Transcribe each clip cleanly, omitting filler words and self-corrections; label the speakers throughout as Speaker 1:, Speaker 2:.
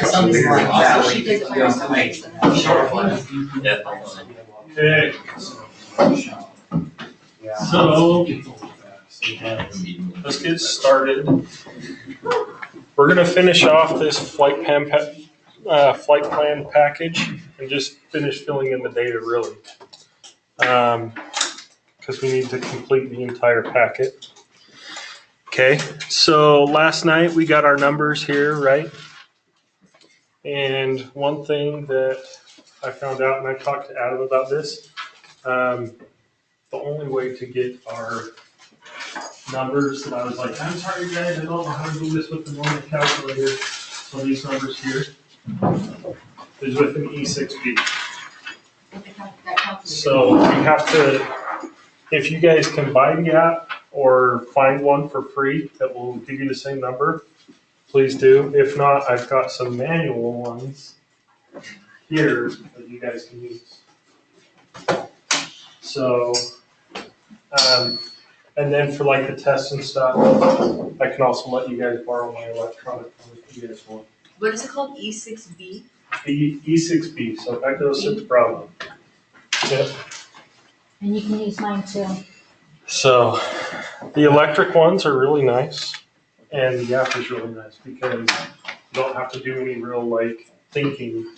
Speaker 1: Something like that.
Speaker 2: She does it by herself.
Speaker 1: Short one.
Speaker 3: Okay. So let's get started. We're gonna finish off this flight plan package and just finish filling in the data really. Because we need to complete the entire packet. Okay, so last night we got our numbers here, right? And one thing that I found out, and I talked to Adam about this, the only way to get our numbers that I was like, I'm sorry guys, I don't know how to do this with the normal calculator. So these numbers here is with an E6B. So you have to, if you guys can buy the app or find one for free that will give you the same number, please do. If not, I've got some manual ones here that you guys can use. So, and then for like the tests and stuff, I can also let you guys borrow my electronic one if you guys want.
Speaker 2: What is it called? E6B?
Speaker 3: E6B, so Echo 6 Bravo. Yep.
Speaker 4: And you can use mine too.
Speaker 3: So the electric ones are really nice, and the app is really nice because you don't have to do any real like thinking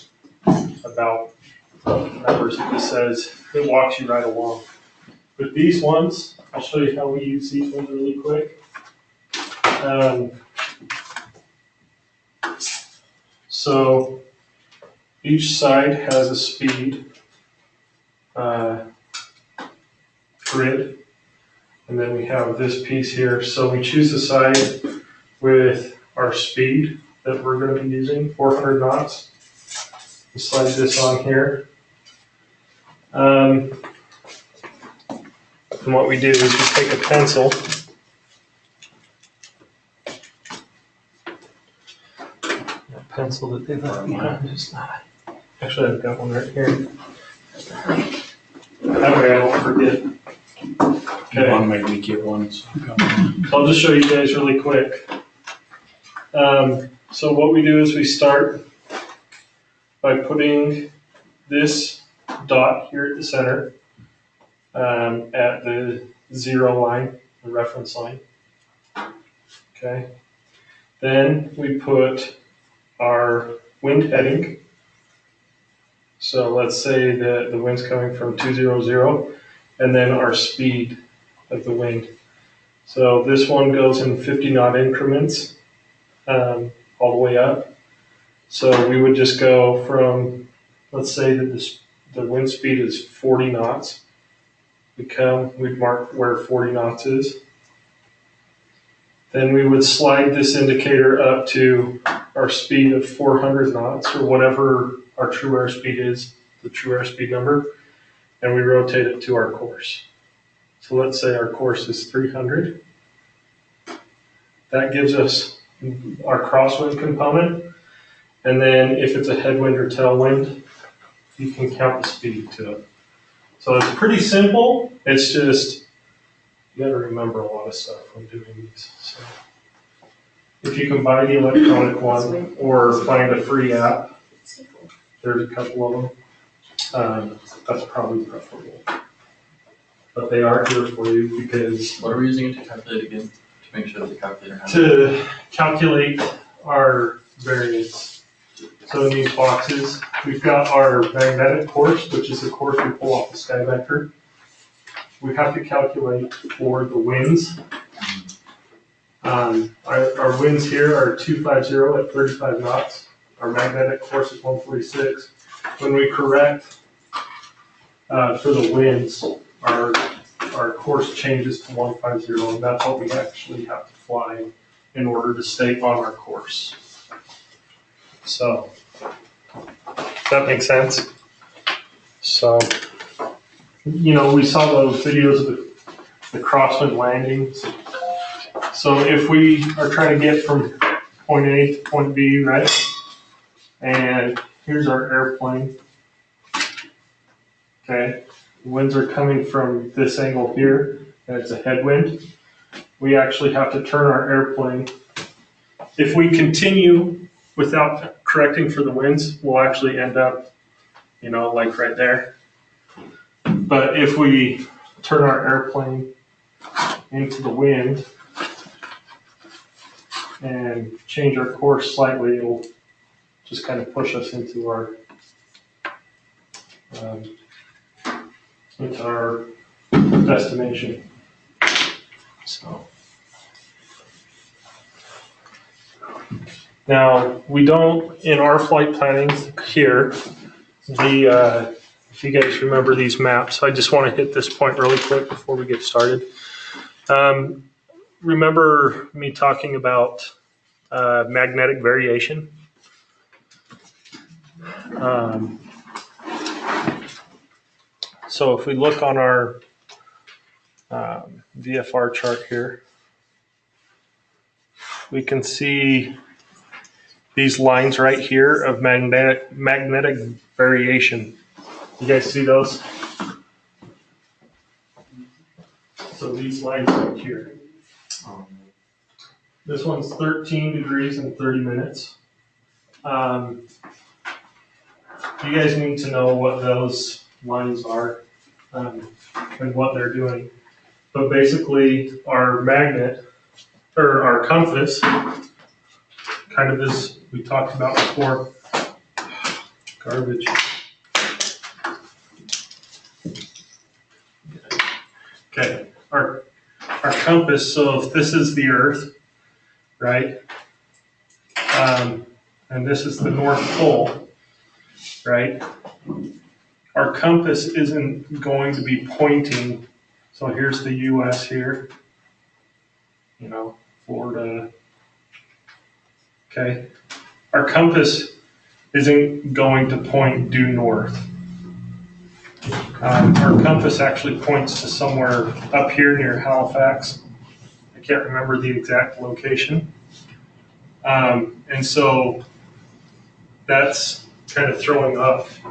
Speaker 3: about numbers. It just says, it walks you right along. With these ones, I'll show you how we use these ones really quick. So each side has a speed grid, and then we have this piece here. So we choose the side with our speed that we're going to be using, 400 knots. We slide this on here. And what we do is we take a pencil. That pencil that they left behind is not. Actually, I've got one right here. That way I won't forget. Okay.
Speaker 5: You want to make me get one? So
Speaker 3: I'll just show you guys really quick. So what we do is we start by putting this dot here at the center at the 0 line, the reference line. Okay. Then we put our wind heading. So let's say that the wind's coming from 200, and then our speed of the wind. So this one goes in 50 knot increments all the way up. So we would just go from, let's say that the wind speed is 40 knots. We'd mark where 40 knots is. Then we would slide this indicator up to our speed of 400 knots, or whatever our true airspeed is, the true airspeed number, and we rotate it to our course. So let's say our course is 300. That gives us our crosswind component, and then if it's a headwind or tailwind, you can count the speed to it. So it's pretty simple. It's just, you gotta remember a lot of stuff when doing these. So if you can buy the electronic one or find a free app, there's a couple of them. That's probably preferable. But they are here for you because.
Speaker 5: what are we using it to calculate again? To make sure that the calculator has
Speaker 3: To calculate our variance. So in these boxes, we've got our magnetic course, which is the course we pull off the sky vector. We have to calculate for the winds. Our winds here are 250 at 35 knots. Our magnetic course is 146. When we correct for the winds, our course changes to 150, and that's what we actually have to fly in order to stay on our course. So, does that make sense? So, you know, we saw those videos of the crosswind landings. So if we are trying to get from point A to point B, right? And here's our airplane. Okay, the winds are coming from this angle here, and it's a headwind. We actually have to turn our airplane. If we continue without correcting for the winds, we'll actually end up, like right there. But if we turn our airplane into the wind and change our course slightly, it'll just kind of push us into our destination. So now we don't, in our flight planning here, if you guys remember these maps, I just want to hit this point really quick before we get started. Remember me talking about magnetic variation? So if we look on our VFR chart here, we can see these lines right here of magnetic variation. You guys see those? So these lines right here. This one's 13 degrees and 30 minutes. You guys need to know what those lines are and what they're doing. But basically, our magnet, or our compass, kind of as we talked about before, garbage. Okay, our compass, so if this is the Earth, right, and this is the North Pole, right, our compass isn't going to be pointing, so here's the US here, Florida, okay, our compass isn't going to point due north. Our compass actually points to somewhere up here near Halifax. I can't remember the exact location. And so that's kind of throwing off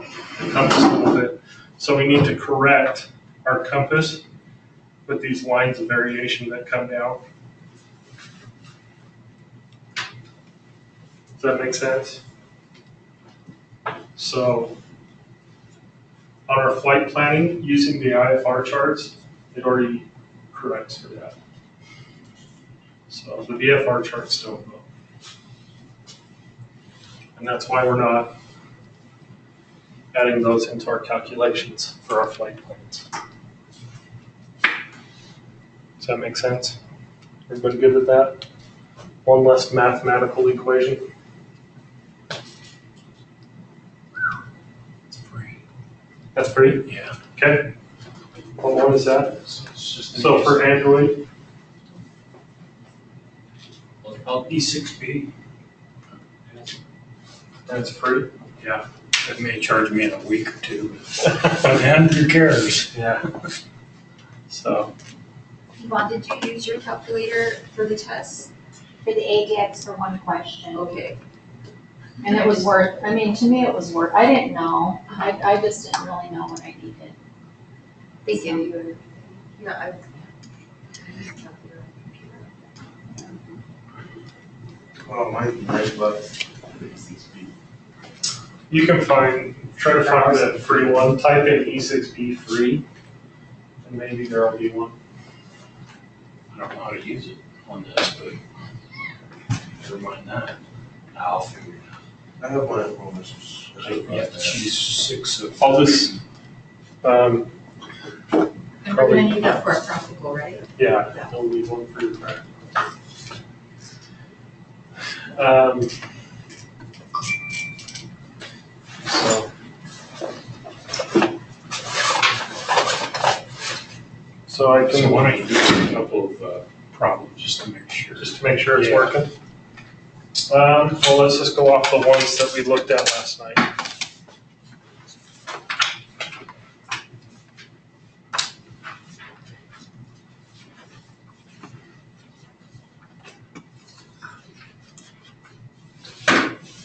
Speaker 3: the compass a little bit. So we need to correct our compass with these lines of variation that come down. Does that make sense? So on our flight planning, using the IFR charts, it already corrects for that. So the VFR charts don't know. And that's why we're not adding those into our calculations for our flight plans. Does that make sense? Everybody good with that? One less mathematical equation. That's free?
Speaker 5: Yeah.
Speaker 3: Okay. What one is that?
Speaker 5: It's just
Speaker 3: So for Android,
Speaker 1: E6B,
Speaker 3: that's free?
Speaker 1: yeah, it may charge me in a week or two, but then who cares?
Speaker 3: Yeah. So,
Speaker 2: Yvonne, did you use your calculator for the test?
Speaker 4: For the ADX for one question.
Speaker 2: Okay.
Speaker 4: And it was worth, to me it was worth, I didn't know. I just didn't really know what I needed.
Speaker 2: Thank
Speaker 4: So-
Speaker 2: you. Yeah, I use a calculator on the computer.
Speaker 6: Oh, my butt.
Speaker 3: you can try to find that free one, type in E6B free, and maybe there'll be one.
Speaker 1: I don't know how to use it on this, but never mind that. I'll figure it out.
Speaker 6: I have one at home.
Speaker 1: Yeah, she's 6 of.
Speaker 3: I'll just,
Speaker 2: And we're gonna need that for our practical, right?
Speaker 3: yeah, there'll be one for your practice. So I
Speaker 1: So
Speaker 3: can,
Speaker 1: why don't you do a couple of problems just to make sure.
Speaker 3: just to make sure it's
Speaker 1: Yeah.
Speaker 3: working. Well, let's just go off the ones that we looked at last night.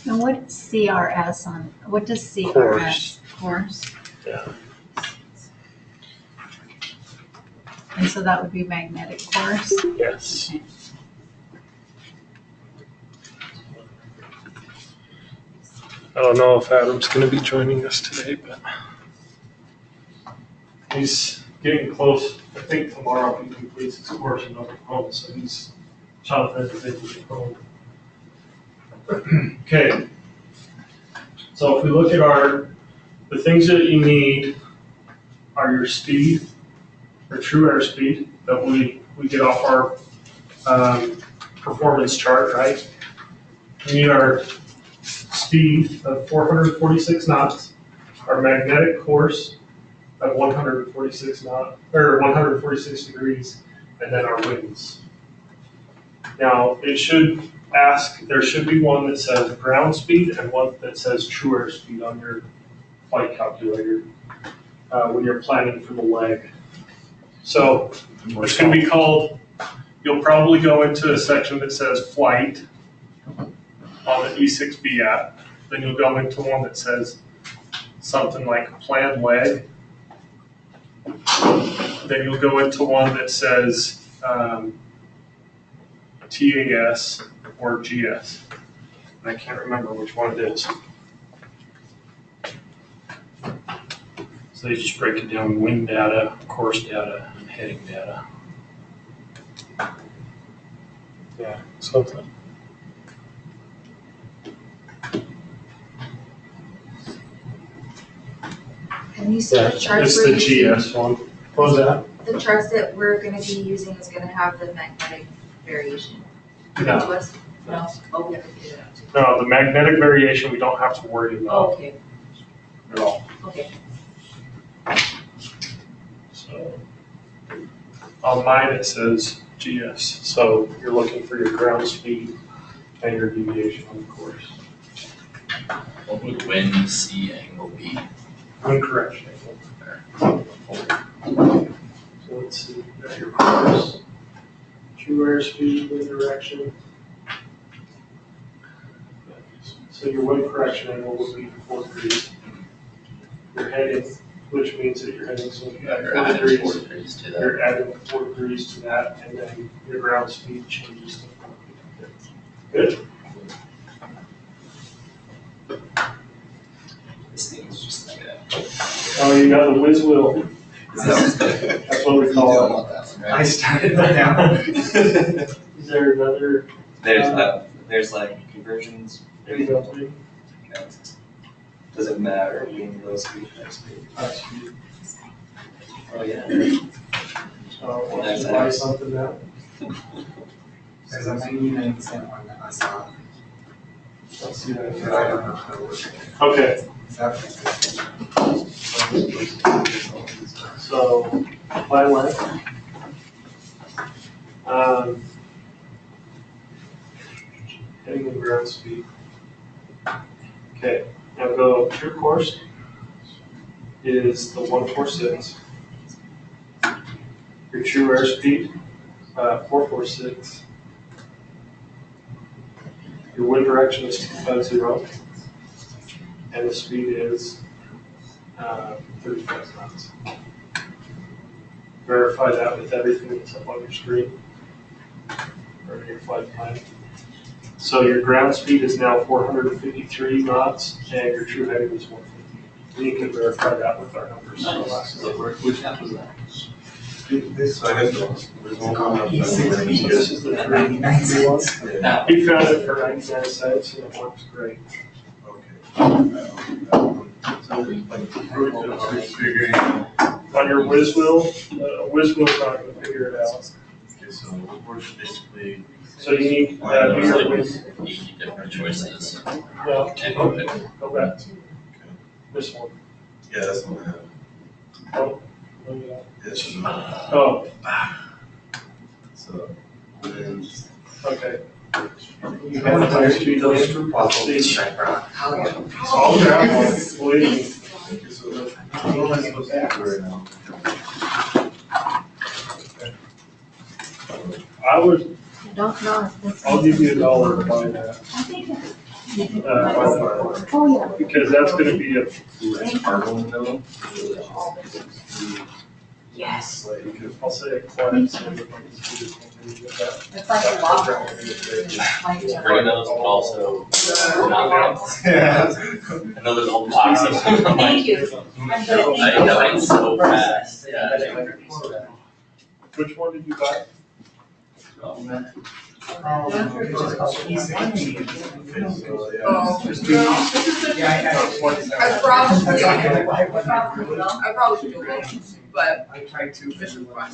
Speaker 4: And what's CRS on, what does CRS?
Speaker 3: Course.
Speaker 4: Course.
Speaker 3: Yeah.
Speaker 4: And so that would be magnetic course.
Speaker 3: Yes. I don't know if Adam's gonna be joining us today, but he's getting close. I think tomorrow he completes his course in Oklahoma, so he's shot at the home. Okay. So if we look at the things that you need are your speed, or true airspeed that we get off our performance chart, right? We need our speed of 446 knots, our magnetic course of 146 knots, or 146 degrees, and then our winds. Now, it should ask, there should be one that says ground speed and one that says true airspeed on your flight calculator when you're planning for the leg. So it's going to be called, you'll probably go into a section that says flight on the E6B app. Then you'll go into one that says something like planned leg. Then you'll go into one that says TAS or GS. And I can't remember which one it is. So they just break it down: wind data, course data, and heading data. Yeah, something.
Speaker 2: And you said the charts
Speaker 3: It's
Speaker 2: we're
Speaker 3: the
Speaker 2: using,
Speaker 3: GS one. What was that?
Speaker 2: the charts that we're gonna be using is gonna have the magnetic variation.
Speaker 3: No.
Speaker 2: To us? No? Oh, we have to figure it out too.
Speaker 3: No, the magnetic variation we don't have to worry
Speaker 2: Oh,
Speaker 3: about
Speaker 2: okay,
Speaker 3: at all.
Speaker 2: okay.
Speaker 3: So on mine it says GS. So you're looking for your ground speed and your deviation on the course.
Speaker 5: What would wind C angle be?
Speaker 3: Wind correction angle. So let's see, you got your course, true airspeed, wind direction. So your wind correction angle would be 4 degrees. Your heading, which means that you're heading, so you add
Speaker 5: You're
Speaker 3: 4
Speaker 5: adding 4
Speaker 3: degrees.
Speaker 5: degrees to that.
Speaker 3: You're adding 4 degrees to that, and then your ground speed changes to 4. Good?
Speaker 5: This thing is just like that.
Speaker 3: Oh, you got the whiz wheel. That's what we call it.
Speaker 7: I started that now.
Speaker 3: Is there another?
Speaker 7: There's like conversions.
Speaker 3: Anything?
Speaker 7: Does it matter? You mean low speed, high speed?
Speaker 3: Speed.
Speaker 7: Oh, yeah.
Speaker 3: So, want to buy something now?
Speaker 8: There's a 99% one that I saw.
Speaker 3: Let's see that.
Speaker 8: I don't know how to work it.
Speaker 3: Okay,
Speaker 8: Is that what
Speaker 3: so my length. Heading and ground speed. Okay, now go true course is the 146. Your true airspeed, 446. Your wind direction is 250. And the speed is 35 knots. Verify that with everything that's up on your screen or your flight plan. So your ground speed is now 453 knots and your true heading is 150. And you can verify that with our numbers.
Speaker 5: Which app was that?
Speaker 8: This
Speaker 6: So I guess there's one comment.
Speaker 3: This is the 3 one.
Speaker 5: Yeah.
Speaker 3: He found it for 99 cents and it works great.
Speaker 6: Figuring.
Speaker 3: On your whiz wheel, whiz wheel's not going to figure it out.
Speaker 6: Okay, so we're basically.
Speaker 3: So you need do
Speaker 5: There's
Speaker 3: your
Speaker 5: like
Speaker 3: whiz.
Speaker 5: 80 different choices.
Speaker 3: No,
Speaker 5: And you pick
Speaker 3: go back. This one.
Speaker 6: Yeah, that's what I have.
Speaker 3: Oh, look at that.
Speaker 6: It's just.
Speaker 3: Oh,
Speaker 6: So, then,
Speaker 3: okay.
Speaker 8: You have to
Speaker 3: airspeed
Speaker 8: those
Speaker 3: lane.
Speaker 8: two puzzles.
Speaker 3: See.
Speaker 8: Oh,
Speaker 3: All grab one, believe me.
Speaker 6: so what am I supposed to do right now?
Speaker 3: I would,
Speaker 4: I don't know if this.
Speaker 3: I'll give you $1 to buy that.
Speaker 4: I think it's.
Speaker 3: Oh,
Speaker 4: yeah.
Speaker 3: because that's gonna be a,
Speaker 6: Our one though?
Speaker 2: Yes.
Speaker 3: I'll say a quiet, so everybody can see the company with that.
Speaker 4: It's like a waffle.
Speaker 5: Bring those, but also.
Speaker 8: Yeah.
Speaker 5: I know there's a box of them.
Speaker 2: Thank you. I'm good.
Speaker 5: I know it's so fast, yeah.
Speaker 3: Which one did you buy?
Speaker 9: I probably should go both, but
Speaker 8: I tried to.
Speaker 9: this is fine.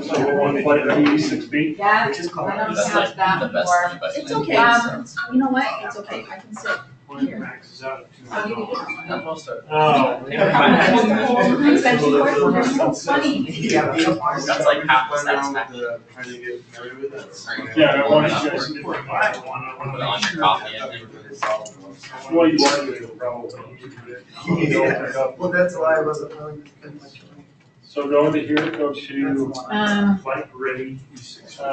Speaker 3: So one flight 86B?
Speaker 4: Yeah,
Speaker 8: Which is called.
Speaker 4: I don't
Speaker 5: That's
Speaker 4: have
Speaker 5: like
Speaker 4: that
Speaker 5: the best
Speaker 4: for.
Speaker 5: investment.
Speaker 2: It's okay.
Speaker 4: You know what, it's okay, I can sit here.
Speaker 3: Maxes out at
Speaker 4: I'll give you
Speaker 3: 200.
Speaker 4: this one.
Speaker 5: Not most of.
Speaker 3: Oh.
Speaker 4: Extension cord, that's funny.
Speaker 8: Yeah.
Speaker 5: That's like half the satisfaction.
Speaker 6: Trying to get married with us.
Speaker 3: Yeah, I wanted you guys to do it. I
Speaker 5: Put it on your coffee and.
Speaker 3: Well, you want to do it, probably. You don't pick up.
Speaker 8: Well, that's why I wasn't willing to spend much money.
Speaker 3: So go into here, go to flight ready.
Speaker 4: So I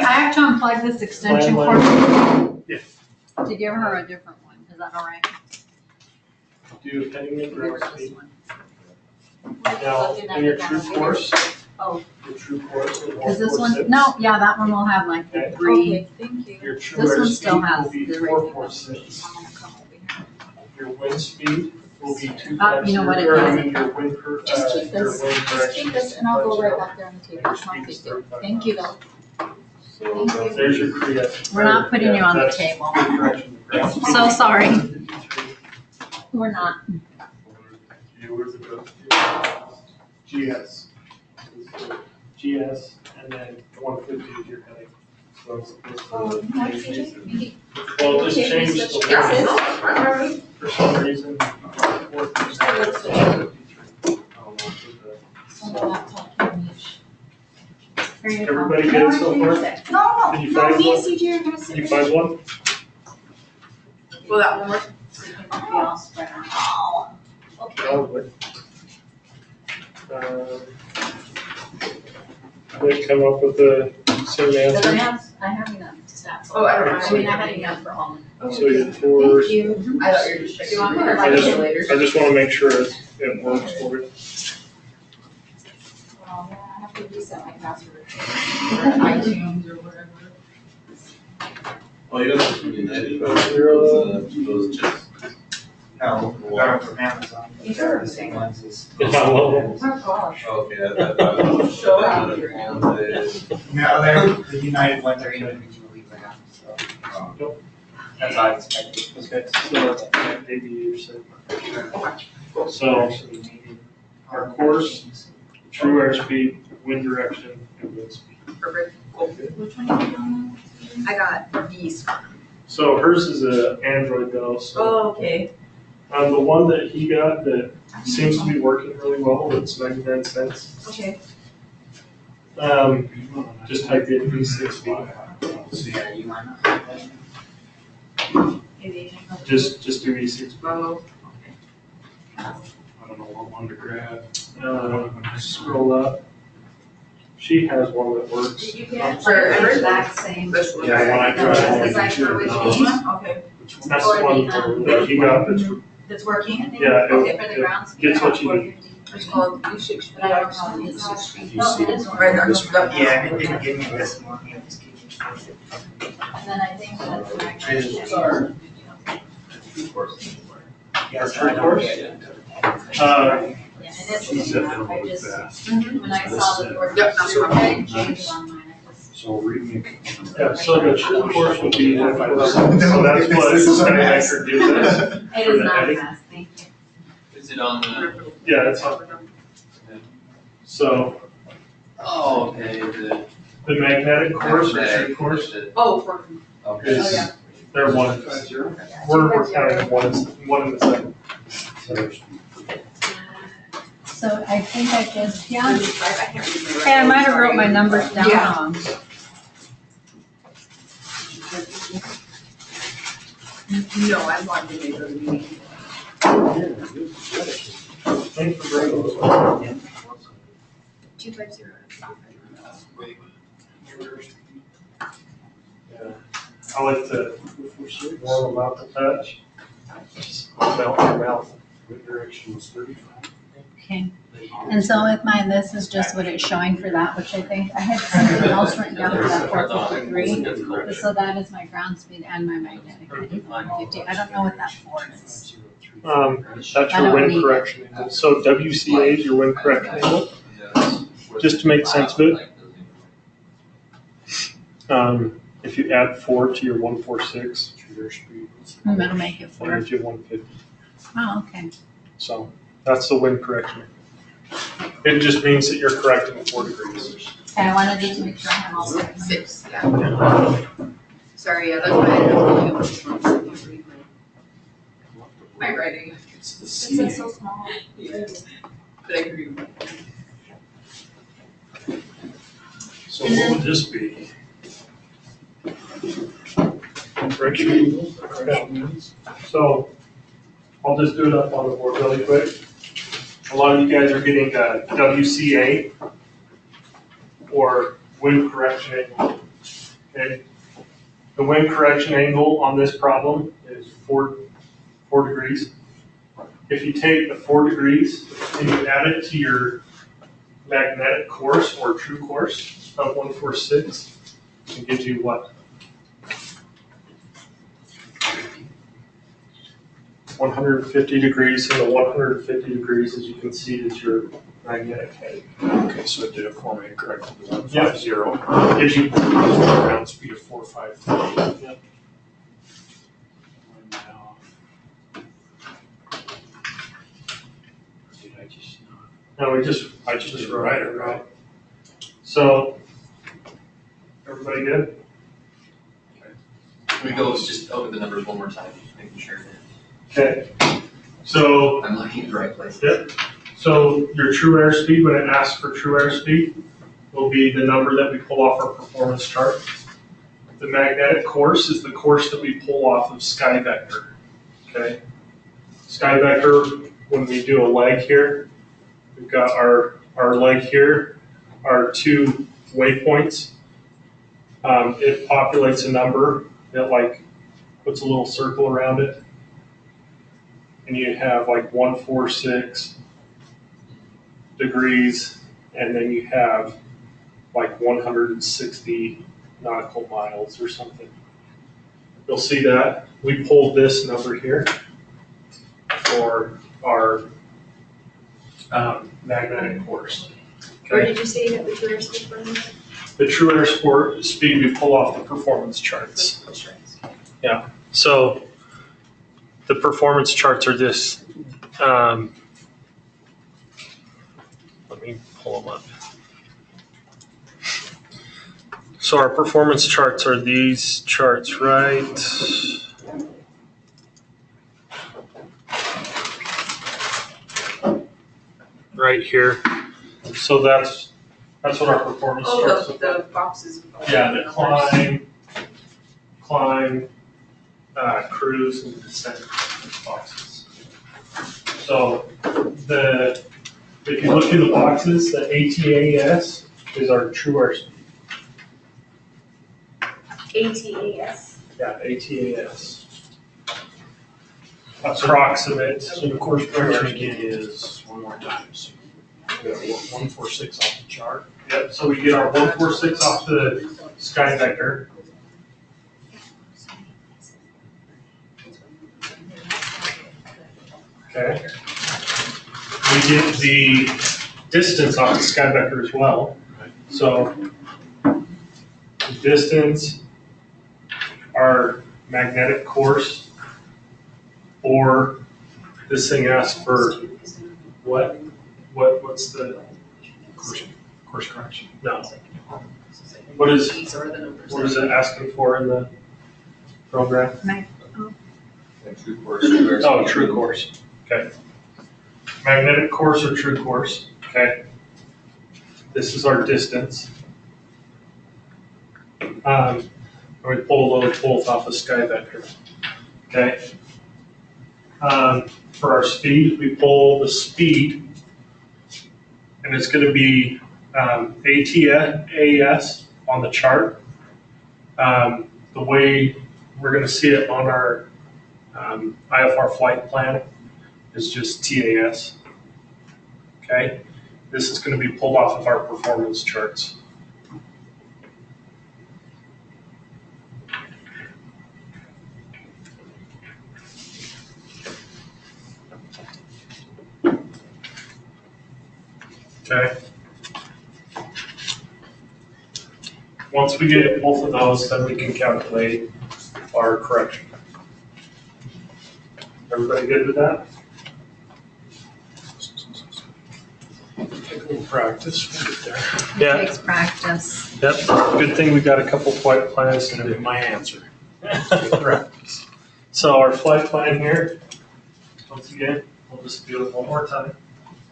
Speaker 4: have to unplug this extension cord.
Speaker 3: Yeah.
Speaker 4: To give her a different one, is that all right?
Speaker 3: Do heading in
Speaker 4: Give her
Speaker 3: direct
Speaker 4: this
Speaker 3: speed.
Speaker 4: one.
Speaker 3: Now, in your true course.
Speaker 4: Oh.
Speaker 3: Your true course.
Speaker 4: Is this one, no, yeah, that one will have like the three.
Speaker 2: Okay, thank you.
Speaker 3: Your true
Speaker 4: This one
Speaker 3: airspeed
Speaker 4: still has
Speaker 3: will be
Speaker 4: the
Speaker 3: 446.
Speaker 4: I'm gonna come over here.
Speaker 3: Your wind speed will be 2
Speaker 4: You know what it
Speaker 3: or,
Speaker 4: does?
Speaker 3: I mean, your wind cur-
Speaker 4: Just keep
Speaker 3: your
Speaker 4: this,
Speaker 3: wind
Speaker 4: just
Speaker 3: direction
Speaker 4: keep this,
Speaker 3: is
Speaker 4: and I'll go
Speaker 3: 250.
Speaker 4: right back there on the table, it's not big deal. Thank you though.
Speaker 6: So that's.
Speaker 3: There's your Korea.
Speaker 4: We're not putting you on the
Speaker 3: That's
Speaker 4: table.
Speaker 3: good direction to grab.
Speaker 4: So sorry. We're not.
Speaker 3: You were the go-to. GS. GS, and then 150 is your heading. So it's well, just change the one. For some reason. 453. Everybody good so far?
Speaker 2: No,
Speaker 3: Did you
Speaker 2: no,
Speaker 3: find
Speaker 2: me
Speaker 3: one?
Speaker 2: and CJ are gonna sit.
Speaker 3: Did you find one?
Speaker 9: Will that one work?
Speaker 4: Oh, okay.
Speaker 3: Probably. They come up with the same
Speaker 4: Because
Speaker 3: answer.
Speaker 4: I have enough stats.
Speaker 9: Oh, I don't know.
Speaker 4: I mean, I had enough for all.
Speaker 3: So your fours.
Speaker 4: Thank you.
Speaker 9: I thought you were just checking.
Speaker 4: Do you want me to
Speaker 3: I
Speaker 4: write
Speaker 3: just,
Speaker 4: it later?
Speaker 3: I just wanna make sure it works for you.
Speaker 4: Well, yeah, I have to reset my password. iTunes or whatever.
Speaker 6: Oh, you guys are from United. Those chips.
Speaker 8: No, they're from Amazon.
Speaker 2: These are
Speaker 8: the same lenses.
Speaker 3: Yeah, well,
Speaker 2: Oh, gosh.
Speaker 6: Oh, okay, I
Speaker 2: Show out
Speaker 6: thought.
Speaker 8: No, they're, the United ones are individually wrapped, so. That's how I expected. It was good.
Speaker 3: So, maybe so our course, true airspeed, wind direction, and wind speed.
Speaker 9: Perfect. Cool.
Speaker 2: Which one are you doing?
Speaker 9: I got these.
Speaker 3: So hers is an Android though, so.
Speaker 2: Oh, okay.
Speaker 3: The one that he got that seems to be working really well, it's 99 cents.
Speaker 2: Okay.
Speaker 3: Just type in V60.
Speaker 8: Yeah, you might not.
Speaker 3: Just do V60.
Speaker 9: Oh.
Speaker 3: I don't know what one to grab. Scroll up. She has one that works.
Speaker 2: Did you get
Speaker 9: For
Speaker 2: like the
Speaker 9: everything?
Speaker 2: exact same?
Speaker 9: This one.
Speaker 3: Yeah, when I tried.
Speaker 2: Is that for which one? Okay.
Speaker 3: That's the one that he got that's,
Speaker 2: That's working?
Speaker 3: yeah,
Speaker 2: Okay,
Speaker 3: it
Speaker 2: for the ground speed.
Speaker 3: gets what you need.
Speaker 9: It's called U6.
Speaker 2: But I don't know if it's
Speaker 9: Oh,
Speaker 2: it is one.
Speaker 9: Right there, just that.
Speaker 8: Yeah, and it didn't give me this one, it just gave me this.
Speaker 4: And then I think that's when I.
Speaker 2: Sorry.
Speaker 8: Yes,
Speaker 3: True
Speaker 8: I don't
Speaker 3: course?
Speaker 8: get it.
Speaker 4: Yeah, and it's, I just, when I saw the word.
Speaker 9: Yep, that's what
Speaker 4: I changed it on mine, I just.
Speaker 1: So reading.
Speaker 3: Yeah, so the true course would be 1%. So that's what Skymaker gives us.
Speaker 4: It is not a mess, thank you.
Speaker 5: Is it on the?
Speaker 3: Yeah, it's on. So
Speaker 5: Oh, okay, the.
Speaker 3: the magnetic course or true course
Speaker 9: Oh, for.
Speaker 5: Okay.
Speaker 3: is, they're one. We're counting one in the second.
Speaker 4: So I think I just, yeah,
Speaker 9: I can't read my
Speaker 4: hey, I might have
Speaker 9: writing,
Speaker 4: wrote my numbers down
Speaker 9: Yeah.
Speaker 4: wrong.
Speaker 9: sorry. No, I'm logged in to the meeting.
Speaker 3: Thanks for bringing those.
Speaker 9: 250.
Speaker 3: Yeah. I like to warm them out the touch. Just melt your mouth. Wind direction was 35.
Speaker 4: Okay, and so with mine, this is just what it's showing for that, which I think, I had something else written down for that 453. So that is my ground speed and my magnetic heading, 150. I don't know what that for is.
Speaker 3: That's
Speaker 4: I
Speaker 3: your
Speaker 4: don't
Speaker 3: wind
Speaker 4: need
Speaker 3: correction angle. So WCA is your wind correction angle. Just to make sense of it, if you add 4 to your 146,
Speaker 4: That'll make it
Speaker 3: that
Speaker 4: 4.
Speaker 3: gives you 150.
Speaker 4: Oh, okay.
Speaker 3: So that's the wind correction. It just means that you're correcting 4 degrees.
Speaker 4: Okay, I wanted just to make sure I have all that.
Speaker 9: 6, yeah. Sorry, yeah, that's why I don't know. My writing,
Speaker 5: It's the
Speaker 2: This
Speaker 5: C.
Speaker 2: is so small.
Speaker 9: but I agree with that.
Speaker 3: So what would this be? Correction angles? So I'll just do it up on the board really quick. A lot of you guys are getting WCA or wind correction angle. Okay. The wind correction angle on this problem is 4 degrees. If you take the 4 degrees and you add it to your magnetic course or true course of 146, it gives you what? 150 degrees, and the 150 degrees, as you can see, is your magnetic heading.
Speaker 1: Okay, so it did it for me, corrected to 150.
Speaker 3: Gives you
Speaker 1: Ground speed of 453.
Speaker 3: Yep.
Speaker 1: Now, did I just not?
Speaker 3: No, I just wrote it right. So, everybody good?
Speaker 5: Can we go just over the numbers one more time, just making sure that
Speaker 3: Okay. So,
Speaker 5: I'm looking at the right place?
Speaker 3: Yep. So your true airspeed, when it asks for true airspeed, will be the number that we pull off our performance chart. The magnetic course is the course that we pull off of Sky Vector. Okay. Sky Vector, when we do a leg here, we've got our leg here, our 2 waypoints. It populates a number that like puts a little circle around it. And you have like 146 degrees, and then you have like 160 nautical miles or something. You'll see that. We pulled this number here for our magnetic course.
Speaker 9: Where
Speaker 3: Okay.
Speaker 9: did you say you had the true airspeed from?
Speaker 3: The true air sport speed we pull off the performance charts. Yeah. So the performance charts are this. Let me pull them up. So our performance charts are these charts right here. So that's what our performance charts
Speaker 9: Oh,
Speaker 3: look like.
Speaker 9: the boxes.
Speaker 3: Yeah, the climb, cruise, and descent boxes. So if you look in the boxes, the ATAS is our true airspeed.
Speaker 9: ATAS.
Speaker 3: Yeah, ATAS. Approximate.
Speaker 1: So the course correction is, one more time, so we got 146 off the chart.
Speaker 3: Yep, so we get our 146 off the Sky Vector. Okay. We get the distance off the Sky Vector as well. So the distance, our magnetic course, or this thing asks for what's the
Speaker 1: Course correction.
Speaker 3: no. What is
Speaker 9: These are the numbers.
Speaker 3: it asking for in the program?
Speaker 5: True course, true airspeed.
Speaker 3: Oh, true course. Okay. Magnetic course or true course. Okay. This is our distance. And we pull those both off of Sky Vector. Okay. For our speed, we pull the speed, and it's going to be ATAS on the chart. The way we're going to see it on our IFR flight plan is just TAS. Okay, this is going to be pulled off of our performance charts. Okay. Once we get both of those, then we can calculate our correction. Everybody good with that? Take a little practice. We'll get there.
Speaker 4: It
Speaker 3: Yeah.
Speaker 4: takes practice.
Speaker 3: Yep. Good thing we got a couple flight plans to do.
Speaker 1: My answer.
Speaker 3: Practice. So our flight plan here, once again, we'll just do it one more time.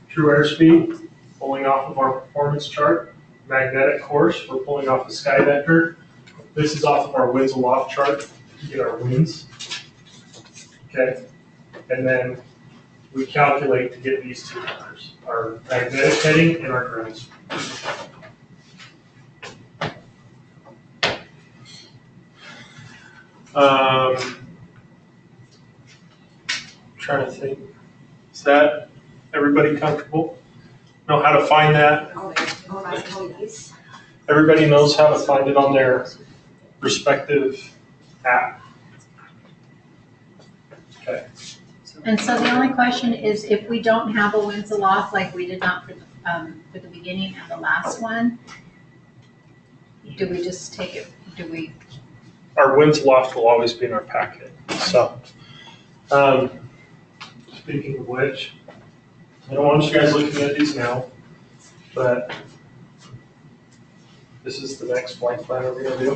Speaker 3: True airspeed, pulling off of our performance chart. Magnetic course, we're pulling off the sky vector. This is off of our winds aloft chart to get our winds. Okay, and then we calculate to get these two numbers, our magnetic heading and our ground speed. Trying to think, is that everybody comfortable? Know how to find that? Everybody knows how to find it on their respective app? Okay.
Speaker 4: And so the only question is if we don't have a winds aloft like we did not for the beginning and the last one, do we just take it, do we?
Speaker 3: Our winds aloft will always be in our packet. So, speaking of which, I don't want you guys looking at these now, but this is the next flight plan we're gonna do.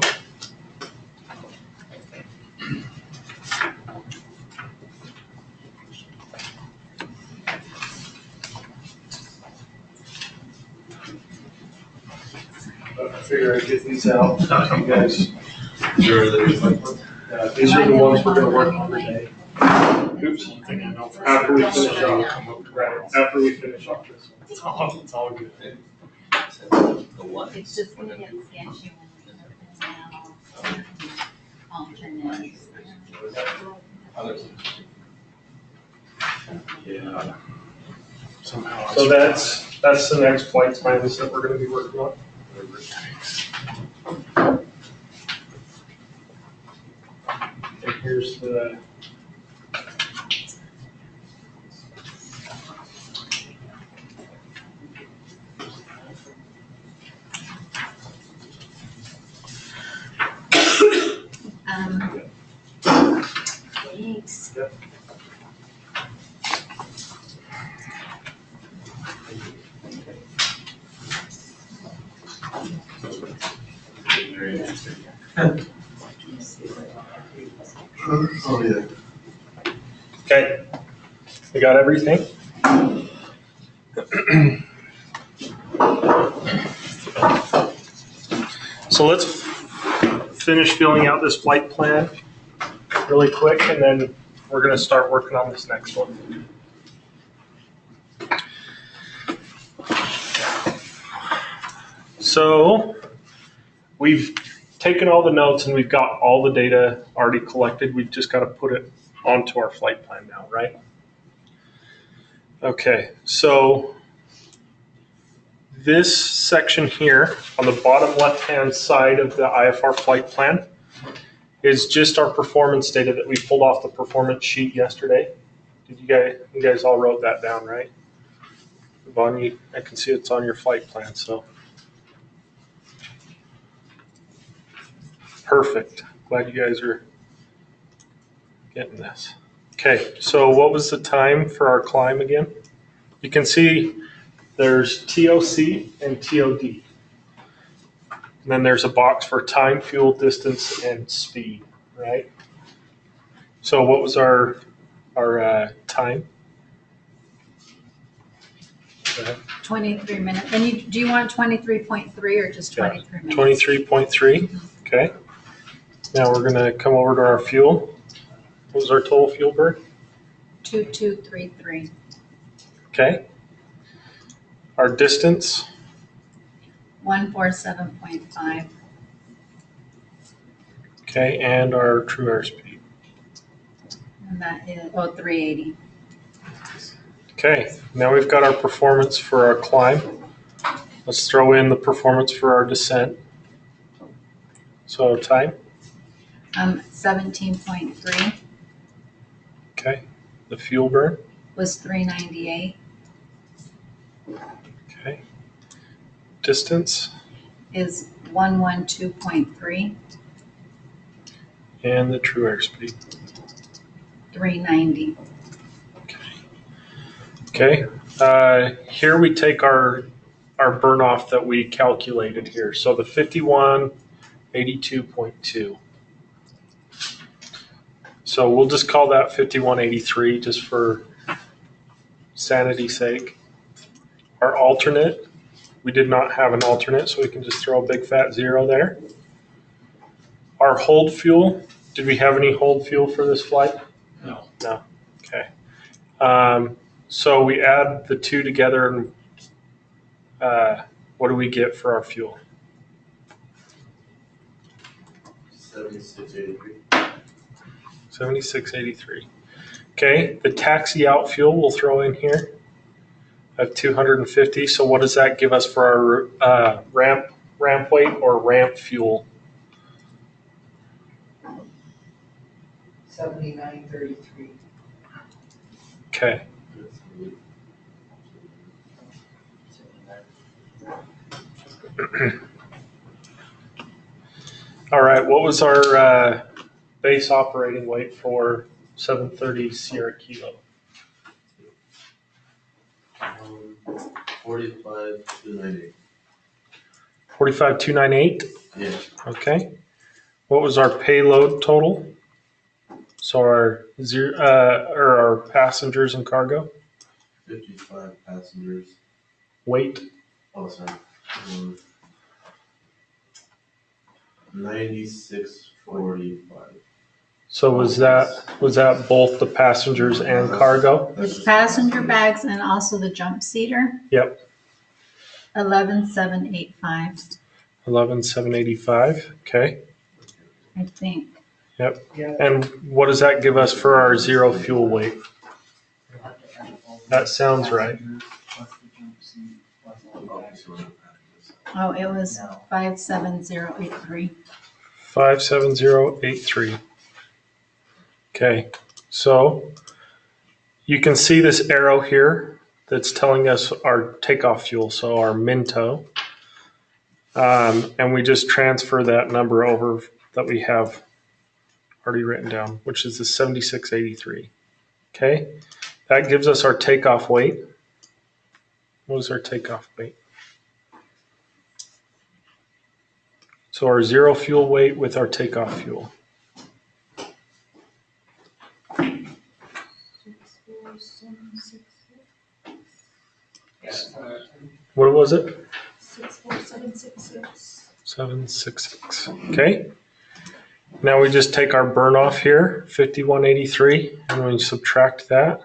Speaker 3: But I figure I'd get these out, you guys.
Speaker 6: Sure, there's like,
Speaker 3: These are the ones we're gonna work on today. Oops, after we finish off, right, after we finish off this one. It's all good.
Speaker 5: The what?
Speaker 4: It's just gonna get sketchy when we now alternates.
Speaker 1: Yeah. Somehow.
Speaker 3: So that's the next flight plan that we're gonna be working on.
Speaker 1: Whatever it takes.
Speaker 3: And here's the.
Speaker 4: Thanks.
Speaker 3: Yep.
Speaker 6: very interesting. Oh, yeah.
Speaker 3: Okay, we got everything? So let's finish filling out this flight plan really quick, and then we're gonna start working on this next one. So we've taken all the notes and we've got all the data already collected. We've just got to put it onto our flight plan now, right? Okay, so this section here on the bottom left-hand side of the IFR flight plan is just our performance data that we pulled off the performance sheet yesterday. Did you guys all wrote that down, right? Bonnie, I can see it's on your flight plan, so. Perfect. Glad you guys are getting this. Okay, so what was the time for our climb again? You can see there's TOC and TOD. And then there's a box for time, fuel, distance, and speed, right? So what was our time?
Speaker 4: 23 minutes. And do you want 23.3 or just 23 minutes?
Speaker 3: 23.3, okay. Now we're gonna come over to our fuel. What was our total fuel burn?
Speaker 4: 2233.
Speaker 3: Okay. Our distance?
Speaker 4: 147.5.
Speaker 3: Okay, and our true airspeed.
Speaker 4: And that is, 380.
Speaker 3: Okay, now we've got our performance for our climb. Let's throw in the performance for our descent. So time,
Speaker 4: 17.3
Speaker 3: okay. The fuel burn,
Speaker 4: was 398,
Speaker 3: okay. Distance,
Speaker 4: is 112.3,
Speaker 3: and the true airspeed.
Speaker 4: 390.
Speaker 3: Okay, here we take our burn off that we calculated here. So the 5182.2. So we'll just call that 5183 just for sanity's sake. Our alternate, we did not have an alternate, so we can just throw a big fat 0 there. Our hold fuel, did we have any hold fuel for this flight?
Speaker 1: No.
Speaker 3: No, okay. So we add the two together and what do we get for our fuel?
Speaker 6: 7683.
Speaker 3: 7683. Okay, the taxi out fuel we'll throw in here at 250. So what does that give us for our ramp weight or ramp fuel?
Speaker 2: 79.33.
Speaker 3: Okay, all right. What was our base operating weight for 730 Sierra Kilo?
Speaker 6: 45298.
Speaker 3: 45298.
Speaker 6: Yeah.
Speaker 3: Okay. What was our payload total? So our or our passengers and cargo
Speaker 6: 55 passengers.
Speaker 3: weight.
Speaker 6: Oh, sorry. 9645.
Speaker 3: So was that both the passengers and cargo?
Speaker 4: It's passenger bags and also the jump seater.
Speaker 3: Yep.
Speaker 4: 11,785,
Speaker 3: 11,785. Okay.
Speaker 4: I think.
Speaker 3: And what does that give us for our 0 fuel weight? That sounds right.
Speaker 4: Oh, it was 57083.
Speaker 3: 57083. Okay. So you can see this arrow here that's telling us our takeoff fuel, so our Minto. And we just transfer that number over that we have already written down, which is the 7683. Okay, that gives us our takeoff weight. What was our takeoff weight? So our 0 fuel weight with our takeoff fuel. What was it?
Speaker 2: 64766.
Speaker 3: 766. Okay. Now we just take our burn off here, 5183, and we subtract that.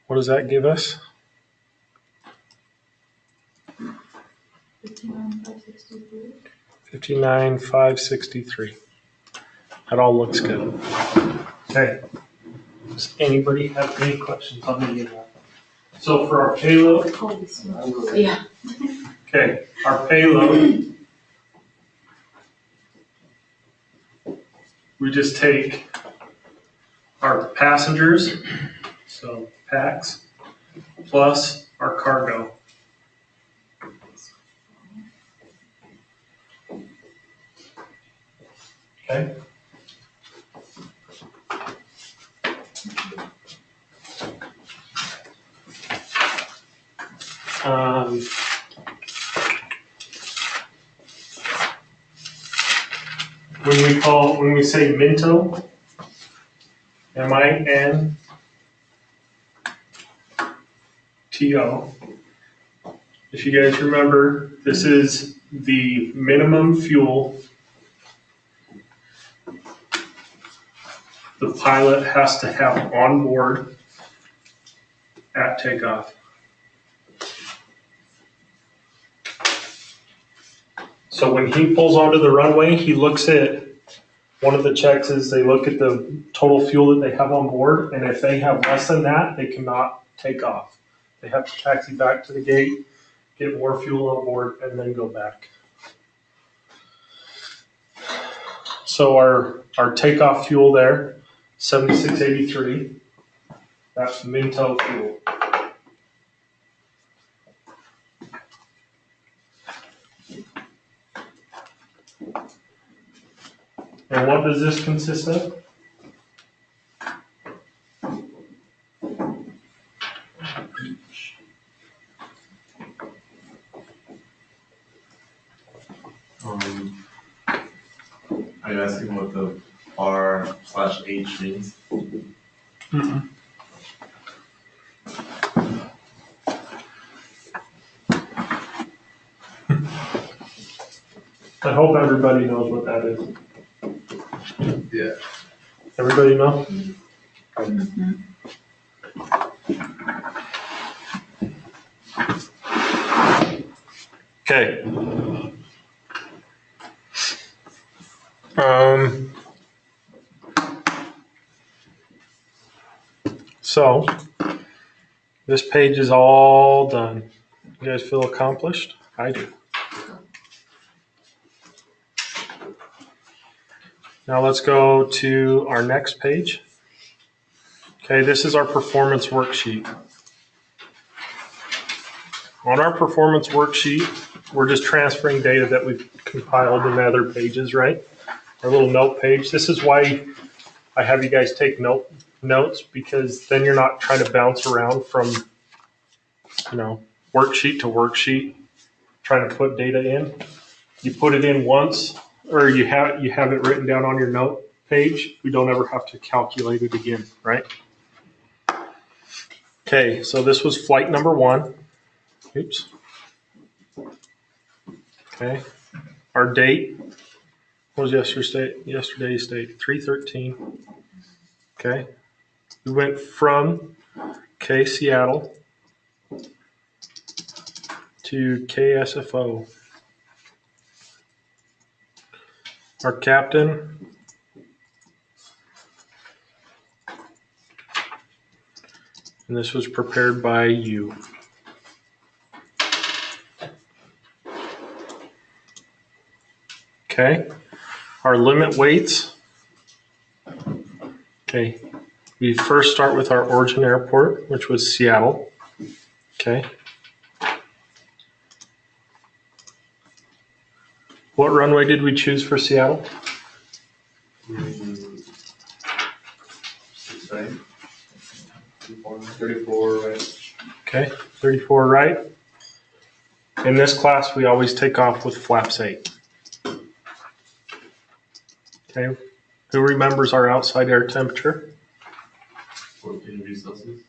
Speaker 3: What does that give us?
Speaker 2: 59,563.
Speaker 3: 59,563. That all looks good. Okay. Does anybody have any questions on any of that? So for our payload,
Speaker 2: Holy smokes.
Speaker 4: Yeah.
Speaker 3: okay, our payload, we just take our passengers, so packs, plus our cargo. Okay. When we say Minto, MINTO, if you guys remember, this is the minimum fuel the pilot has to have on board at takeoff. So when he pulls onto the runway, he looks at, one of the checks is they look at the total fuel that they have on board, and if they have less than that, they cannot take off. They have to taxi back to the gate, get more fuel on board, and then go back. So our takeoff fuel there, 76.83. That's Minto fuel. And what does this consist of?
Speaker 6: Are you asking what the R/H means?
Speaker 3: Mm-mm. I hope everybody knows what that is.
Speaker 6: Yeah.
Speaker 3: Everybody know?
Speaker 4: Mhm.
Speaker 3: Okay. So this page is all done. You guys feel accomplished? I do. Now let's go to our next page. Okay, this is our performance worksheet. On our performance worksheet, we're just transferring data that we've compiled in the other pages, right? Our little note page. This is why I have you guys take notes, because then you're not trying to bounce around from, worksheet to worksheet, trying to put data in. You put it in once, or you have it written down on your note page. We don't ever have to calculate it again, right? Okay, so this was flight number 1. Oops. Okay, our date was yesterday's date, 3/13. Okay, we went from Seattle to KSFO. Our captain and this was prepared by you. Okay, our limit weights. Okay, we first start with our origin airport, which was Seattle. Okay. What runway did we choose for Seattle?
Speaker 6: 34, right?
Speaker 3: Okay, 34 right. In this class, we always take off with flaps 8. Okay, who remembers our outside air temperature?
Speaker 6: 14 degrees Celsius.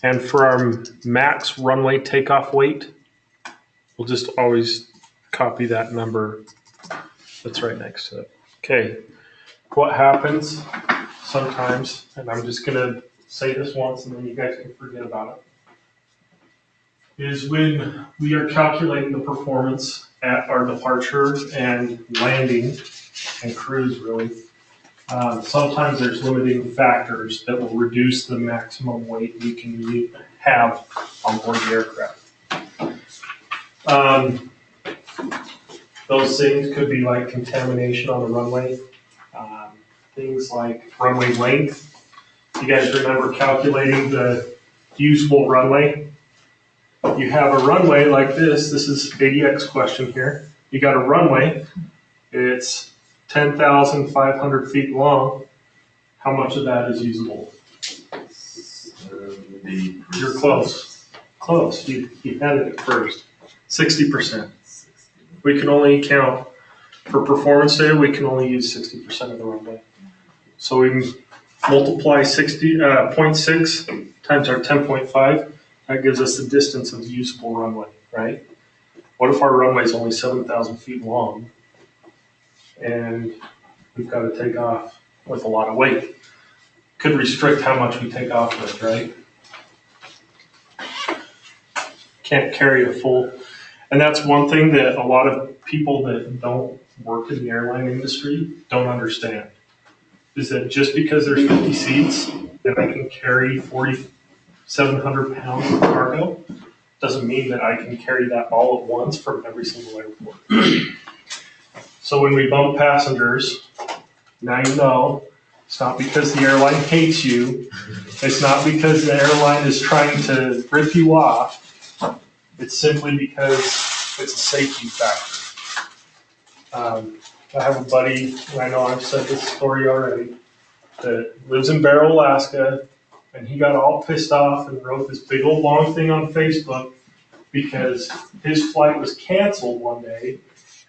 Speaker 3: And for our max runway takeoff weight, we'll just always copy that number that's right next to it. Okay, what happens sometimes, and I'm just gonna say this once and then you guys can forget about it, is when we are calculating the performance at our departure and landing and cruise really, sometimes there's limiting factors that will reduce the maximum weight we can have on board the aircraft. Those things could be like contamination on the runway, things like runway length. You guys remember calculating the usable runway? You have a runway like this. This is ADX question here. You got a runway. It's 10,500 feet long. How much of that is usable? You're close. Close. You had it at first. 60%. We can only count, for performance data, we can only use 60% of the runway. So we multiply 0.6 times our 10.5. That gives us the distance of the usable runway, right? What if our runway is only 7,000 feet long and we've got to take off with a lot of weight? Could restrict how much we take off with, right? Can't carry a full, and that's one thing that a lot of people that don't work in the airline industry don't understand, is that just because there's 50 seats that I can carry 4,700 pounds of cargo, doesn't mean that I can carry that all at once from every single airport. So when we bump passengers, now you know, it's not because the airline hates you. It's not because the airline is trying to rip you off. It's simply because it's a safety factor. I have a buddy, and I know I've said this story already, that lives in Barrow, Alaska, and he got all pissed off and wrote this big old long thing on Facebook because his flight was canceled one day,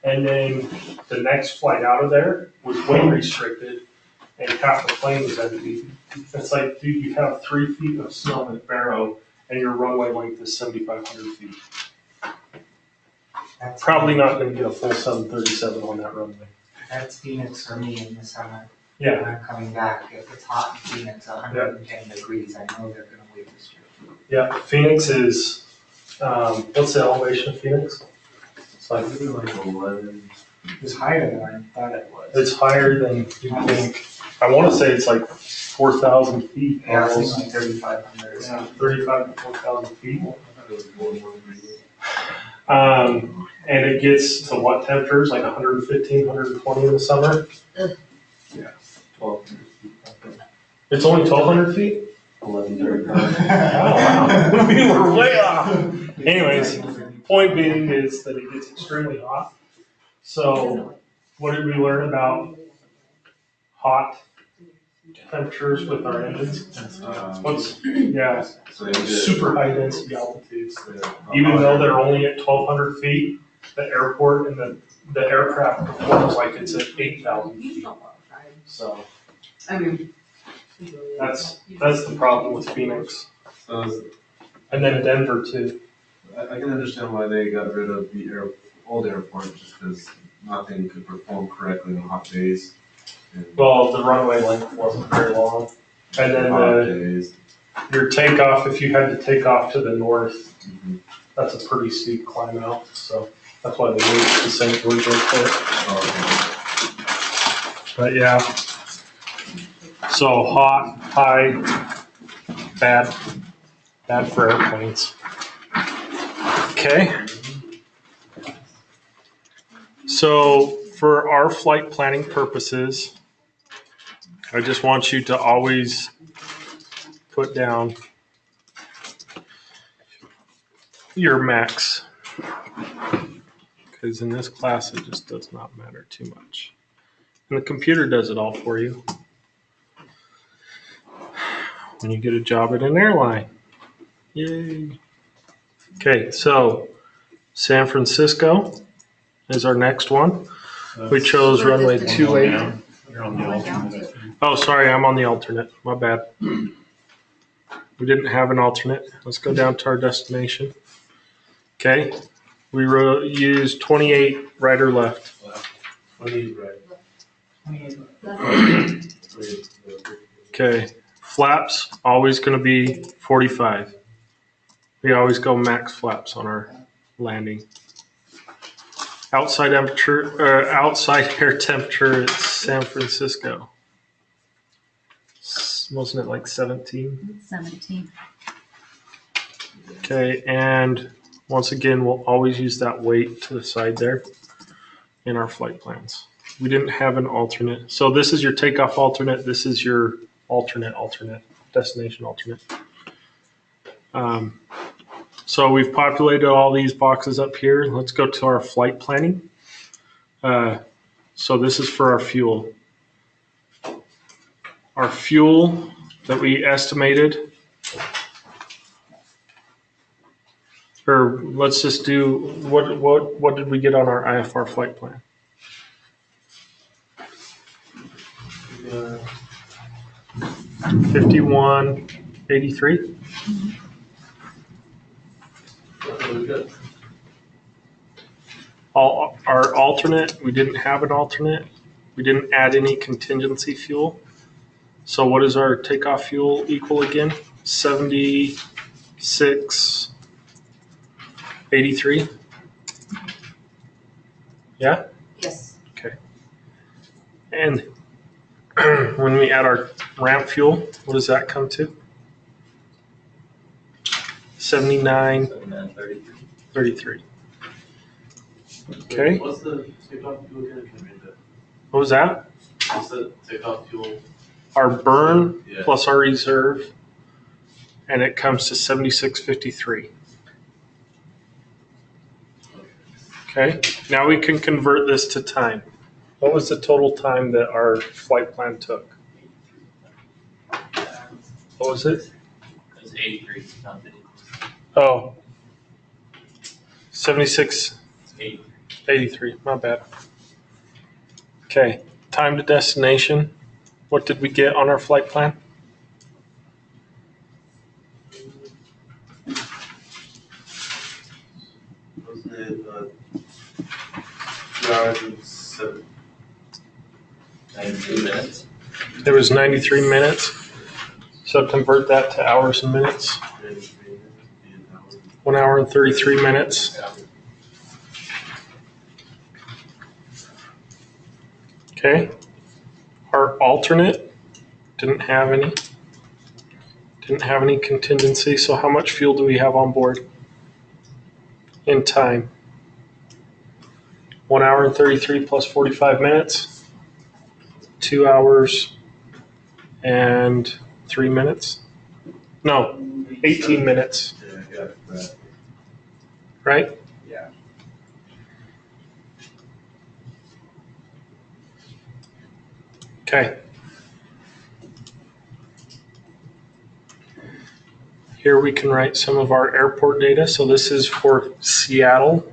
Speaker 3: and then the next flight out of there was weight restricted, and half the plane was empty. It's like, dude, you have 3 feet of snow in Barrow, and your runway length is 7,500 feet.
Speaker 8: That's
Speaker 3: Probably not going to get a full 737 on that runway.
Speaker 8: That's Phoenix for me in the summer.
Speaker 3: Yeah.
Speaker 8: When I'm coming back, if it's hot in Phoenix, 110 degrees, I know they're gonna weight restrict.
Speaker 3: Yeah, Phoenix is, what's the elevation of Phoenix? It's like,
Speaker 6: Maybe like 11.
Speaker 8: It's higher than I thought it was.
Speaker 3: it's higher than you think. I want to say it's like 4,000 feet.
Speaker 8: Yeah, I was
Speaker 3: almost.
Speaker 8: thinking like 3,500 or
Speaker 3: Yeah,
Speaker 8: something.
Speaker 3: 35 to 4,000 feet.
Speaker 6: I thought it was more than 1 degree.
Speaker 3: And it gets to what temperatures, like 115, 120 in the summer?
Speaker 6: Yeah, 1,200 feet.
Speaker 3: It's only 1,200 feet?
Speaker 6: 1,135.
Speaker 3: Wow, we were way off. Anyways, point being is that it gets extremely hot. So what did we learn about hot temperatures with our engines? Yeah,
Speaker 6: So they get
Speaker 3: super high density altitudes.
Speaker 6: yeah,
Speaker 3: Even though they're only at 1,200 feet, the airport and the aircraft performs like it's at 8,000 feet. So
Speaker 9: I mean.
Speaker 3: that's the problem with Phoenix.
Speaker 6: So
Speaker 3: And then Denver too.
Speaker 6: I can understand why they got rid of the old airport, just because nothing could perform correctly on hot days. And
Speaker 3: Well, the runway length wasn't very long. And then
Speaker 6: hot days.
Speaker 3: your takeoff, if you had to take off to the north,
Speaker 6: Mhm.
Speaker 3: that's a pretty steep climb out. So that's why they moved to St. George Airport.
Speaker 6: Oh,
Speaker 3: But yeah. So hot, high, bad for airplanes. Okay. So for our flight planning purposes, I just want you to always put down your max. Because in this class, it just does not matter too much. And the computer does it all for you when you get a job at an airline. Yay. Okay, so San Francisco is our next one. We chose runway 28.
Speaker 1: You're on the alternate.
Speaker 3: Oh, sorry, I'm on the alternate. My bad. We didn't have an alternate. Let's go down to our destination. Okay, we used 28 right or left.
Speaker 6: 28 right.
Speaker 3: Okay, flaps always going to be 45. We always go max flaps on our landing. Outside air temperature at San Francisco. Wasn't it like 17?
Speaker 4: 17.
Speaker 3: Okay, and once again, we'll always use that weight to the side there in our flight plans. We didn't have an alternate. So this is your takeoff alternate. This is your alternate, destination alternate. So we've populated all these boxes up here. Let's go to our flight planning. So this is for our fuel. Our fuel that we estimated, or let's just do, what did we get on our IFR flight plan? 5183.
Speaker 6: Really good.
Speaker 3: Our alternate, we didn't have an alternate. We didn't add any contingency fuel. So what is our takeoff fuel equal again? 76.83. Yeah?
Speaker 9: Yes.
Speaker 3: And when we add our Ramp fuel, what does that come to? 79.33. Okay,
Speaker 5: What's the takeoff fuel again?
Speaker 3: what was that?
Speaker 5: What's the takeoff fuel?
Speaker 3: Our burn
Speaker 5: Yeah.
Speaker 3: plus our reserve, and it comes to 76.53. Okay, now we can convert this to time. What was the total time that our flight plan took? What was it?
Speaker 5: It was 83, not 50.
Speaker 3: Oh, 76.
Speaker 5: It's 83.
Speaker 3: 83, not bad. Okay, time to destination. What did we get on our flight plan?
Speaker 6: Wasn't it, 2 hours and
Speaker 5: 92 minutes.
Speaker 3: There was 93 minutes. So convert that to hours and minutes. 1 hour and 33 minutes. Okay. Our alternate didn't have any contingency. So how much fuel do we have on board in time? 1 hour and 33 plus 45 minutes. 2 hours and 3 minutes. No, 18 minutes,
Speaker 6: Yeah, I got that.
Speaker 3: right?
Speaker 8: Yeah.
Speaker 3: Okay. Here we can write some of our airport data. So this is for Seattle.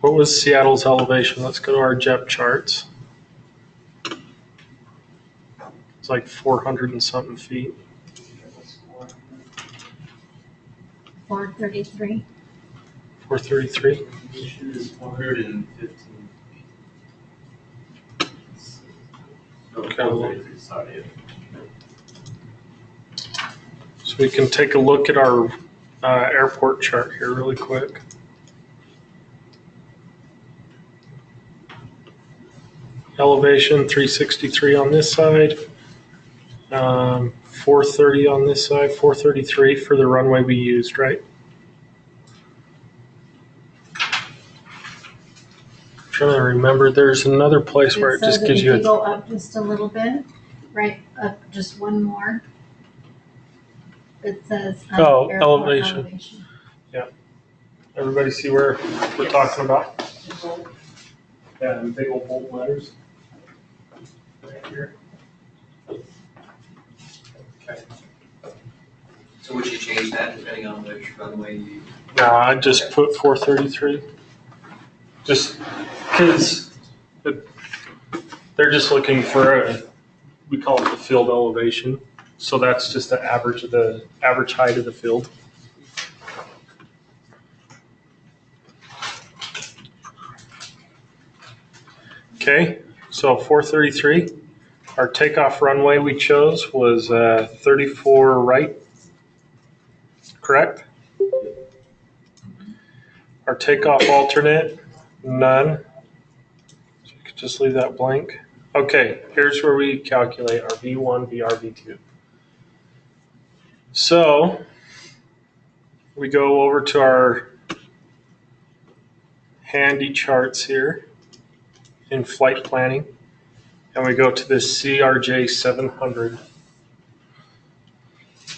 Speaker 3: What was Seattle's elevation? Let's go to our JEP charts. It's like 400 and something feet.
Speaker 4: 433.
Speaker 3: 433.
Speaker 5: Elevation is 415 feet. No,
Speaker 3: Okay.
Speaker 5: 433, sorry.
Speaker 3: So we can take a look at our airport chart here really quick. Elevation 363 on this side, 430 on this side, 433 for the runway we used, right? I'm trying to remember, there's another place where it
Speaker 4: says
Speaker 3: just
Speaker 4: that
Speaker 3: gives
Speaker 4: if
Speaker 3: you
Speaker 4: you
Speaker 3: a,
Speaker 4: go up just a little bit, right, up just one more. It says.
Speaker 3: Oh,
Speaker 4: airport
Speaker 3: elevation. Everybody see where we're talking about? Yeah, the big old bold letters. Right here. Okay.
Speaker 7: So would you change that depending on which runway you?
Speaker 3: No, I just put 433. Just because they're just looking for we call it the field elevation. So that's just the average height of the field. Okay, so 433. Our takeoff runway we chose was 34 right, correct? Our takeoff alternate, none. So you could just leave that blank. Okay, here's where we calculate our V1, VR, V2. So we go over to our handy charts here in flight planning, and we go to this CRJ 700.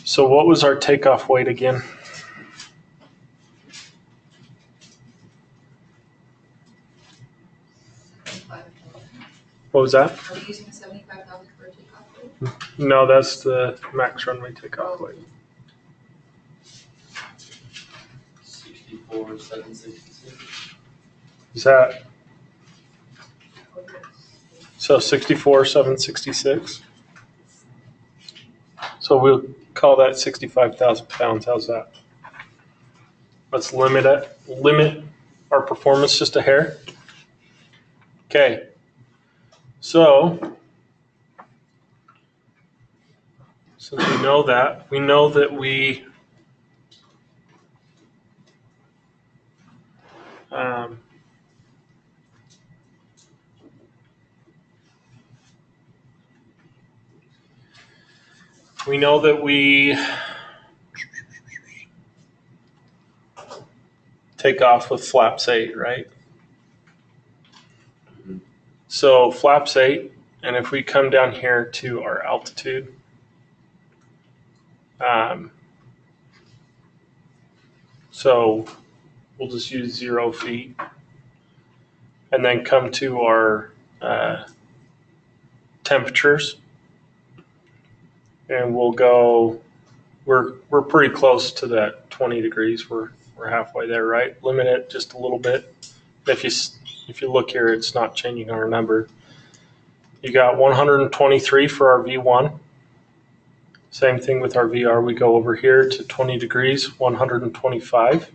Speaker 3: So what was our takeoff weight again? What was that?
Speaker 9: Are we using 75,000 for a takeoff?
Speaker 3: No, that's the max runway takeoff weight.
Speaker 5: 64, 766.
Speaker 3: Is that so 64, 766? So we'll call that 65,000 pounds. How's that? Let's limit our performance just a hair. Okay. So since we know that We know that we take off with flaps 8, right? So flaps 8, and if we come down here to our altitude, so we'll just use 0 feet, and then come to our temperatures, and we'll go. We're pretty close to that 20 degrees. We're halfway there, right? Limit it just a little bit. If you look here, it's not changing our number. You got 123 for our V1. Same thing with our VR. We go over here to 20 degrees, 125.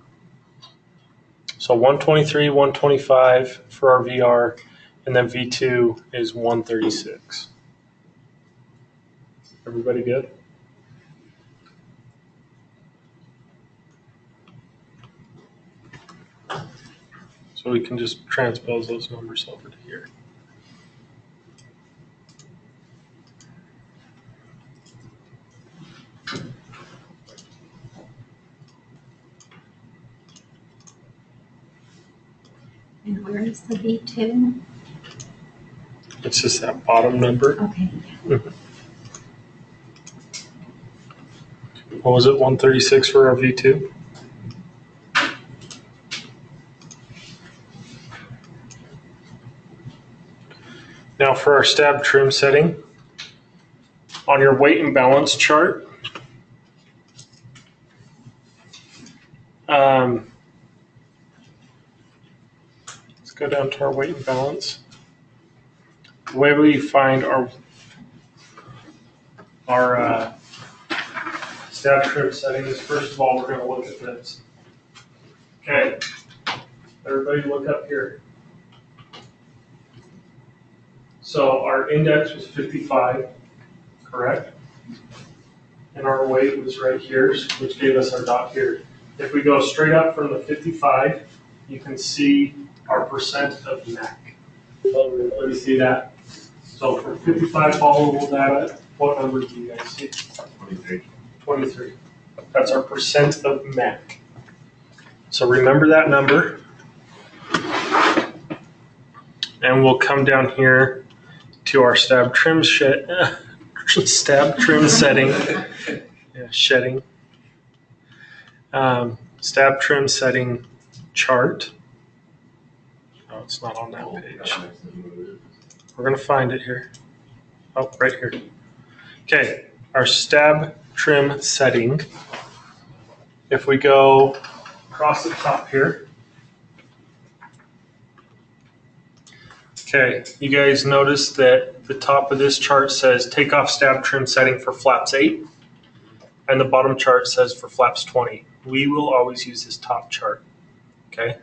Speaker 3: So 123, 125 for our VR, and then V2 is 136. Everybody good? So we can just transpose those numbers over to here.
Speaker 4: And where is the V2?
Speaker 3: It's just that bottom number.
Speaker 4: Okay.
Speaker 3: What was it, 136 for our V2? Now for our stab trim setting, on your weight and balance chart, let's go down to our weight and balance. The way we find our stab trim setting is, first of all, we're going to look at this. Okay, everybody look up here. So our index was 55, correct? And our weight was right here, which gave us our dot here. If we go straight up from the 55, you can see our percent of MAC. Let me see that. So for 55 followable data, what number do you guys see?
Speaker 6: 23.
Speaker 3: 23. That's our percent of MAC. So remember that number. And we'll come down here to our stab trim setting. Yeah, shedding. Stab trim setting chart. Oh, it's not on that page. We're going to find it here. Oh, right here. Okay, our stab trim setting. If we go across the top here. Okay, you guys notice that the top of this chart says take off stab trim setting for flaps 8, and the bottom chart says for flaps 20. We will always use this top chart, okay?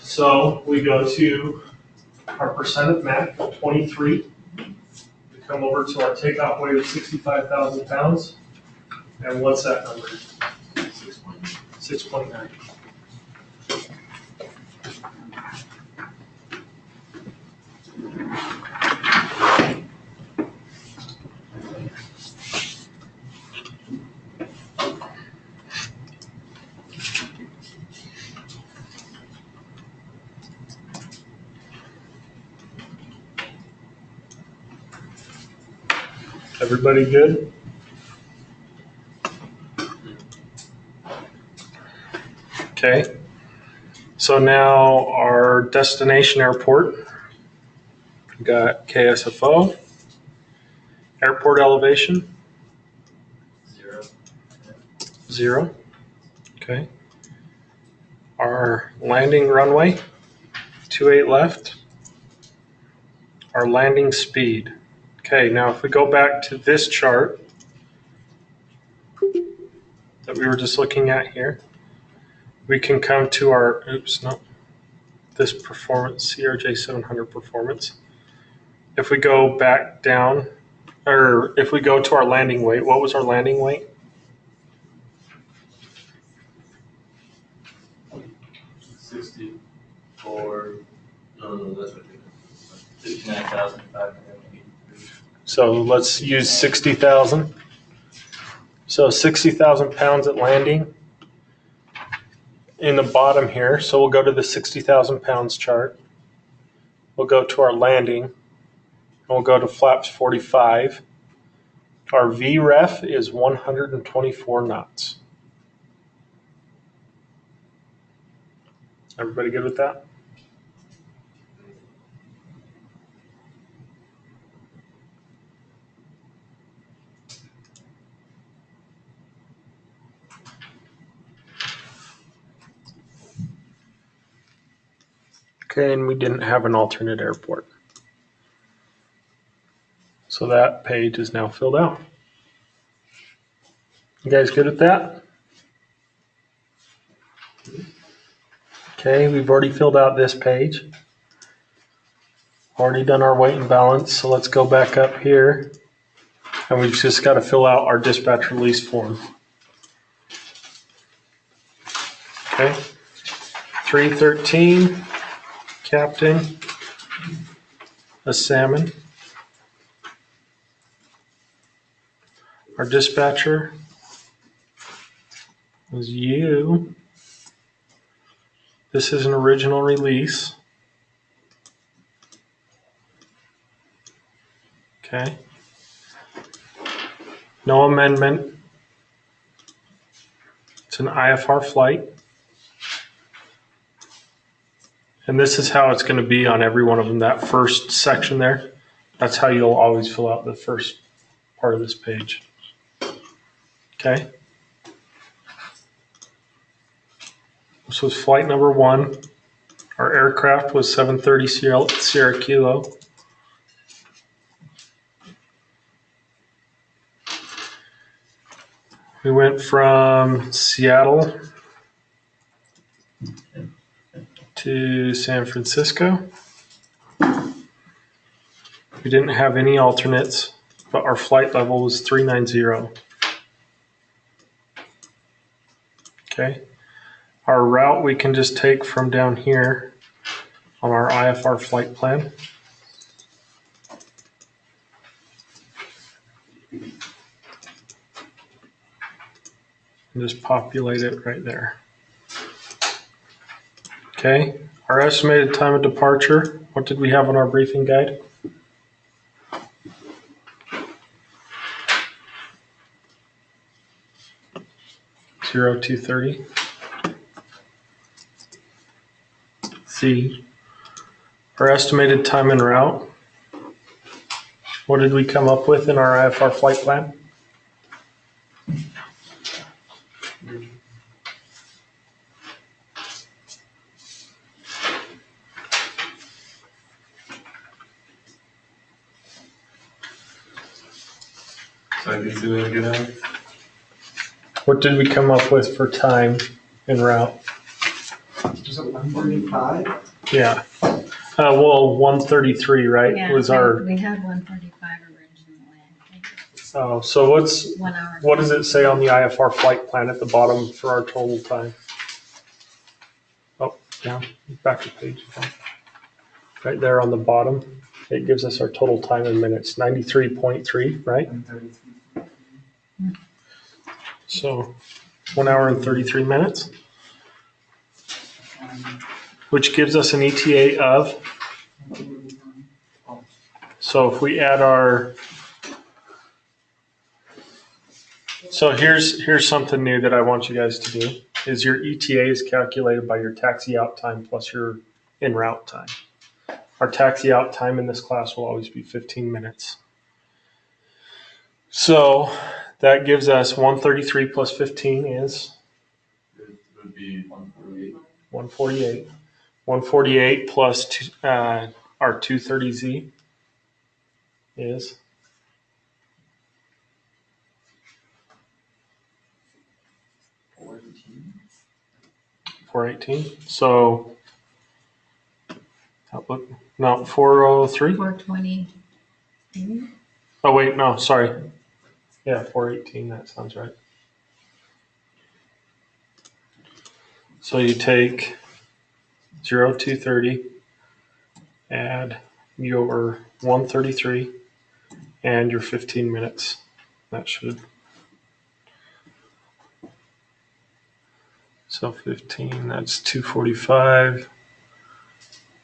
Speaker 3: So we go to our percent of MAC, 23. We come over to our takeoff weight of 65,000 pounds, and what's that number? 6.9. Everybody good? Okay. So now our destination airport, we got KSFO, airport elevation, 0. Okay. Our landing runway, 28 left. Our landing speed. Okay, now if we go back to this chart that we were just looking at here, we can come to our, this performance, CRJ 700 performance. If we go back down, or if we go to our landing weight, what was our landing weight?
Speaker 5: 64,
Speaker 6: No, that's what I think.
Speaker 5: 59,583.
Speaker 3: So let's use 60,000. So 60,000 pounds at landing in the bottom here. So we'll go to the 60,000 pounds chart. We'll go to our landing, and we'll go to flaps 45. Our VREF is 124 knots. Everybody good with that? Okay, and we didn't have an alternate airport. So that page is now filled out. You guys good with that? Okay, we've already filled out this page. Already done our weight and balance, so let's go back up here. And we've just got to fill out our dispatch release form. Okay, 313, captain, a salmon. Our dispatcher was you. This is an original release. Okay. No amendment. It's an IFR flight. And this is how it's going to be on every one of them. That first section there, that's how you'll always fill out the first part of this page. Okay. This was flight number 1. Our aircraft was 730 Sierra Kilo. We went from Seattle to San Francisco. We didn't have any alternates, but our flight level was 390. Okay. Our route we can just take from down here on our IFR flight plan. And just populate it right there. Okay, our estimated time of departure, what did we have on our briefing guide? Zero 2:30. C. Our estimated time en route. What did we come up with in our IFR flight plan?
Speaker 6: So I can see what I'm getting at.
Speaker 3: What did we come up with for time en route?
Speaker 8: Was it 145?
Speaker 3: Yeah. Well, 133, right?
Speaker 4: Yeah,
Speaker 3: Was our.
Speaker 4: we had 145 originally, I think.
Speaker 3: Oh, so what's
Speaker 4: 1 hour.
Speaker 3: what does it say on the IFR flight plan at the bottom for our total time? Oh, down, back a page. Right there on the bottom, it gives us our total time in minutes, 93.3, right?
Speaker 8: 133.
Speaker 3: So 1 hour and 33 minutes, which gives us an ETA of, so if we add our, so here's something new that I want you guys to do, is your ETA is calculated by your taxi out time plus your en route time. Our taxi out time in this class will always be 15 minutes. So that gives us 133 plus 15 is?
Speaker 5: It would be 148.
Speaker 3: 148. 148 plus our 230Z is? 418. So, no, 403?
Speaker 4: 420.
Speaker 3: Oh, wait, no, sorry. Yeah, 418, that sounds right. So you take 0230, add your 133 and your 15 minutes. That should. So 15, that's 245,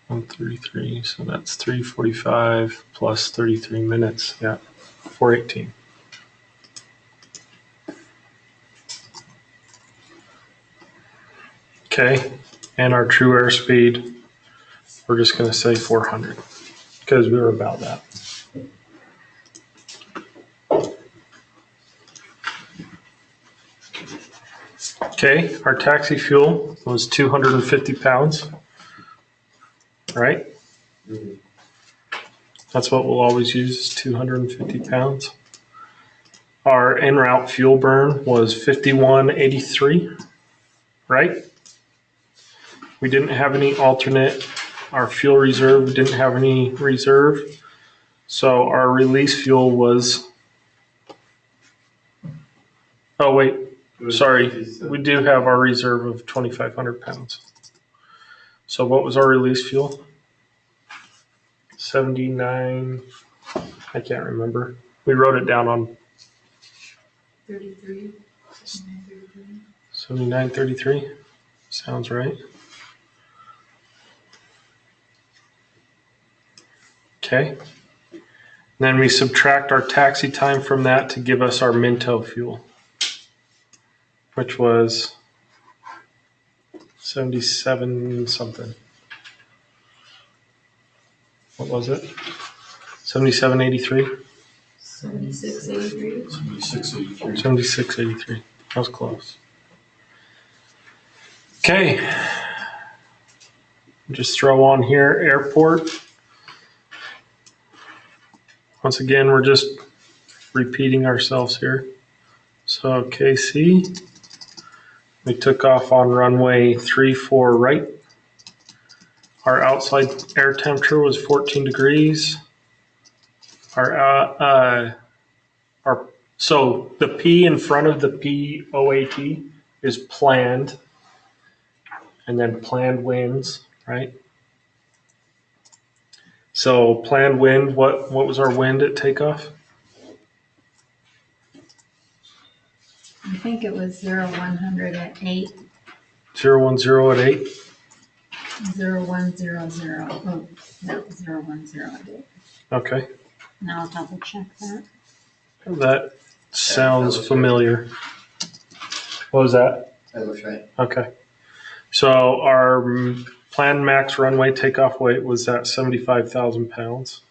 Speaker 3: 133, so that's 345 plus 33 minutes, yeah, 418. Okay, and our true airspeed, we're just gonna say 400, because we were about that. Okay, our taxi fuel was 250 pounds, right? That's what we'll always use, is 250 pounds. Our en route fuel burn was 5183, right? We didn't have any alternate. Our fuel reserve, we didn't have any reserve. So our release fuel was, oh wait, sorry. We do have our reserve of 2,500 pounds. So what was our release fuel? 79, I can't remember. We wrote it down on
Speaker 9: 33.
Speaker 3: 7933. Sounds right. Okay. Then we subtract our taxi time from that to give us our Minto fuel, which was 77 something. What was it? 7783?
Speaker 9: 7683.
Speaker 1: 7683.
Speaker 3: 7683. That was close. Okay. Just throw on here airport. Once again, we're just repeating ourselves here. So KC, we took off on runway 34 right. Our outside air temperature was 14 degrees. So the P in front of the POAT is planned, and then planned winds, right? So planned wind, what was our wind at takeoff?
Speaker 4: I think it was 0100 at 8,
Speaker 3: 010 at 8.
Speaker 4: 0100. Oh, no, 010 at 8.
Speaker 3: Okay,
Speaker 4: Now I'll double check that.
Speaker 3: that sounds familiar. What was that?
Speaker 7: That looks right.
Speaker 3: Okay. So our planned max runway takeoff weight was at 75,000 pounds.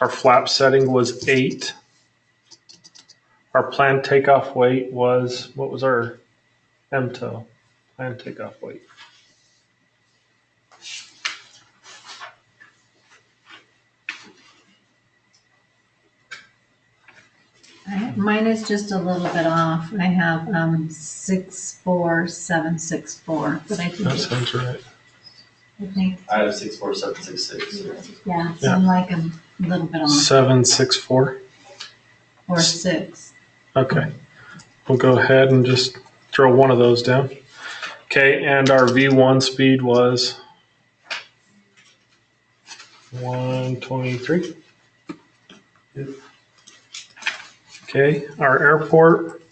Speaker 3: Our flap setting was 8. Our planned takeoff weight was, what was our MTOW? Planned takeoff weight.
Speaker 4: Mine is just a little bit off. I have 64764, but I think
Speaker 3: That
Speaker 4: it's,
Speaker 3: sounds right.
Speaker 4: I think,
Speaker 5: I have 64766.
Speaker 4: yeah, so I'm like a little bit off,
Speaker 3: 764.
Speaker 4: or 6.
Speaker 3: Okay. We'll go ahead and just throw one of those down. Okay, and our V1 speed was 123. Okay, our airport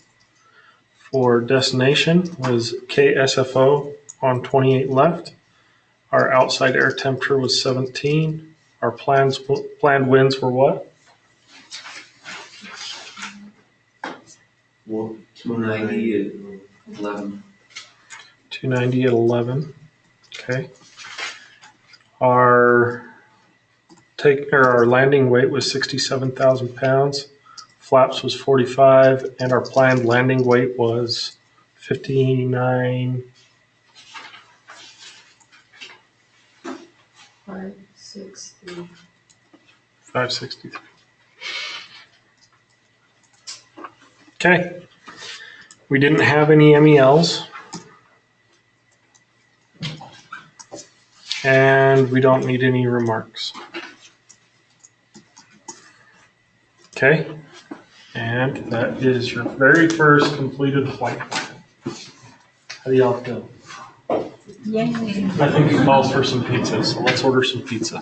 Speaker 3: for destination was KSFO on 28 left. Our outside air temperature was 17. Our planned winds were what?
Speaker 7: 290 at 11.
Speaker 3: 290 at 11. Okay. Our landing weight was 67,000 pounds. Flaps was 45, and our planned landing weight was 59.
Speaker 9: 563.
Speaker 3: 563. Okay. We didn't have any MELs. And we don't need any remarks. Okay. And that is your very first completed flight plan. How do y'all feel?
Speaker 4: Yay.
Speaker 3: I think it calls for some pizza, so let's order some pizza.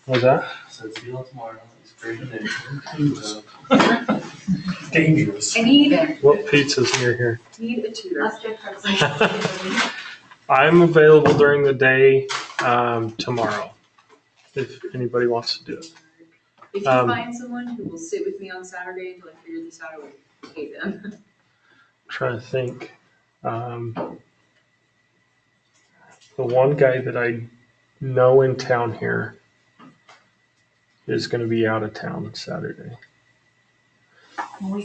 Speaker 3: What's that?
Speaker 5: So see you tomorrow. It's great day.
Speaker 3: Dangerous.
Speaker 9: I need
Speaker 3: What pizza's near here?
Speaker 9: a tutor.
Speaker 3: I'm available during the day tomorrow, if anybody wants to do it.
Speaker 9: If you
Speaker 3: Um,
Speaker 9: find someone who will sit with me on Saturday until I figure this out, I will pay them.
Speaker 3: Trying to think. The one guy that I know in town here is going to be out of town Saturday.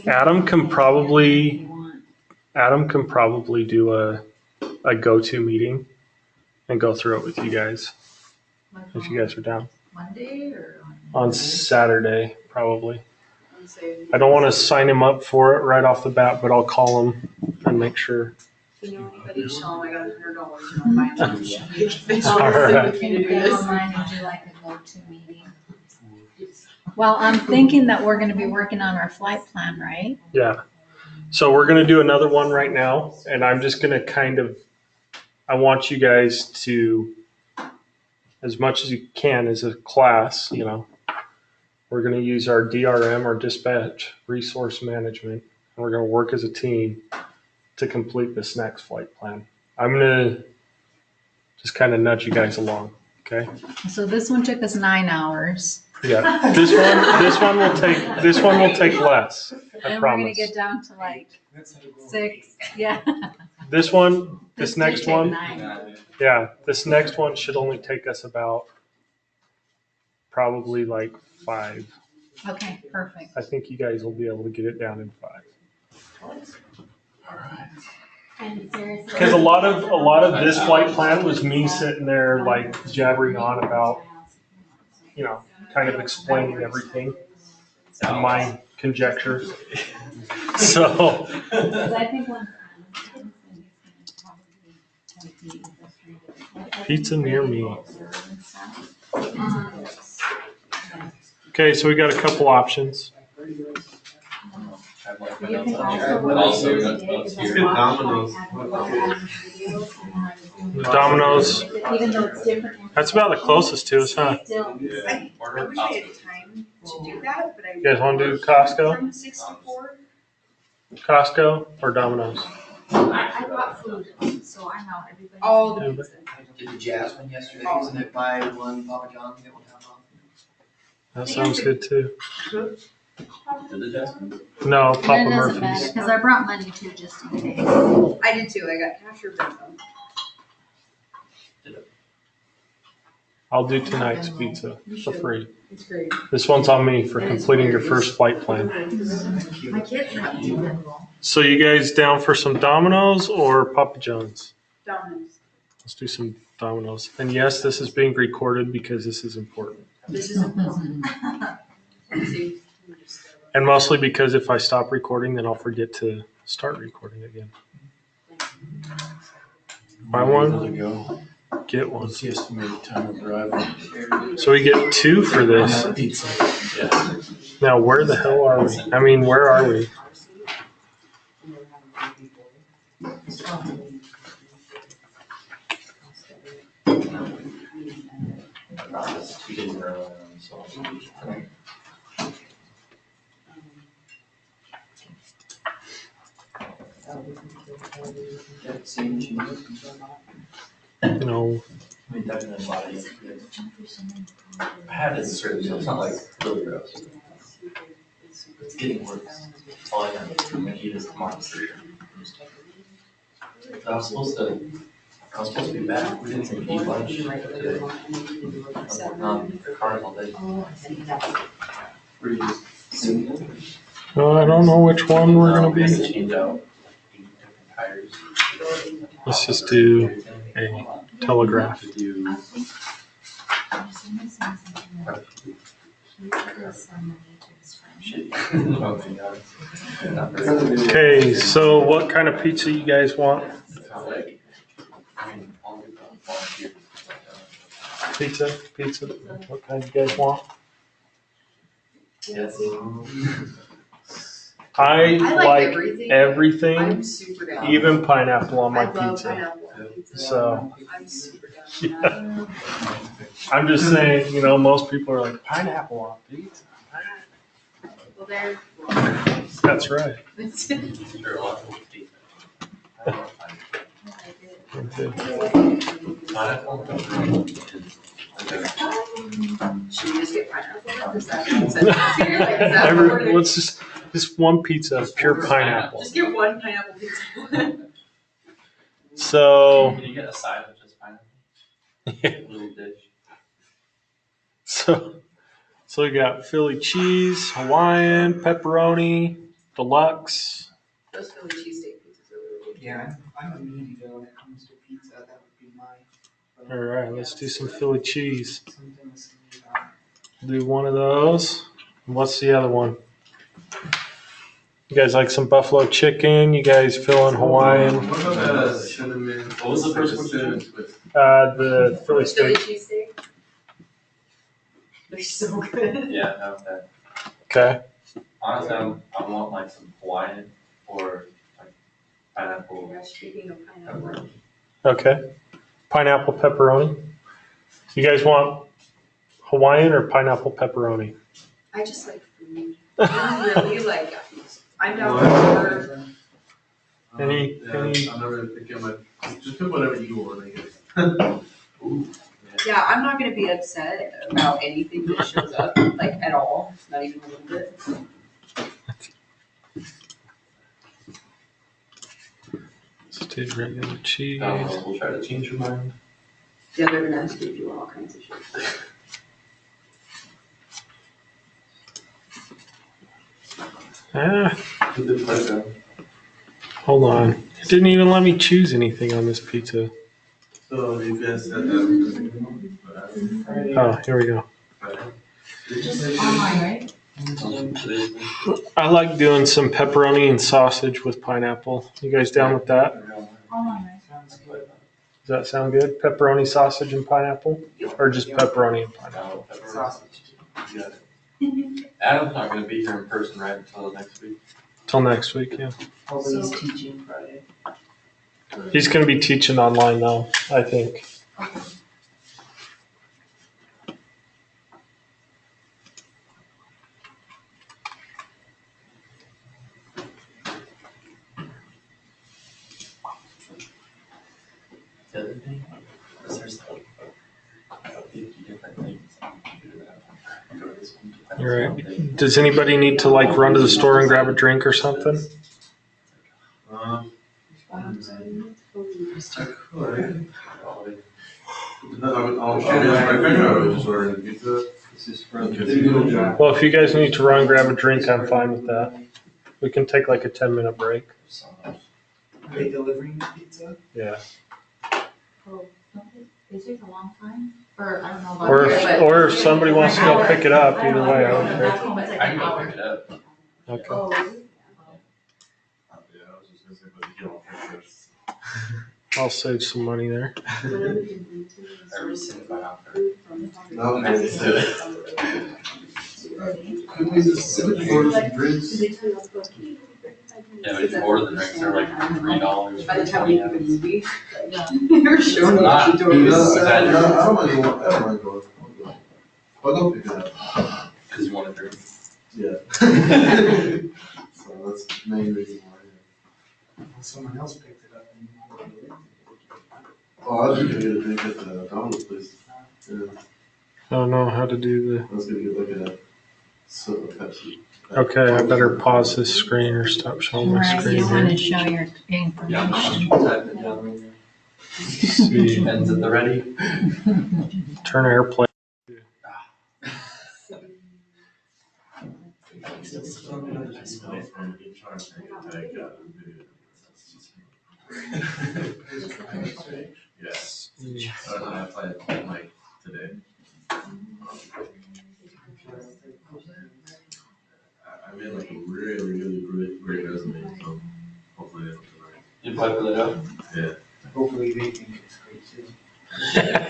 Speaker 3: Adam can probably do a go-to meeting and go through it with you guys if you guys are down
Speaker 9: Monday or
Speaker 3: on Saturday, probably.
Speaker 9: on say?
Speaker 3: I don't want to sign him up for it right off the bat, but I'll call him and make sure.
Speaker 9: If you know anybody, just tell them I got $100 and I'll buy them lunch.
Speaker 3: All right.
Speaker 4: Can you go online and do like a go-to meeting? Well, I'm thinking that we're gonna be working on our flight plan, right?
Speaker 3: Yeah. So we're going to do another one right now, and I'm just going to I want you guys to, as much as you can as a class, we're going to use our DRM, our dispatch resource management, and we're going to work as a team to complete this next flight plan. I'm going to just kind of nudge you guys along, okay?
Speaker 4: So this one took us 9 hours.
Speaker 3: Yeah. This one will take less. I
Speaker 4: And we're gonna
Speaker 3: promise.
Speaker 4: get down to like 6, yeah.
Speaker 3: This
Speaker 4: This
Speaker 3: next
Speaker 4: did take
Speaker 3: one,
Speaker 4: 9.
Speaker 3: yeah, this next one should only take us about probably like 5.
Speaker 4: Okay, perfect.
Speaker 3: I think you guys will be able to get it down in 5. Because a lot of this flight plan was me sitting there like jabbering on about, kind of explaining everything and my conjecture. So
Speaker 4: I think one.
Speaker 3: pizza near me. Okay, so we got a couple options.
Speaker 4: You can also.
Speaker 5: Also, that's here.
Speaker 6: Domino's.
Speaker 3: Domino's.
Speaker 4: Even though it's different.
Speaker 3: That's about the closest to us, huh?
Speaker 4: Still.
Speaker 9: I wish I had time to do that, but I.
Speaker 3: You guys want to do Costco?
Speaker 9: From 6 to 4.
Speaker 3: Costco or Domino's?
Speaker 2: I bought food, so I know everybody.
Speaker 9: All the
Speaker 3: Yeah, but-
Speaker 9: pizza.
Speaker 7: Did the Jasmine yesterday, wasn't it buy one Papa John's, get one half off?
Speaker 3: That sounds good too.
Speaker 5: Did the Jasmine?
Speaker 3: No,
Speaker 4: That
Speaker 3: Papa
Speaker 4: doesn't matter,
Speaker 3: Murphy's.
Speaker 4: because I brought money too, just in case.
Speaker 9: I did too, I got cash or Venmo.
Speaker 3: I'll do tonight's pizza for free.
Speaker 9: It's great.
Speaker 3: This one's on me for completing your first flight plan.
Speaker 2: My kids are doing
Speaker 3: So you guys down for some Domino's or Papa John's?
Speaker 9: Domino's.
Speaker 3: Let's do some Domino's. And yes, this is being recorded because this is important.
Speaker 9: This is important. Let's see.
Speaker 3: And mostly because if I stop recording, then I'll forget to start recording again. Buy one, get one.
Speaker 1: What's the estimated time of arrival?
Speaker 3: So we get 2 for this.
Speaker 1: Pizza.
Speaker 5: Yeah.
Speaker 3: Now, where the hell are we? I mean, where are we?
Speaker 5: It's 2 days in a row, so.
Speaker 7: Same machine.
Speaker 3: No.
Speaker 5: I mean, definitely a lot of yesterday. I had it straight, so it's not like really gross. It's getting worse. That's all I know. I'm gonna eat this tomorrow for sure. I was supposed to be back. We didn't even eat lunch today. I'm working on cars all day.
Speaker 7: Were you just sitting there?
Speaker 3: No, I don't know which one we're gonna be.
Speaker 5: Change out 8 different tires.
Speaker 3: Let's just do a telegraph.
Speaker 5: To do shit. Oh my god. Not very-
Speaker 3: Okay, so what kind of pizza you guys want?
Speaker 5: I mean, I'll do volunteers.
Speaker 3: Pizza? What kind you guys want?
Speaker 5: Yes.
Speaker 3: I like
Speaker 9: everything.
Speaker 3: everything,
Speaker 9: I'm super down.
Speaker 3: even pineapple on my
Speaker 9: I love
Speaker 3: pizza.
Speaker 9: pineapple on pizza.
Speaker 3: So
Speaker 9: I'm super down.
Speaker 3: I'm just saying, most people are like, pineapple on pizza.
Speaker 9: Well, there.
Speaker 3: That's right.
Speaker 5: Sure, a lot of pizza. Pineapple.
Speaker 9: Should we just get pineapple? Is that
Speaker 3: Let's just one pizza, pure pineapple.
Speaker 9: Just get one pineapple pizza.
Speaker 3: So,
Speaker 5: Can you get a side of just pineapple? Little dish.
Speaker 3: so we got Philly cheese, Hawaiian, pepperoni, deluxe.
Speaker 9: Those Philly cheesesteak pizzas are really good.
Speaker 8: Yeah, I'm a meaty though when it comes to pizza. That would be my.
Speaker 3: All right, let's do some Philly cheese.
Speaker 8: Something with some meat on
Speaker 3: Do one of those. And what's the other one? You guys like some buffalo chicken? You guys feeling Hawaiian?
Speaker 6: What about the cinnamon?
Speaker 5: What was the first one?
Speaker 6: Cinnamon twist.
Speaker 3: The Philly
Speaker 9: Philly
Speaker 3: steak.
Speaker 9: cheesesteak. They're so good.
Speaker 5: Yeah, no, that.
Speaker 3: Okay.
Speaker 5: Honestly, I want like some Hawaiian or like pineapple.
Speaker 9: Yeah, speaking of pineapple.
Speaker 3: Okay. Pineapple pepperoni. You guys want Hawaiian or pineapple pepperoni?
Speaker 9: I just like food. I really like. I'm down for.
Speaker 3: Any-
Speaker 6: I'm not really picking my. Just pick whatever you want, I guess.
Speaker 5: Ooh.
Speaker 9: Yeah, I'm not gonna be upset about anything that shows up, like at all. Not even a little bit.
Speaker 3: Let's do regular cheese.
Speaker 5: We'll try to change your mind.
Speaker 9: Yeah, they're gonna ask you if you want all kinds of shit.
Speaker 5: Good pleasure.
Speaker 3: Hold on. It didn't even let me choose anything on this pizza.
Speaker 6: So you guys said that.
Speaker 3: Oh, here we go.
Speaker 4: Online, right?
Speaker 3: I like doing some pepperoni and sausage with pineapple. You guys down with that?
Speaker 4: Online, right?
Speaker 8: Sounds good.
Speaker 3: Does that sound good? Pepperoni, sausage, and pineapple? Or just pepperoni and pineapple?
Speaker 8: Sausage.
Speaker 5: Adam's not gonna be here in person right until next week.
Speaker 3: Till next week, yeah.
Speaker 8: Although he's teaching Friday.
Speaker 3: He's going to be teaching online now, I think.
Speaker 5: The other thing is there's like 50 different things on the computer that I go to this one.
Speaker 3: All right. Does anybody need to like run to the store and grab a drink or something?
Speaker 6: I could. I'll share this right now, or just order a pizza.
Speaker 8: This is from.
Speaker 3: Well, if you guys need to run and grab a drink, I'm fine with that. We can take like a 10-minute break.
Speaker 8: Are they delivering the pizza?
Speaker 3: Yeah.
Speaker 4: Oh, is it a long time? Or I don't know about.
Speaker 3: Or
Speaker 4: here,
Speaker 3: if,
Speaker 4: but-
Speaker 3: or if somebody wants to go pick it up, either way, I don't care.
Speaker 4: Back home, it's like
Speaker 5: I
Speaker 4: an
Speaker 5: can go
Speaker 4: hour.
Speaker 5: pick it up.
Speaker 3: Okay.
Speaker 4: Oh,
Speaker 6: Yeah, I was just gonna say, but you don't have to.
Speaker 3: I'll save some money there.
Speaker 5: Every single offer.
Speaker 6: No,
Speaker 5: I just did it.
Speaker 6: Couldn't we just sit and order some drinks?
Speaker 5: Yeah, but if you order the drinks, they're like $3.
Speaker 9: By the
Speaker 5: for
Speaker 9: time we
Speaker 5: 20
Speaker 9: leave the
Speaker 5: ounces.
Speaker 9: movie, you're showing up
Speaker 5: Not-
Speaker 9: at the doors.
Speaker 6: I don't mind going. I'll go pick it up.
Speaker 5: Cause you want a drink.
Speaker 6: Yeah. So that's the main reason why.
Speaker 8: Someone else picked it up.
Speaker 6: Oh, I was gonna get a drink at the Donald's place. Yeah,
Speaker 3: I don't know how to do
Speaker 6: I was gonna get like a soda Pepsi.
Speaker 3: the. Okay, I better pause this screen or stop showing my
Speaker 4: Right,
Speaker 3: screen
Speaker 4: you want to
Speaker 3: here.
Speaker 4: show your information.
Speaker 5: Type it down right there.
Speaker 3: See,
Speaker 5: Pens at the ready.
Speaker 3: turn airplane.
Speaker 6: Yes. I applied like today. I made like a really great resume, so hopefully they don't tonight.
Speaker 5: You apply for the job?
Speaker 6: Yeah.
Speaker 8: Hopefully they think it's great too.
Speaker 6: Yeah.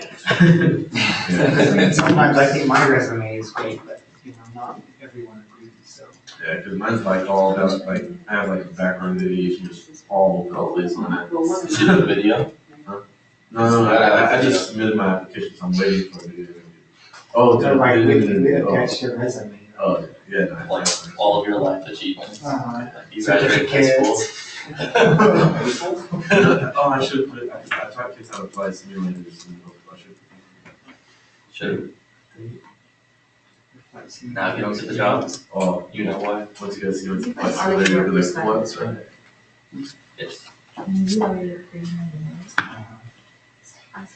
Speaker 8: Sometimes I think my resume is great, but not everyone agrees, so.
Speaker 6: Yeah, because mine's like all about, like, I have like background videos just all over the place on it.
Speaker 5: See the video?
Speaker 6: No, I just submitted my application, so I'm waiting for the video.
Speaker 8: So like, we
Speaker 6: Oh,
Speaker 8: attached your resume.
Speaker 6: oh, yeah, no,
Speaker 5: Like all of your life achievements.
Speaker 8: Uh-huh.
Speaker 5: Like you graduated high school.
Speaker 6: Oh, I should put, I taught kids how to apply simulators and I should.
Speaker 5: Should. Now if you don't get the job,
Speaker 6: Oh,
Speaker 5: you know why?
Speaker 6: once you guys see what flight simulator, like, what's right?
Speaker 5: Yes.
Speaker 6: I'm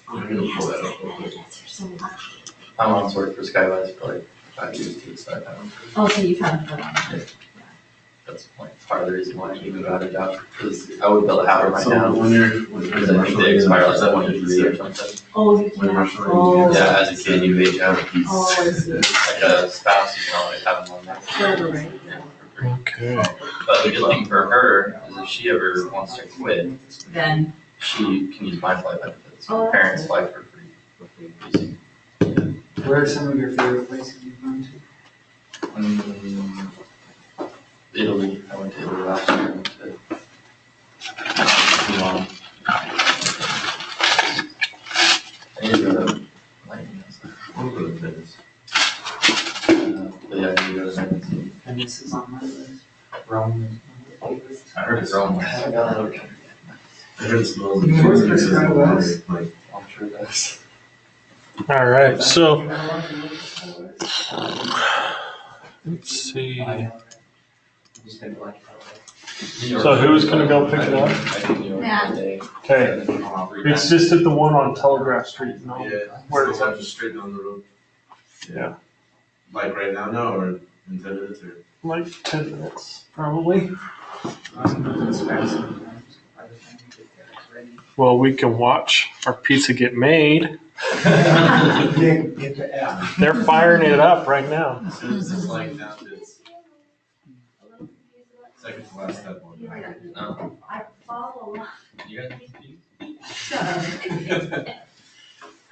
Speaker 6: gonna pull that up real quick.
Speaker 5: My mom's worked for Skywest for like 5 years too, so I found
Speaker 2: Oh, so you found it.
Speaker 5: that's like part of the reason why I even got a job, because I would build a house right
Speaker 6: So
Speaker 5: now.
Speaker 6: when you're,
Speaker 5: Because I think they expire like 23 or something.
Speaker 2: Oh, you
Speaker 6: When we're
Speaker 2: can't.
Speaker 6: showing
Speaker 2: Oh.
Speaker 5: Yeah, as a kid, you age out.
Speaker 2: Oh, I see.
Speaker 5: Like a spouse, you can always have them on there.
Speaker 2: Forever, right?
Speaker 3: Okay.
Speaker 5: But the good thing for her is if she ever wants to quit,
Speaker 2: Then.
Speaker 5: she can use my flight benefits.
Speaker 2: Oh,
Speaker 5: Her
Speaker 2: that's
Speaker 5: parents
Speaker 2: good.
Speaker 5: fly for free.
Speaker 8: Where are some of your favorite places you've gone to?
Speaker 5: Italy, I went to Italy last year. I went to Milan. I need to go to Lightning.
Speaker 6: I'll go to Venice.
Speaker 5: But yeah, I need to go to Venice.
Speaker 8: And this is on my list. Rome is one of my favorites.
Speaker 5: I heard it's Rome.
Speaker 6: I heard it smells.
Speaker 8: You know where this guy was?
Speaker 6: Like,
Speaker 5: I'm sure it does.
Speaker 3: All right, so let's see.
Speaker 8: Just think like
Speaker 3: So who's gonna go pick it up?
Speaker 5: I think New York
Speaker 2: Yeah.
Speaker 5: one day.
Speaker 3: Okay, it's just at the one on Telegraph Street, no?
Speaker 6: yeah,
Speaker 3: Where is
Speaker 6: it's just straight down the road.
Speaker 3: Yeah.
Speaker 6: Like right now, or in 10 minutes, or?
Speaker 3: Like 10 minutes, probably.
Speaker 8: it's fast sometimes. By the time you get there, it's ready.
Speaker 3: Well, we can watch our pizza get made.
Speaker 8: Get the app.
Speaker 3: They're firing it up right now.
Speaker 6: It's like down to its second to last step on it.
Speaker 5: No,
Speaker 2: I follow.
Speaker 5: you guys.
Speaker 2: Shut up.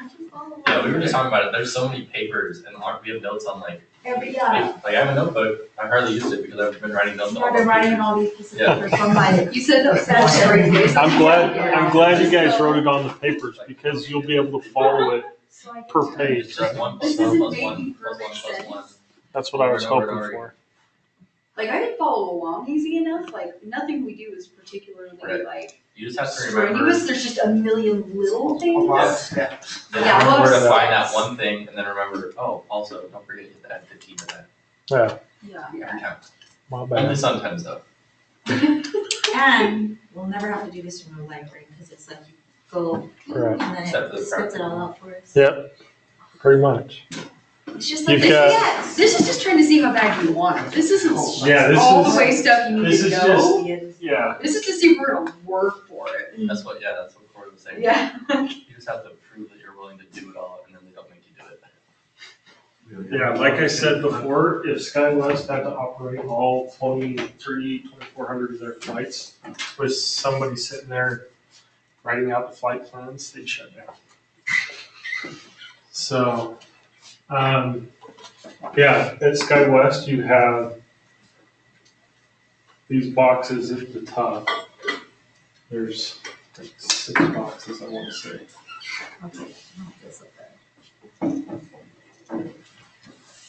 Speaker 2: I can follow.
Speaker 5: Yeah, we were just talking about it. There's so many papers, and we have notes on like
Speaker 2: Yeah.
Speaker 5: I have a notebook. I hardly use it because I've been writing notes.
Speaker 2: I've been writing all these pieces of
Speaker 5: Yeah.
Speaker 2: paper from my.
Speaker 9: You said those stats every day.
Speaker 3: I'm glad you guys wrote it on the papers because you'll be able to follow it per
Speaker 5: It's
Speaker 3: page.
Speaker 5: just 1 plus
Speaker 9: This
Speaker 5: 1
Speaker 9: isn't
Speaker 5: plus
Speaker 9: making
Speaker 5: 1 plus 1
Speaker 9: perfect
Speaker 5: plus
Speaker 9: sense.
Speaker 5: 1.
Speaker 3: That's what I was
Speaker 5: Over and
Speaker 3: hoping
Speaker 5: over
Speaker 3: for.
Speaker 9: Like I can follow along easy enough, like nothing we do is particularly
Speaker 5: Right.
Speaker 9: like
Speaker 5: You just have to remember.
Speaker 9: strenuous, there's just a million little
Speaker 8: A
Speaker 9: things.
Speaker 8: lot of steps.
Speaker 5: Then
Speaker 9: Yeah,
Speaker 5: remember
Speaker 9: well,
Speaker 5: to find that one thing, and then remember. Oh, also don't forget you have to add 15 to that
Speaker 3: Yeah,
Speaker 9: Yeah.
Speaker 5: every time.
Speaker 3: my
Speaker 5: Only
Speaker 3: bad.
Speaker 5: sometimes though.
Speaker 2: And we'll never have to do this from the library because it's like you go
Speaker 3: Right.
Speaker 2: and then
Speaker 5: Except for
Speaker 2: it
Speaker 5: the
Speaker 2: spits it all out for us.
Speaker 3: Yep, pretty much.
Speaker 2: It's just like
Speaker 3: You've
Speaker 2: this.
Speaker 3: got-
Speaker 2: Yes.
Speaker 9: This is just trying to see how bad you want it. This isn't
Speaker 3: Yeah, this
Speaker 9: all
Speaker 3: is-
Speaker 9: the way stuff you need
Speaker 3: this
Speaker 9: to
Speaker 3: is
Speaker 9: know.
Speaker 3: Yeah,
Speaker 9: This is to see if we're gonna work for it.
Speaker 5: That's what. Yeah, that's what Corey was saying.
Speaker 9: Yeah.
Speaker 5: You just have to prove that you're willing to do it all, and then they don't make you do it.
Speaker 3: yeah, like I said before, if SkyWest had to operate all 2,400 of their flights with somebody sitting there writing out the flight plans, they'd shut down. So, yeah, at SkyWest, you have these boxes at the top. There's like 6 boxes, I want to say.
Speaker 2: Okay. No, this up there.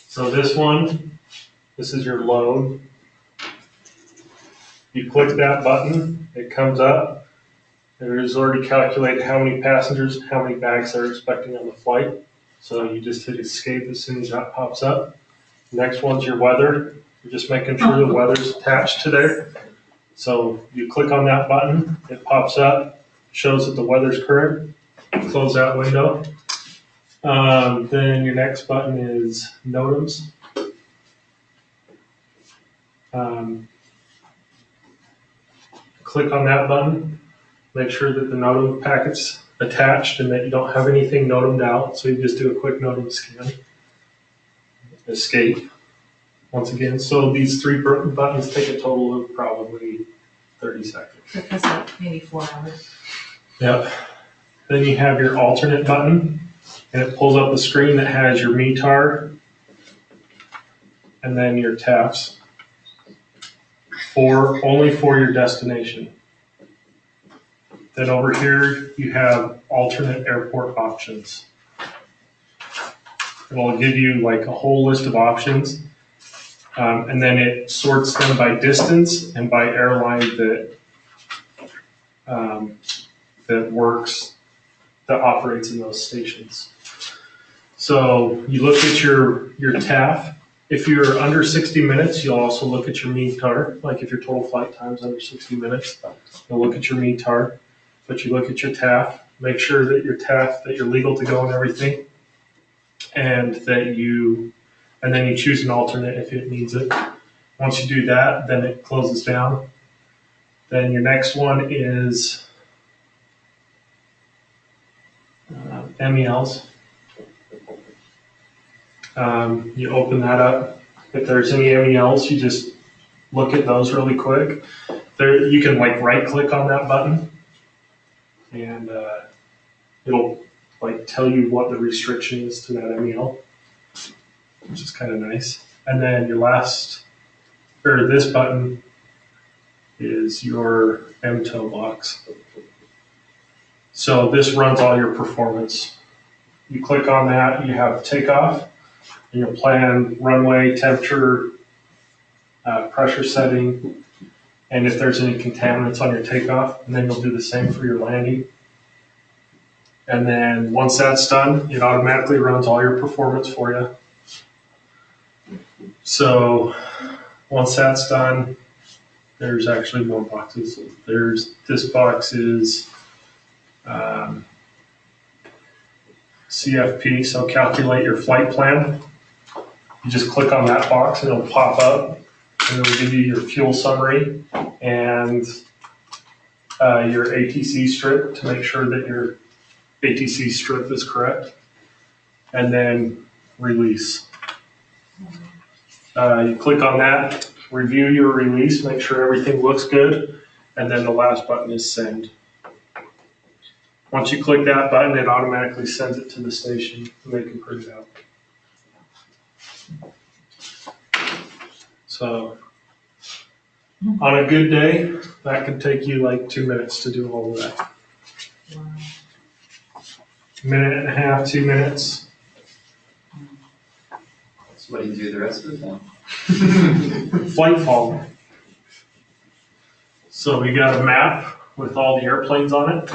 Speaker 3: So this one, this is your load. You click that button, it comes up. It is already calculated how many passengers, how many bags they're expecting on the flight. So you just hit escape as soon as that pops up. Next one's your weather. You're just making sure the weather's attached to there. So you click on that button, it pops up, shows that the weather's current. Close that window. Then your next button is NOTAMs. Click on that button. Make sure that the NOTAM packet's attached and that you don't have anything NOTAMed out. So you just do a quick NOTAM scan. Escape. Once again, so these 3 buttons take a total of probably 30 seconds.
Speaker 2: Took us like maybe 4 hours.
Speaker 3: Yep. Then you have your alternate button, and it pulls up a screen that has your METAR and then your TAFs. only for your destination. Then over here, you have alternate airport options. It'll give you like a whole list of options. And then it sorts them by distance and by airline that operates in those stations. So you look at your TAF. If you're under 60 minutes, you'll also look at your mean TAR. Like if your total flight time is under 60 minutes, you'll look at your mean TAR. But you look at your TAF, make sure that your TAF, that you're legal to go and everything, and then you choose an alternate if it needs it. Once you do that, then it closes down. Then your next one is MELs. You open that up. If there's any MELs, you just look at those really quick. There, you can like right click on that button and it'll like tell you what the restriction is to that MEL, which is kind of nice. And then this button is your MTOW box. So this runs all your performance. You click on that, you have takeoff, and you'll plan runway, temperature, pressure setting, and if there's any contaminants on your takeoff, and then you'll do the same for your landing. And then once that's done, it automatically runs all your performance for you. So once that's done, there's actually more boxes. This box is CFP, so calculate your flight plan. You just click on that box and it'll pop up and it'll give you your fuel summary and your ATC strip to make sure that your ATC strip is correct, and then release. You click on that, review your release, make sure everything looks good, and then the last button is send. Once you click that button, it automatically sends it to the station and they can print it out. So on a good day, that could take you like 2 minutes to do all of that.
Speaker 2: Wow.
Speaker 3: Minute and a half, 2 minutes.
Speaker 5: So what do you do the rest of the time?
Speaker 3: Flight follow. So we got a map with all the airplanes on it.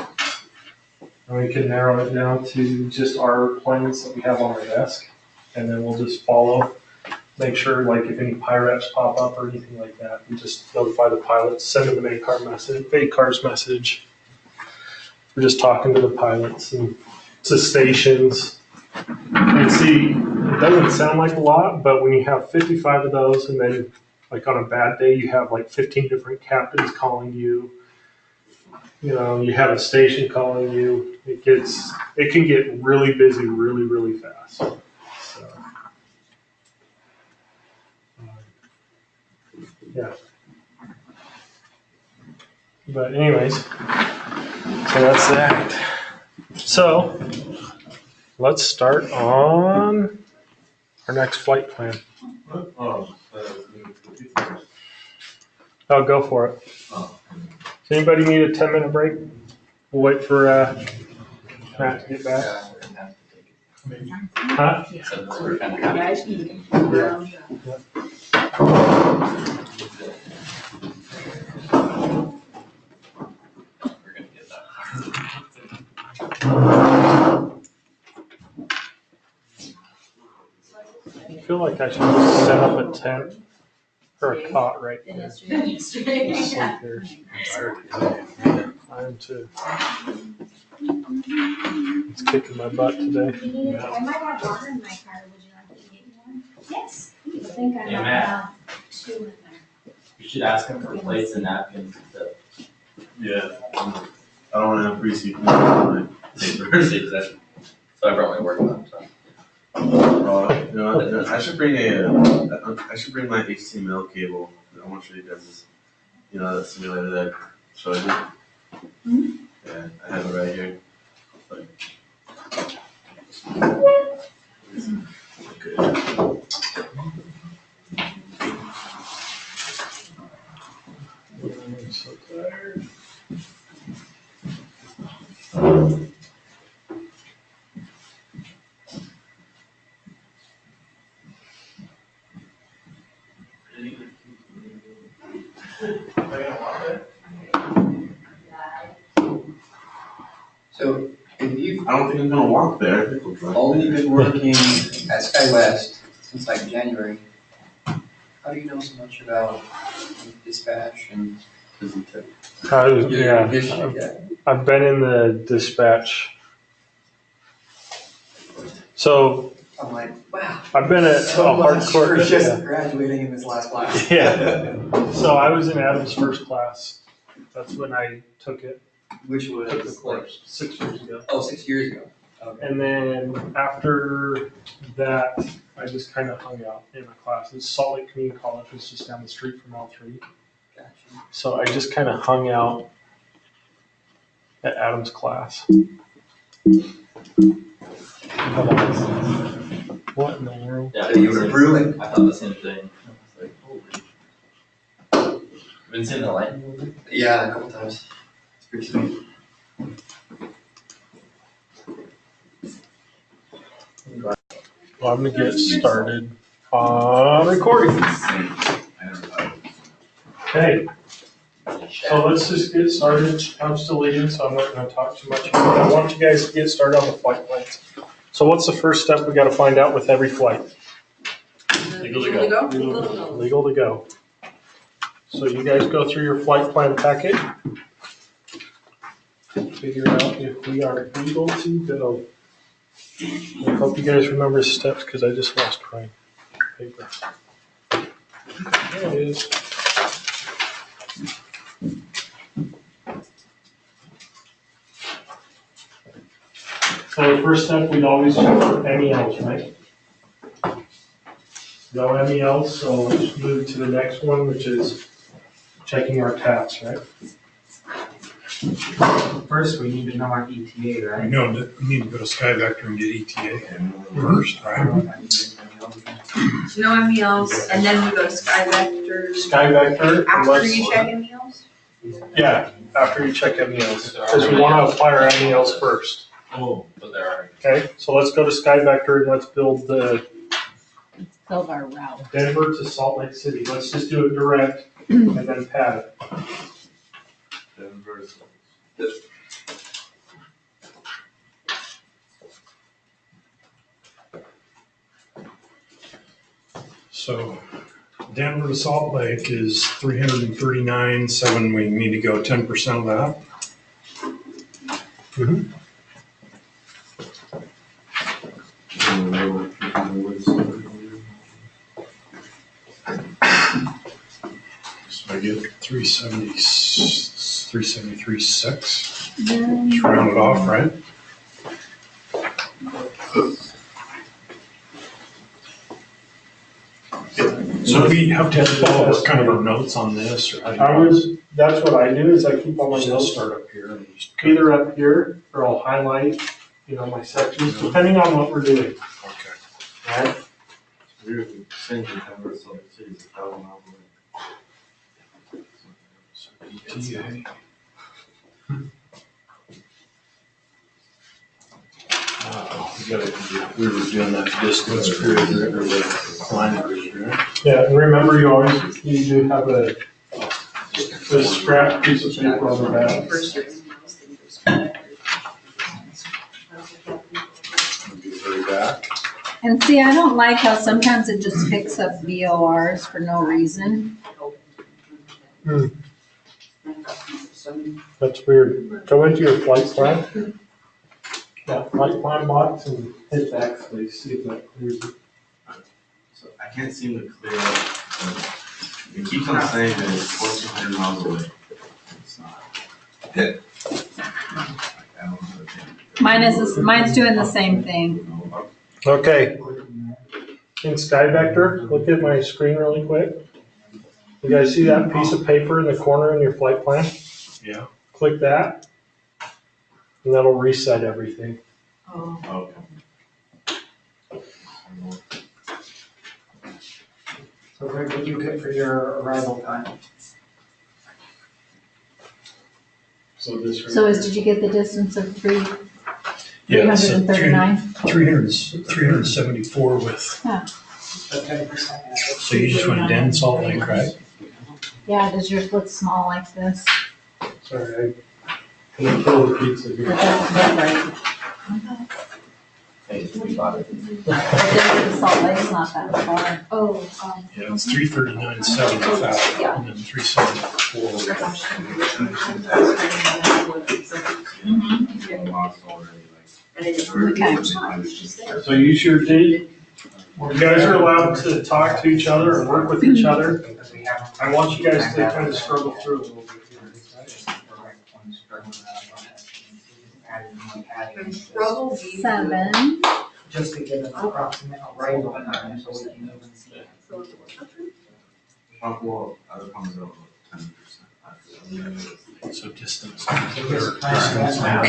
Speaker 3: And we can narrow it down to just our planes that we have on our desk. And then we'll just follow, make sure like if any PIREPs pop up or anything like that, we just notify the pilots, send them an ACARS message. We're just talking to the pilots and to stations. And see, it doesn't sound like a lot, but when you have 55 of those and then like on a bad day, you have like 15 different captains calling you, you know, you have a station calling you, it can get really busy really, really fast. So, yeah. But anyways, so that's that. So let's start on our next flight plan. I'll go for it. Does anybody need a 10-minute break? We'll wait for Matt to get back.
Speaker 5: Yeah, we're gonna have to take it.
Speaker 3: Huh?
Speaker 5: So we're gonna have to take it. We're gonna get that.
Speaker 3: I feel like I should just set up a tent or a cot right there. Just sleep here. I am too. It's kicking my butt today.
Speaker 4: I might have water in my car, would you like to get one? Yes. I think I
Speaker 5: Hey,
Speaker 4: might
Speaker 5: Matt.
Speaker 4: have 2 in there.
Speaker 5: You should ask him for plates and napkins and stuff.
Speaker 6: Yeah, I don't wanna have pre-seat on my paper.
Speaker 5: So I brought my work laptop.
Speaker 6: You know, I should bring my HTML cable. I want to show you guys this, you know, that simulator that I showed you. Yeah, I have it right here. Like, okay.
Speaker 7: So if you've
Speaker 6: I don't think I'm gonna walk there. I think we'll drive
Speaker 7: only
Speaker 6: there.
Speaker 7: been working at SkyWest since like January, how do you know so much about dispatch and?
Speaker 3: Yeah,
Speaker 7: Yeah.
Speaker 3: I've been in the dispatch. So
Speaker 7: I'm like, wow.
Speaker 3: I've been at a
Speaker 7: So much for
Speaker 3: hardcore.
Speaker 7: just graduating in this last class.
Speaker 3: Yeah. So I was in Adam's first class. That's when I took it.
Speaker 7: Which
Speaker 3: Took the
Speaker 7: was like,
Speaker 3: course 6 years ago.
Speaker 7: oh, 6 years ago. Okay.
Speaker 3: And then after that, I just kind of hung out in my classes. Salt Lake Community College was just down the street from L3.
Speaker 7: Gotcha.
Speaker 3: So I just kind of hung out at Adam's class. What in the world?
Speaker 5: Yeah,
Speaker 7: So you were brewing?
Speaker 5: I thought the same thing. I was like, holy. Been seeing the lightning movie?
Speaker 7: Yeah, a couple times. It's pretty sweet.
Speaker 3: Well, I'm gonna get started on recording. Okay, so let's just get started. I'm still leading, so I'm not gonna talk too much. I want you guys to get started on the flight plans. So what's the first step we gotta find out with every flight?
Speaker 5: Legal to go.
Speaker 3: Legal to go. So you guys go through your flight plan packet. Figure out if we are legal to go. I hope you guys remember the steps because I just lost my paper. There it is. So the first step, we'd always check for MELs, right? No MELs, so let's move to the next one, which is checking our taps, right?
Speaker 8: First, we need to know our ETA, right?
Speaker 1: No, you need to go to Sky Vector and get ETA first, right?
Speaker 9: No meals, and then we go to Sky Vector
Speaker 3: Sky Vector.
Speaker 9: after
Speaker 3: unless-
Speaker 9: you check in meals?
Speaker 3: Yeah, after you check MELs, because we want to apply our MELs first.
Speaker 5: Oh, but there are.
Speaker 3: Okay, so let's go to Sky Vector and let's build the
Speaker 4: Build our route.
Speaker 3: Denver to Salt Lake City. Let's just do it direct and then pad it.
Speaker 6: Denver.
Speaker 1: So Denver to Salt Lake is 339.7. We need to go 10% of that. So I get 373.6. Just round it off, right? So we have to follow what kind of our notes on this, or
Speaker 3: That's what I do, is I keep all my
Speaker 1: I'll
Speaker 3: notes
Speaker 1: start up here and just.
Speaker 3: either up here or I'll highlight, my sections, depending on what we're doing.
Speaker 1: Okay.
Speaker 3: Right?
Speaker 6: We're saying that Denver, Salt Lake City is 1,000 miles away.
Speaker 1: So ETA. We were doing that distance grid, or the line grid, right?
Speaker 3: Yeah, and remember, you do have a scrap piece of paper on the back.
Speaker 9: First your meals, then you go to Sky Vector.
Speaker 1: Be very back.
Speaker 4: And see, I don't like how sometimes it just picks up VORs for no reason.
Speaker 3: That's weird. Go into your flight plan. That flight plan box and hit backspace, see if that clears it.
Speaker 6: So I can't seem to clear up. It keeps on saying that it's 1,400 miles away. It's not. I don't know.
Speaker 4: Mine's doing the same thing.
Speaker 3: Okay. In Sky Vector, look at my screen really quick. You guys see that piece of paper in the corner in your flight plan?
Speaker 1: Yeah.
Speaker 3: Click that, and that'll reset everything.
Speaker 9: Oh.
Speaker 6: Okay.
Speaker 8: So Rick, what did you get for your arrival time?
Speaker 3: So this right
Speaker 4: So
Speaker 3: here.
Speaker 4: did you get the distance of three
Speaker 10: Yeah,
Speaker 4: hundred
Speaker 10: so
Speaker 4: and thirty-nine?
Speaker 10: 374 with,
Speaker 8: So 10%.
Speaker 10: so you just went down Salt Lake, right?
Speaker 4: Yeah, does yours look small like this?
Speaker 3: Sorry, I can kill the pizza
Speaker 4: That
Speaker 3: here.
Speaker 4: doesn't look right.
Speaker 5: Hey, we bought it.
Speaker 4: But then the Salt Lake's not that far.
Speaker 9: Oh,
Speaker 10: Yeah, it's 339.75 and then 374.
Speaker 3: So you sure did. You guys are allowed to talk to each other and work with each other.
Speaker 8: Because we have.
Speaker 3: I want you guys to kind of struggle through a little bit here.
Speaker 9: Struggle view.
Speaker 4: 7.
Speaker 8: Just to get an approximate right on there, so we can even see.
Speaker 6: Well, other ones are 10%.
Speaker 10: So distance.
Speaker 9: Are you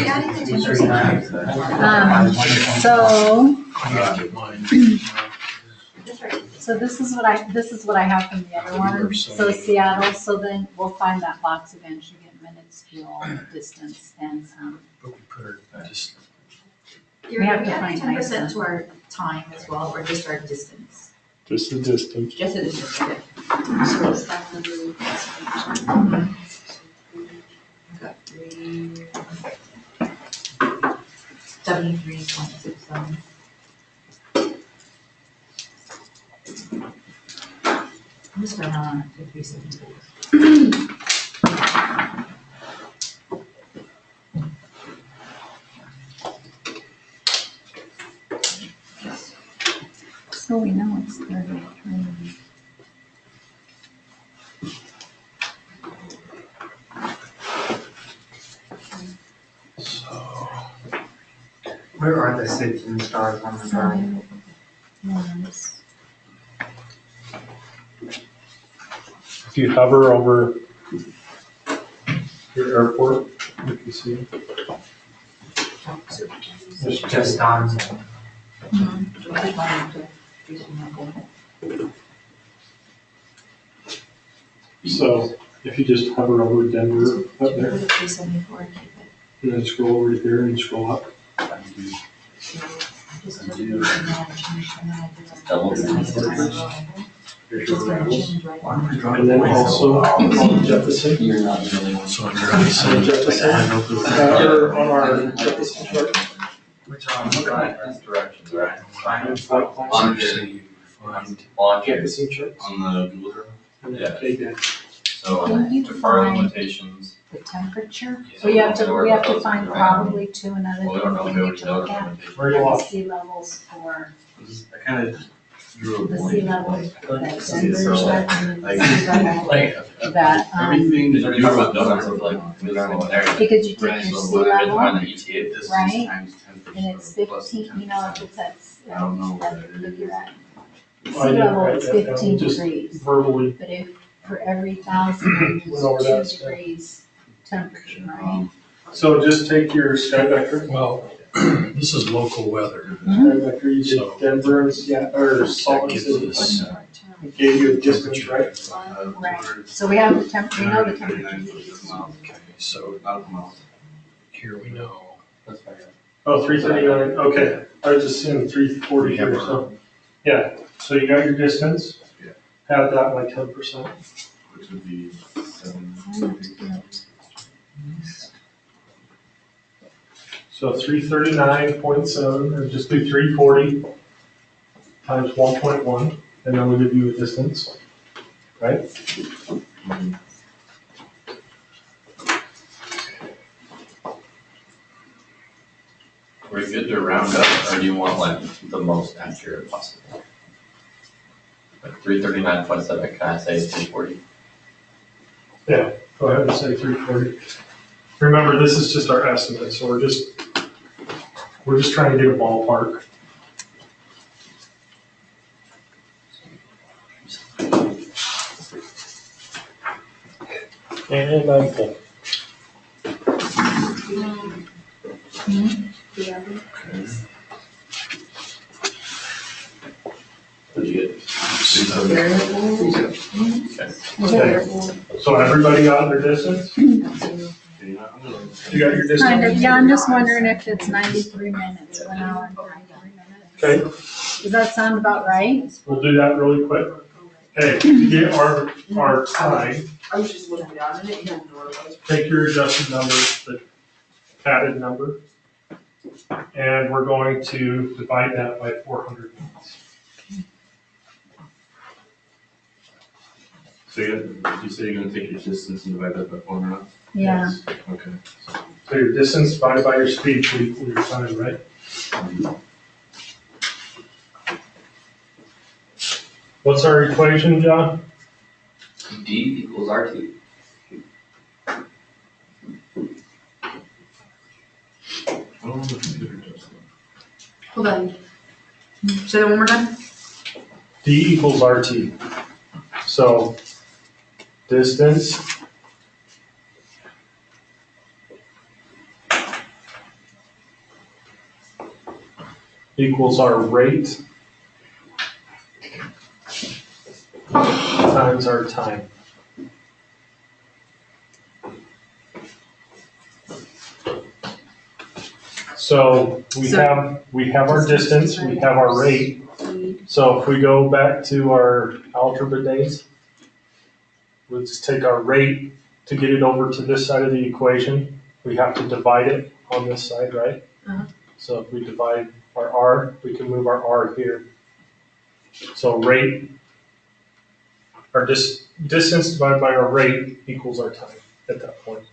Speaker 9: adding the 10%?
Speaker 4: So,
Speaker 10: Get mine.
Speaker 9: That's right.
Speaker 4: so this is what I have from the other one. So Seattle, so then we'll find that box eventually, get minutes, fuel, distance, and,
Speaker 10: But we put her just,
Speaker 2: You're
Speaker 4: We have to
Speaker 2: adding
Speaker 4: find
Speaker 2: 10%
Speaker 4: ISO.
Speaker 2: to our time as well, or just our distance?
Speaker 3: Just the distance.
Speaker 2: Just the distance, okay. Got 73.67. I'm just going on 374.
Speaker 4: so we know it's 33.
Speaker 10: so,
Speaker 8: Where are the cities and stars on the drawing?
Speaker 4: Yes.
Speaker 3: If you hover over your airport, you can see it.
Speaker 8: Just on.
Speaker 3: So if you just hover over Denver up there,
Speaker 2: 374, keep it.
Speaker 3: and then scroll over to here and scroll up.
Speaker 2: Just took it and then I changed and then I did it.
Speaker 5: Double
Speaker 2: Just
Speaker 3: Here's
Speaker 2: gonna
Speaker 3: your travels.
Speaker 2: change right now.
Speaker 3: And then also on Jefferson.
Speaker 5: You're not the only one.
Speaker 10: so under ISO,
Speaker 3: Jefferson. Or on our Jefferson chart.
Speaker 8: Which are on
Speaker 5: I'm
Speaker 8: the
Speaker 5: looking
Speaker 8: right.
Speaker 5: at these directions, right?
Speaker 6: On your,
Speaker 5: On here.
Speaker 3: Jefferson charts.
Speaker 6: on the Google Drive.
Speaker 3: And then
Speaker 5: Yeah.
Speaker 3: KDEN.
Speaker 5: So
Speaker 4: Can you
Speaker 5: defer
Speaker 4: find
Speaker 5: limitations.
Speaker 4: the temperature?
Speaker 5: Yeah.
Speaker 4: We have to find probably two another
Speaker 5: Well, we
Speaker 4: thing
Speaker 5: don't know if
Speaker 4: we
Speaker 5: we
Speaker 4: need
Speaker 5: already
Speaker 4: to
Speaker 5: know
Speaker 4: look
Speaker 5: the
Speaker 4: at.
Speaker 5: limitations.
Speaker 3: Where you
Speaker 4: The
Speaker 3: lost?
Speaker 4: sea levels for,
Speaker 6: I kind of drew a
Speaker 4: the sea
Speaker 6: blank.
Speaker 4: levels that
Speaker 6: See,
Speaker 4: Denver's
Speaker 6: so,
Speaker 4: recommending,
Speaker 6: like-
Speaker 4: sea level
Speaker 5: Like,
Speaker 4: that,
Speaker 6: Everything
Speaker 5: Is
Speaker 6: that
Speaker 5: there
Speaker 6: you
Speaker 5: talk
Speaker 6: wrote
Speaker 5: about numbers
Speaker 6: down,
Speaker 5: of like, we learn one area?
Speaker 4: because you take
Speaker 6: Right,
Speaker 4: your
Speaker 6: so
Speaker 4: sea
Speaker 6: what I
Speaker 4: level
Speaker 5: On the ETA,
Speaker 6: distance
Speaker 4: Right.
Speaker 6: times 10%.
Speaker 4: and it's
Speaker 6: plus
Speaker 4: 15, you know, if it's at,
Speaker 6: I don't know what
Speaker 4: at,
Speaker 6: it
Speaker 4: if you're
Speaker 6: is.
Speaker 4: at
Speaker 3: I
Speaker 4: sea
Speaker 3: didn't
Speaker 4: level,
Speaker 3: write
Speaker 4: it's
Speaker 3: that down,
Speaker 4: 15
Speaker 3: just
Speaker 4: degrees.
Speaker 3: verbally.
Speaker 4: But if for every 1,000,
Speaker 3: Went over that
Speaker 4: it's 2
Speaker 3: stuff.
Speaker 4: degrees temperature, right?
Speaker 3: So just take your sky vector.
Speaker 10: well, this is local weather.
Speaker 3: Sky vector, you
Speaker 10: So-
Speaker 3: did Denver and Seattle, or
Speaker 10: That
Speaker 3: Salt Lake
Speaker 10: gives
Speaker 3: City.
Speaker 10: us
Speaker 3: It gave you a distance, right?
Speaker 4: Right. So we have the temperature, we know the temperature.
Speaker 10: Okay, so here we know.
Speaker 5: That's fair.
Speaker 3: Oh, 339, okay. I was just seeing 340 here, so, yeah. So you got your distance?
Speaker 6: Yeah.
Speaker 3: Have that by 10%.
Speaker 6: Which would be 7.
Speaker 3: So 339.7, or just do 340 times 1.1, and then we'll give you a distance, right?
Speaker 5: Are we good to round up, or do you want like the most accurate possible? Like 339.7, can I say 340?
Speaker 3: Yeah, go ahead and say 340. Remember, this is just our estimate, so we're just trying to get a ballpark. And I'm full.
Speaker 5: Did you get?
Speaker 3: Okay, so everybody got their distance?
Speaker 6: Do you not?
Speaker 3: You got your distance?
Speaker 4: Kind of, yeah, I'm just wondering if it's 93 minutes, 1 hour and 33 minutes.
Speaker 3: Okay,
Speaker 4: Does that sound about right?
Speaker 3: we'll do that really quick. Okay, to get our time,
Speaker 9: I was just looking down and it didn't know what it was.
Speaker 3: take your adjusted number, the padded number, and we're going to divide that by 400 minutes.
Speaker 6: So you say you're gonna take your distance and divide that by 400?
Speaker 4: Yeah.
Speaker 6: Okay.
Speaker 3: So your distance divided by your speed will equal your time, right? What's our equation, John?
Speaker 5: D equals RT.
Speaker 6: I don't know if the computer does that.
Speaker 9: Hold on. Say that one more time?
Speaker 3: D equals RT. So distance equals our rate times our time. So we have our distance, we have our rate. So if we go back to our algebra days, we'll just take our rate to get it over to this side of the equation. We have to divide it on this side, right?
Speaker 9: Uh-huh.
Speaker 3: So if we divide our R, we can move our R here. So rate, our distance divided by our rate equals our time at that point.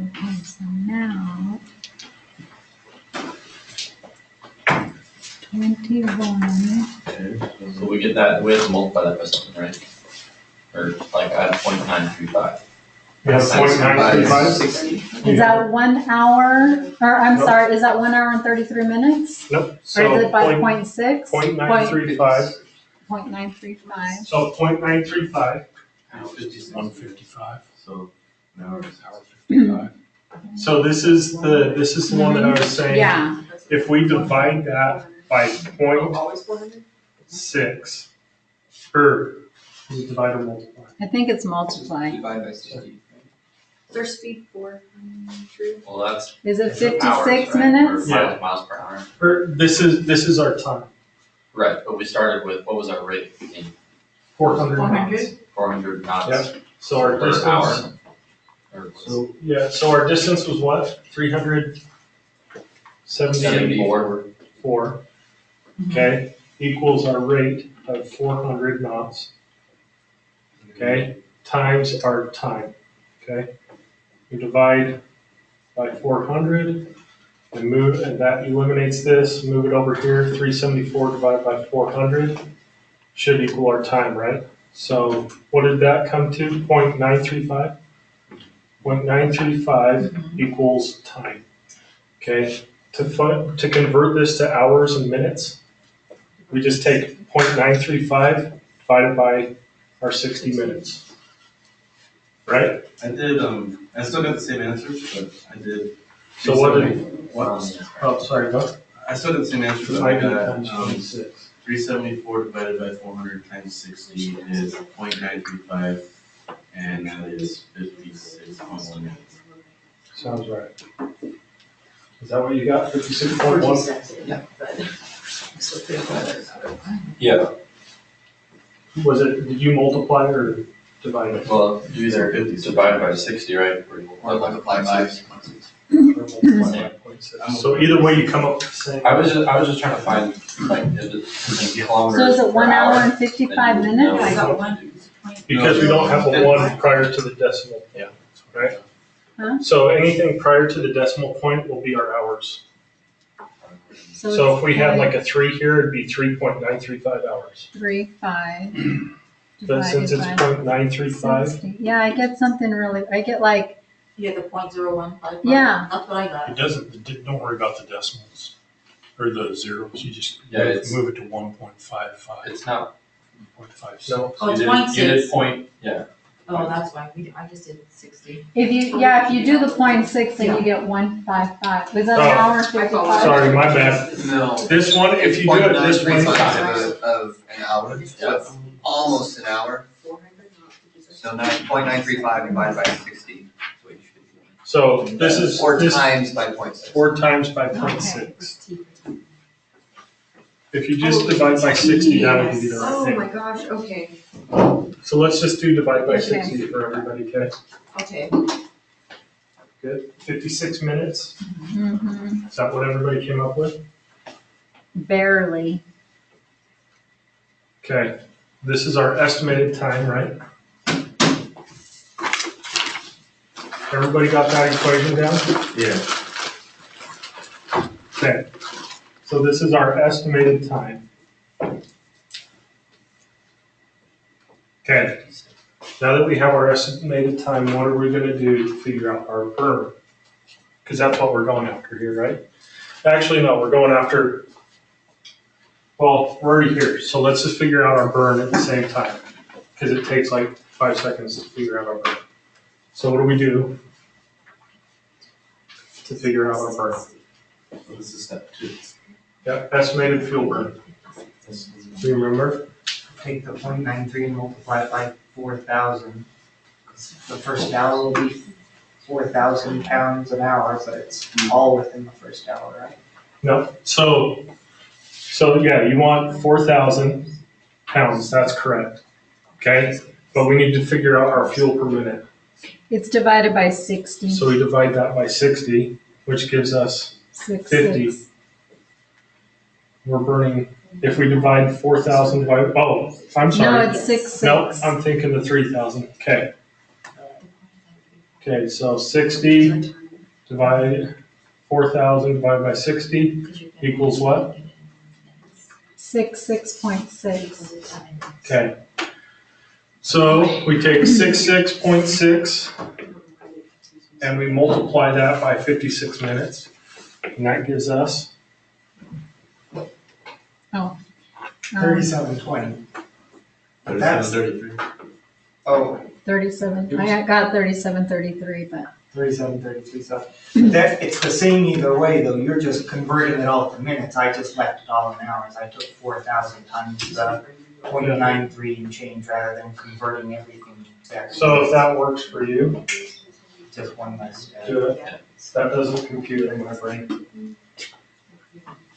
Speaker 4: Okay, so now 21.
Speaker 6: Okay.
Speaker 5: So we get that, we have to multiply that by something, right? Or like add 0.935.
Speaker 3: We have 0.935?
Speaker 4: Is that 1 hour, or I'm
Speaker 3: Nope.
Speaker 4: sorry, is that 1 hour and 33 minutes?
Speaker 3: Nope.
Speaker 4: Or
Speaker 3: So
Speaker 4: is it by
Speaker 3: 0.935.
Speaker 4: 0.935?
Speaker 3: So 0.935.
Speaker 10: 155.
Speaker 6: So now it's
Speaker 10: Hour 55.
Speaker 3: So this is the one that I was saying.
Speaker 4: Yeah,
Speaker 3: If we divide that by
Speaker 9: Always 400?
Speaker 3: 0.6, or is it divide or multiply?
Speaker 4: I think it's multiplied.
Speaker 7: Divide by 60.
Speaker 9: Is there speed 400?
Speaker 5: Well, that's.
Speaker 4: Is it
Speaker 5: it's in
Speaker 4: 56
Speaker 5: hours, right?
Speaker 4: minutes?
Speaker 5: Or
Speaker 3: Yeah.
Speaker 5: miles per hour.
Speaker 3: Or this is our time,
Speaker 5: Right, but we started with, what was our rate?
Speaker 3: 400 knots.
Speaker 9: 400?
Speaker 5: 400 knots
Speaker 3: So our
Speaker 5: per
Speaker 3: distance.
Speaker 5: hour. Or
Speaker 3: So our distance was what? 374.
Speaker 5: 74.
Speaker 3: Okay, equals our rate of 400 knots. Okay, times our time. Okay, we divide by 400 and move, and that eliminates this. Move it over here. 374 divided by 400 should equal our time, right? So what did that come to? 0.935. 0.935 equals time. Okay, to convert this to hours and minutes, we just take 0.935 divided by our 60 minutes. Right?
Speaker 6: I did, I still got the same answer, but I did.
Speaker 3: So what did,
Speaker 6: What?
Speaker 3: oh, sorry, what?
Speaker 6: I still got the same answer, but I got, 374 divided by 400 times 60 is 0.935, and that is 56.1 minutes.
Speaker 3: Sounds right. Is that what you got, 56.1?
Speaker 9: Yeah, but. So 300.
Speaker 5: Yeah,
Speaker 3: Was it, did you multiply or divide it?
Speaker 5: well, you either divide by 60, right? Or
Speaker 7: Multiply by.
Speaker 3: Or multiply by 0.6? So either way, you come up with the same.
Speaker 5: I was just trying to find, like, is it kilometers
Speaker 4: So is it 1
Speaker 5: per
Speaker 4: hour
Speaker 5: hour?
Speaker 4: and 55 minutes?
Speaker 9: I got one.
Speaker 3: Because we don't have a 1 prior to the decimal.
Speaker 10: Yeah.
Speaker 3: Right?
Speaker 4: Huh?
Speaker 3: So anything prior to the decimal point will be our hours. So if we had like a 3 here, it'd be 3.935 hours.
Speaker 4: 3.5
Speaker 3: But since it's
Speaker 4: divided by
Speaker 3: 0.935,
Speaker 4: 60. Yeah, I get something really, I get like,
Speaker 9: You had the .015.
Speaker 4: Yeah.
Speaker 9: That's what I got.
Speaker 10: It doesn't, don't worry about the decimals or the zeros. You just
Speaker 5: Yeah, it's-
Speaker 10: move it to 1.55.
Speaker 5: It's not,
Speaker 10: 1.56.
Speaker 3: no,
Speaker 9: Oh, it's
Speaker 5: you did
Speaker 9: 0.6.
Speaker 5: point, yeah.
Speaker 9: Oh, that's why, I just did 60.
Speaker 4: if you do the 0.6, then you get 155. Was that an
Speaker 3: Oh.
Speaker 4: hour and 55?
Speaker 3: sorry, my bad.
Speaker 7: No.
Speaker 3: This one, if you do it this way,
Speaker 7: of an hour, so almost an hour. So 0.935 divided by 60.
Speaker 3: So this is.
Speaker 7: Or
Speaker 3: this-
Speaker 7: times by 0.6.
Speaker 3: 4 times by 0.6. If you just divide by 60, that'll give you the
Speaker 9: Oh
Speaker 3: right
Speaker 9: my
Speaker 3: thing.
Speaker 9: gosh, okay,
Speaker 3: So let's just do divide by
Speaker 4: Okay.
Speaker 3: 60 for everybody, okay?
Speaker 9: okay.
Speaker 3: Good. 56 minutes.
Speaker 4: Mhm.
Speaker 3: Is that what everybody came up with?
Speaker 4: Barely.
Speaker 3: Okay. This is our estimated time, right? Everybody got that equation down?
Speaker 6: Yeah.
Speaker 3: Okay. So this is our estimated time. Okay. Now that we have our estimated time, what are we gonna do to figure out our burn? Because that's what we're going after here, right? Actually, no, we're going after, well, we're already here, so let's just figure out our burn at the same time. Because it takes like 5 seconds to figure out our burn. So what do we do to figure out our burn?
Speaker 6: So this is step 2.
Speaker 3: Yeah, estimated fuel burn. Do you remember?
Speaker 8: Take the 0.93 and multiply it by 4,000. The first hour will be 4,000 pounds an hour, but it's all within the first hour, right?
Speaker 3: No, so yeah, you want 4,000 pounds, that's correct. Okay, but we need to figure out our fuel per minute.
Speaker 4: It's divided by 60.
Speaker 3: So we divide that by 60, which gives us, 50.
Speaker 4: 6.
Speaker 3: we're burning, if we divide 4,000 by, oh, I'm
Speaker 4: No,
Speaker 3: sorry.
Speaker 4: it's 6.
Speaker 3: No, I'm thinking the 3,000, okay. Okay, so 60 divided, 4,000 divided by 60 equals what?
Speaker 4: 6.6.
Speaker 3: Okay. So we take 66.6 and we multiply that by 56 minutes. And that gives us,
Speaker 8: 3720. That's-
Speaker 6: 37.33.
Speaker 8: Oh,
Speaker 4: 37. I got 37.33, but
Speaker 8: 3733, so that, it's the same either way, though, you're just converting it all to minutes, I just left it all in hours, I took 4,000 times the 0.93 and change rather than converting everything back.
Speaker 3: so if that works for you,
Speaker 8: Just one less step.
Speaker 3: do it. That doesn't compute in my brain.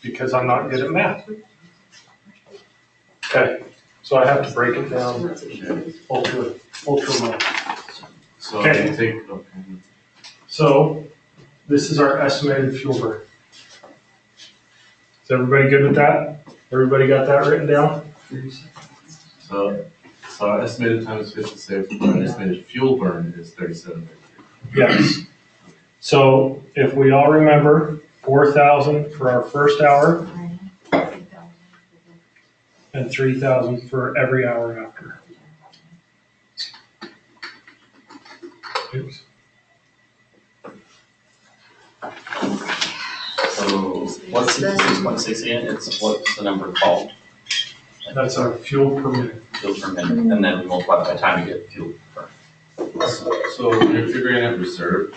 Speaker 3: Because I'm not good at math. Okay, so I have to break it down ultra low.
Speaker 6: So
Speaker 3: Okay.
Speaker 6: you take, okay.
Speaker 3: So this is our estimated fuel burn. Is everybody good with that? Everybody got that written down?
Speaker 6: So our estimated time is 56, but our estimated fuel burn is 37.
Speaker 3: Yes. So if we all remember, 4,000 for our first hour and 3,000 for every hour after. Oops.
Speaker 5: So what's 66.6 again? It's what's the number called?
Speaker 3: That's our fuel per minute.
Speaker 5: Fuel per minute, and then we multiply that by time to get fuel burn.
Speaker 6: So when you're figuring out reserve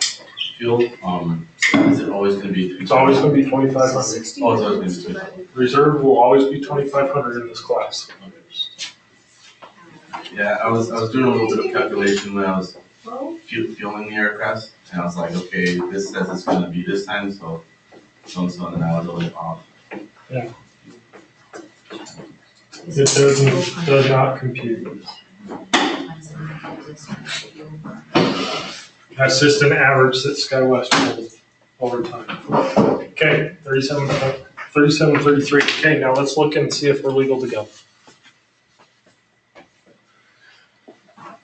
Speaker 6: fuel, is it always gonna be?
Speaker 3: It's always gonna be 2,500.
Speaker 6: Oh, it's always gonna be 2,500.
Speaker 3: Reserve will always be 2,500 in this class.
Speaker 6: Yeah, I was doing a little bit of calculation when I was fueling the aircraft, and I was like, okay, this says it's gonna be this time, so and then I was a little off.
Speaker 3: It does not compute. That's just an average that SkyWest pulled over time. Okay, 37.33. Okay, now let's look and see if we're legal to go.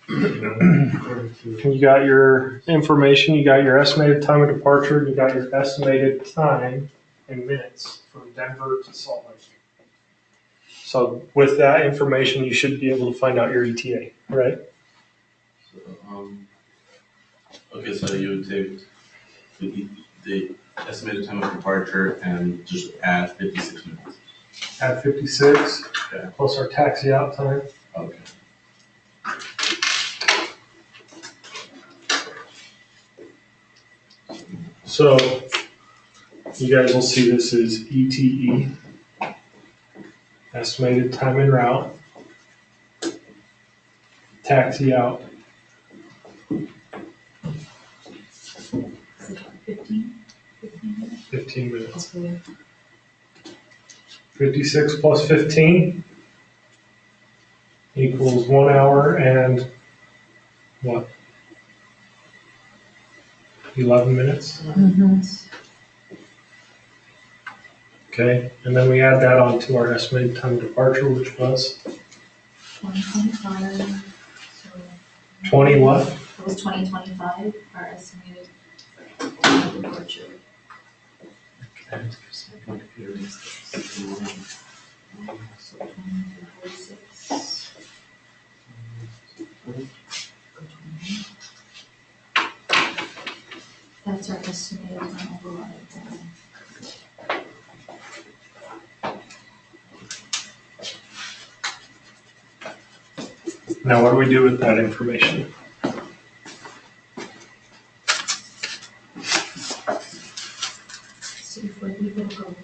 Speaker 3: You got your information, you got your estimated time of departure, you got your estimated time in minutes from Denver to Salt Lake. So with that information, you should be able to find out your ETA, right?
Speaker 6: So, okay, so you would take the estimated time of departure and just add 56 minutes.
Speaker 3: At 56,
Speaker 6: Okay.
Speaker 3: plus our taxi out time.
Speaker 6: Okay.
Speaker 3: So you guys will see this is ETE. estimated time en route, taxi out, 15 minutes. 56 plus 15 equals 1 hour and what? 11 minutes? Okay, and then we add that on to our estimated time of departure, which was
Speaker 2: 2025,
Speaker 3: 20 what?
Speaker 2: it was 2025, our estimated departure. So 2046. That's our estimated time override.
Speaker 3: Now what do we do with that information?
Speaker 2: See if we're legal go.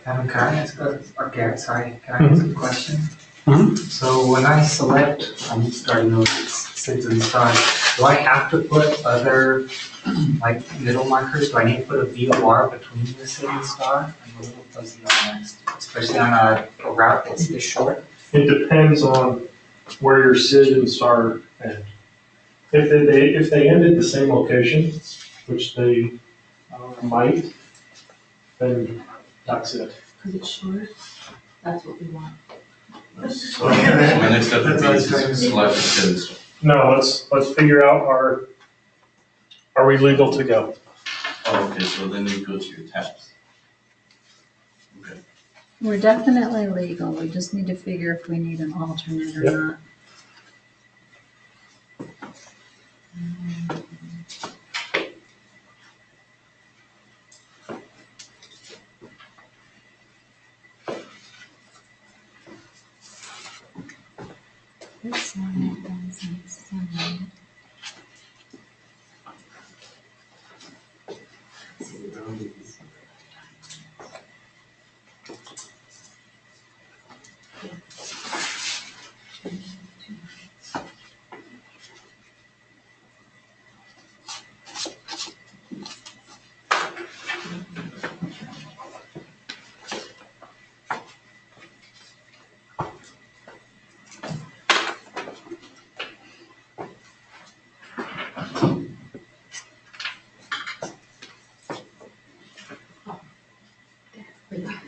Speaker 8: Can I ask a question?
Speaker 3: Mhm.
Speaker 8: So when I select, I'm starting with Citizen Star, do I have to put other, like, middle markers? Do I need to put a VOR between the Citizen Star? I'm a little fuzzy on that, especially on a route that's this short.
Speaker 3: It depends on where your SID and STAR end. If they end at the same location, which they might, then that's it.
Speaker 2: Because it's short, that's what we want.
Speaker 6: So my next step would be to select the citizens.
Speaker 3: No, let's figure out are we legal to go?
Speaker 6: Oh, okay, so then you go to your tabs. Okay.
Speaker 4: We're definitely legal, we just need to figure if we need an alternate or
Speaker 3: Yep.
Speaker 4: not. This one doesn't sound.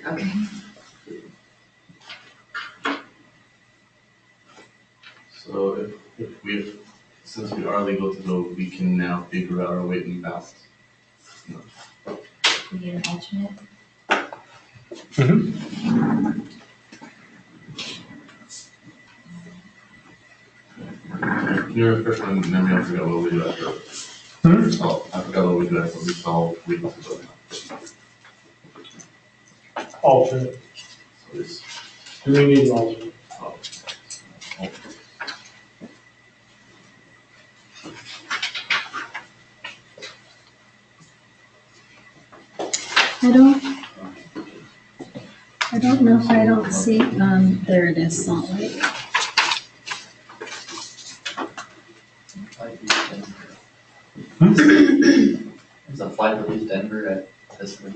Speaker 2: Okay.
Speaker 6: So since we are legal to go, we can now figure out our weight and balance. No.
Speaker 2: We need an alternate.
Speaker 6: Can you refresh my memory? I forgot what we do after. Oh, I forgot what we do after we saw legal to go now.
Speaker 3: Alternate.
Speaker 6: So it's,
Speaker 3: Do we need an alternate?
Speaker 6: oh,
Speaker 4: I don't know if I don't see, there it is, Salt Lake.
Speaker 5: Is a flight to leave Denver at this week?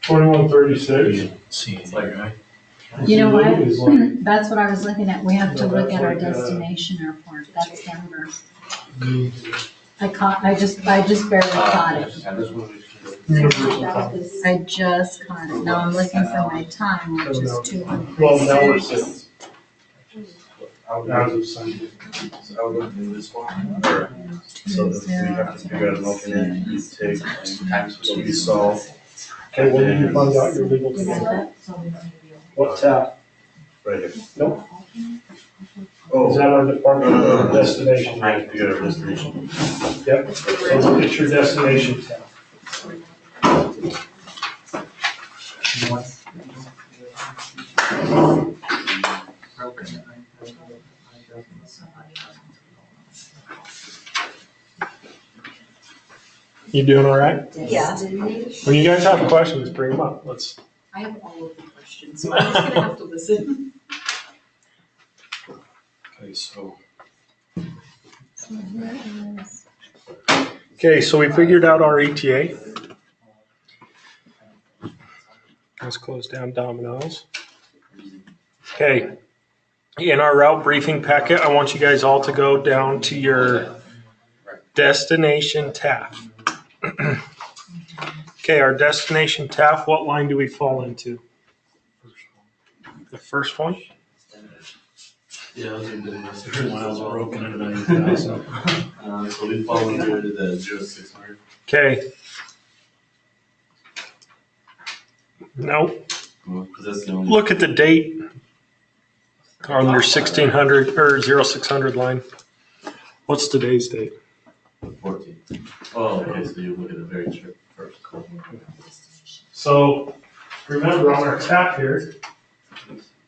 Speaker 3: 2136.
Speaker 10: See
Speaker 5: It's like, right?
Speaker 4: You know what?
Speaker 3: Is like-
Speaker 4: That's what I was looking at, we have to
Speaker 3: No,
Speaker 4: look
Speaker 3: that's
Speaker 4: at our
Speaker 3: like,
Speaker 4: destination airport, that's Denver. I just barely caught it.
Speaker 3: Universal time.
Speaker 4: I just caught it, now I'm looking for my time, which is 200.
Speaker 3: Well, now we're six. As of Sunday.
Speaker 6: So I would look into this one, or, so if we have to figure out an alternate, we take times what we saw.
Speaker 3: Okay, when did you find out you're legal to
Speaker 2: We got
Speaker 3: go?
Speaker 2: that, so we don't need to be.
Speaker 3: What tab?
Speaker 6: Right here.
Speaker 3: Nope.
Speaker 6: Oh.
Speaker 3: Is that our departure
Speaker 6: No.
Speaker 3: or destination?
Speaker 6: Right, you got a destination.
Speaker 3: Yep, so it's your destination tab. You doing all right?
Speaker 9: Yeah.
Speaker 3: When you guys have questions, bring them up. Let's.
Speaker 9: I have all of the questions, so I'm just gonna have to listen.
Speaker 10: Okay, so
Speaker 3: Okay, so we figured out our ETA. Let's close down Domino's. Okay, in our route briefing packet, I want you guys all to go down to your destination TAF. Okay, our destination TAF, what line do we fall into? The first one?
Speaker 6: Yeah, I was gonna do this.
Speaker 10: miles broken at 90,000.
Speaker 6: So we fall under the 0600.
Speaker 3: Okay. Nope.
Speaker 6: Well, 'cause that's the only.
Speaker 3: Look at the date on your 1600 or 0600 line. What's today's date?
Speaker 6: 14. Oh, okay, so you look at the very first.
Speaker 3: So remember on our tap here,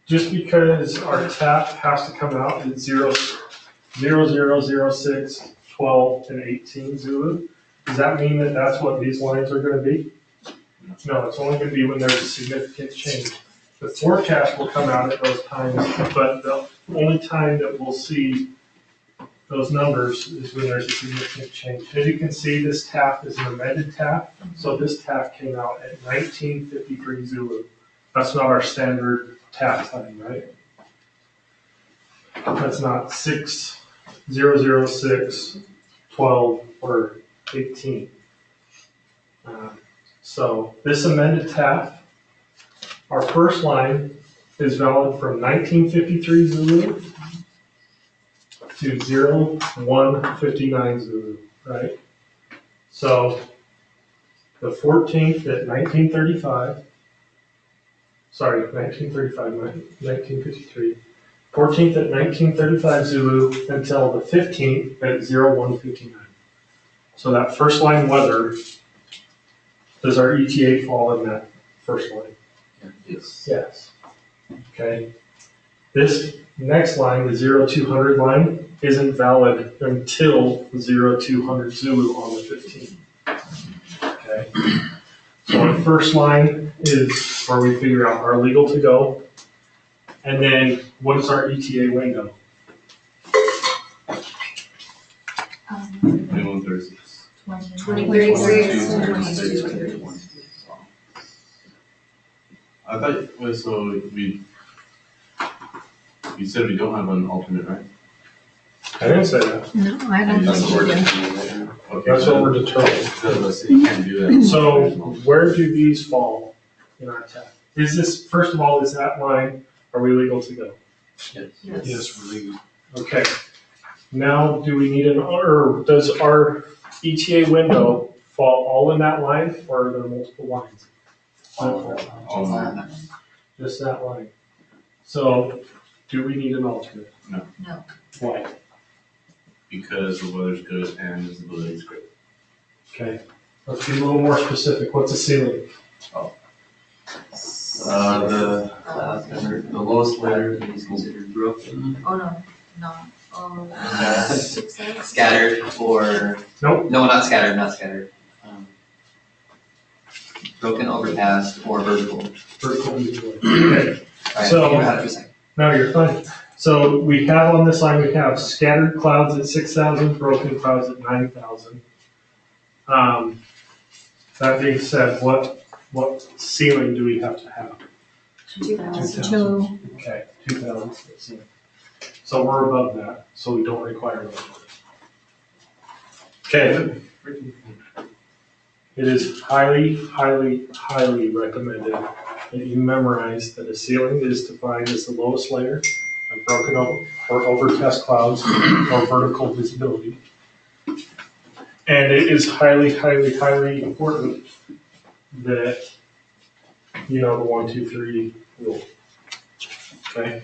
Speaker 3: just because our tap has to come out at 0, 0, 0, 0, 6, 12, and 18 Zulu, does that mean that that's what these lines are going to be? No, it's only going to be when there's a significant change. The forecast will come out at those times, but the only time that we'll see those numbers is when there's a significant change. As you can see, this TAF is an amended TAF, so this TAF came out at 1953 Zulu. That's not our standard TAF time, right? That's not 6, 0, 0, 6, 12, or 18. So this amended TAF, our first line is valid from 1953 Zulu to 0159 Zulu, right? So the 14th at 1935, sorry, 1935, 1953, 14th at 1935 Zulu until the 15th at 0159. So that first line weather, does our ETA fall in that first line?
Speaker 6: Yes.
Speaker 3: Yes. Okay. This next line, the 0200 line, isn't valid until 0200 Zulu on the 15th. Okay. So our first line is where we figure out our legal to go. And then what is our ETA window?
Speaker 6: 2136.
Speaker 9: 2033.
Speaker 6: I thought, well, so you said we don't have an alternate, right?
Speaker 3: I didn't say that.
Speaker 4: No, I don't
Speaker 6: That's
Speaker 4: think
Speaker 6: what
Speaker 4: we
Speaker 6: we're
Speaker 4: do.
Speaker 6: determining. Okay,
Speaker 3: That's what we're determining.
Speaker 6: So you can't do that.
Speaker 3: So where do these fall in our TAF? Is this, first of all, is that line, are we legal to go?
Speaker 6: Yes.
Speaker 10: Yes, we're legal.
Speaker 3: Okay. Now, do we need or does our ETA window fall all in that line, or are there multiple lines?
Speaker 6: All
Speaker 3: Just that line. So, do we need an alternate?
Speaker 6: No.
Speaker 2: No.
Speaker 3: Why?
Speaker 6: Because the weather's good and visibility is great.
Speaker 3: Okay. Let's be a little more specific. What's a ceiling?
Speaker 6: The lowest layer is considered broken.
Speaker 2: Oh, no, no. Oh.
Speaker 7: Scattered or,
Speaker 3: Nope.
Speaker 7: no, not scattered. Broken, overcast, or vertical.
Speaker 3: Vertical visibility. Okay.
Speaker 7: Alright,
Speaker 3: So-
Speaker 7: you had it for a second.
Speaker 3: No, you're fine. So we have on this line, we have scattered clouds at 6,000, broken clouds at 9,000. That being said, what ceiling do we have to have?
Speaker 4: 2,000.
Speaker 3: Okay, 2,000 ceiling. So we're above that, so we don't require that. Okay. It is highly, highly, highly recommended that you memorize that a ceiling is defined as the lowest layer of broken or overcast clouds or vertical visibility. And it is highly, highly, highly important that you know the 1, 2, 3 rule. Okay.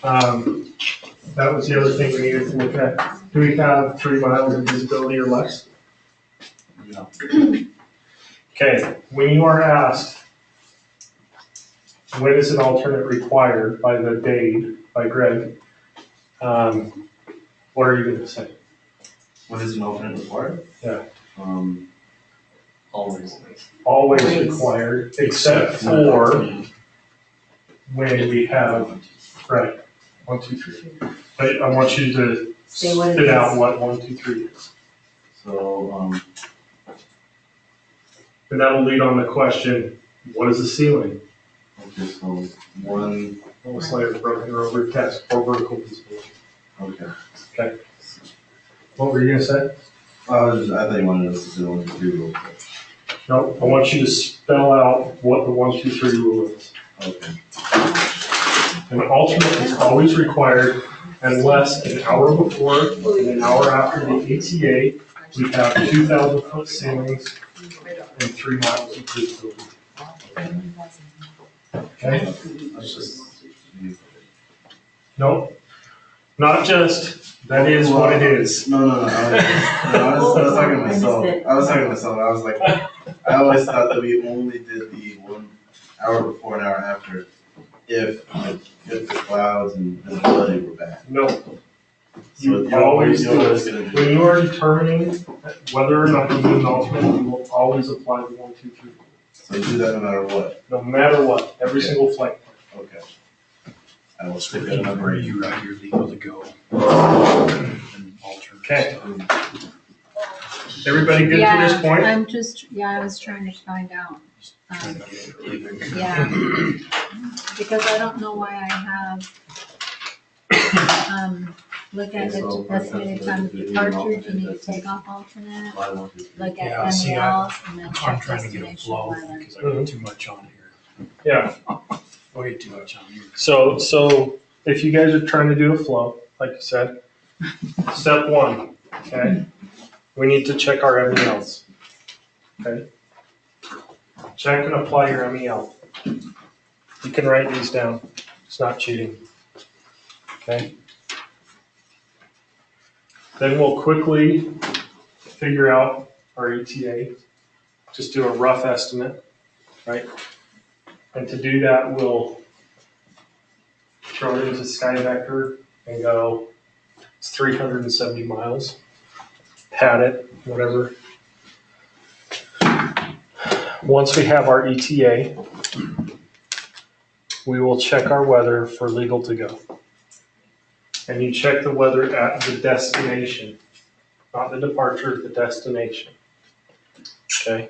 Speaker 3: That was the other thing we needed to look at. Do we have 3 miles of visibility or less?
Speaker 6: No.
Speaker 3: Okay, when you are asked, when is an alternate required by the DADE, by Greg, what are you going to say?
Speaker 6: What is an alternate required?
Speaker 3: Yeah.
Speaker 5: Always.
Speaker 3: always required, except for when we have, right, 1, 2, 3. But I want you to
Speaker 9: Say what it
Speaker 3: spit out
Speaker 9: is.
Speaker 3: what 1, 2, 3 is.
Speaker 6: So,
Speaker 3: And that'll lead on the question, what is the ceiling?
Speaker 6: okay, so one,
Speaker 3: Almost like a broken or over test or vertical visibility.
Speaker 6: okay.
Speaker 3: What were you gonna say?
Speaker 6: I thought you wanted us to do 1, 2, 3 real quick.
Speaker 3: No, I want you to spell out what the 1, 2, 3 rule is.
Speaker 6: Okay.
Speaker 3: An alternate is always required unless an hour before and an hour after the ETA, we have 2,000-foot ceilings and 3 miles of visibility. Okay?
Speaker 6: That's just.
Speaker 3: No, not just, that is what it is.
Speaker 6: No, I was talking to myself. I was like, I always thought that we only did the 1 hour before and hour after if the clouds and visibility were bad.
Speaker 3: No,
Speaker 6: So
Speaker 3: you
Speaker 6: you're
Speaker 3: always do
Speaker 6: always
Speaker 3: it.
Speaker 6: gonna
Speaker 3: When
Speaker 6: do.
Speaker 3: you are determining whether or not you need an alternate, you will always apply the 1, 2, 3.
Speaker 6: So you do that no matter what.
Speaker 3: No matter what, every single flight.
Speaker 6: Okay. I will stick
Speaker 10: Stick
Speaker 6: that in my
Speaker 10: where
Speaker 6: brain.
Speaker 10: you right here legal to go. And alter.
Speaker 3: Okay. Everybody good to this point?
Speaker 4: I'm just, I was trying to find out.
Speaker 10: Trying to get it legal.
Speaker 4: Yeah, because I don't know why I have, look at
Speaker 6: Okay, so
Speaker 4: the estimated time of departure, if you need to take off alternate,
Speaker 6: Apply 1, 2, 3.
Speaker 4: look
Speaker 10: Yeah,
Speaker 4: at
Speaker 10: see,
Speaker 4: MELs, and then
Speaker 10: I'm
Speaker 4: check
Speaker 10: trying to get a
Speaker 4: destination
Speaker 10: flow
Speaker 4: weather.
Speaker 10: because I got too much on here.
Speaker 3: Yeah.
Speaker 10: Way too much on here.
Speaker 3: So if you guys are trying to do a flow, like you said, step 1, okay? We need to check our MELs. Okay? Check and apply your MEL. You can write these down. It's not cheating. Okay? Then we'll quickly figure out our ETA. Just do a rough estimate, right? And to do that, we'll throw it into SkyVector and go, it's 370 miles. Pad it, whatever. Once we have our ETA, we will check our weather for legal to go. And you check the weather at the destination, not the departure, the destination. Okay?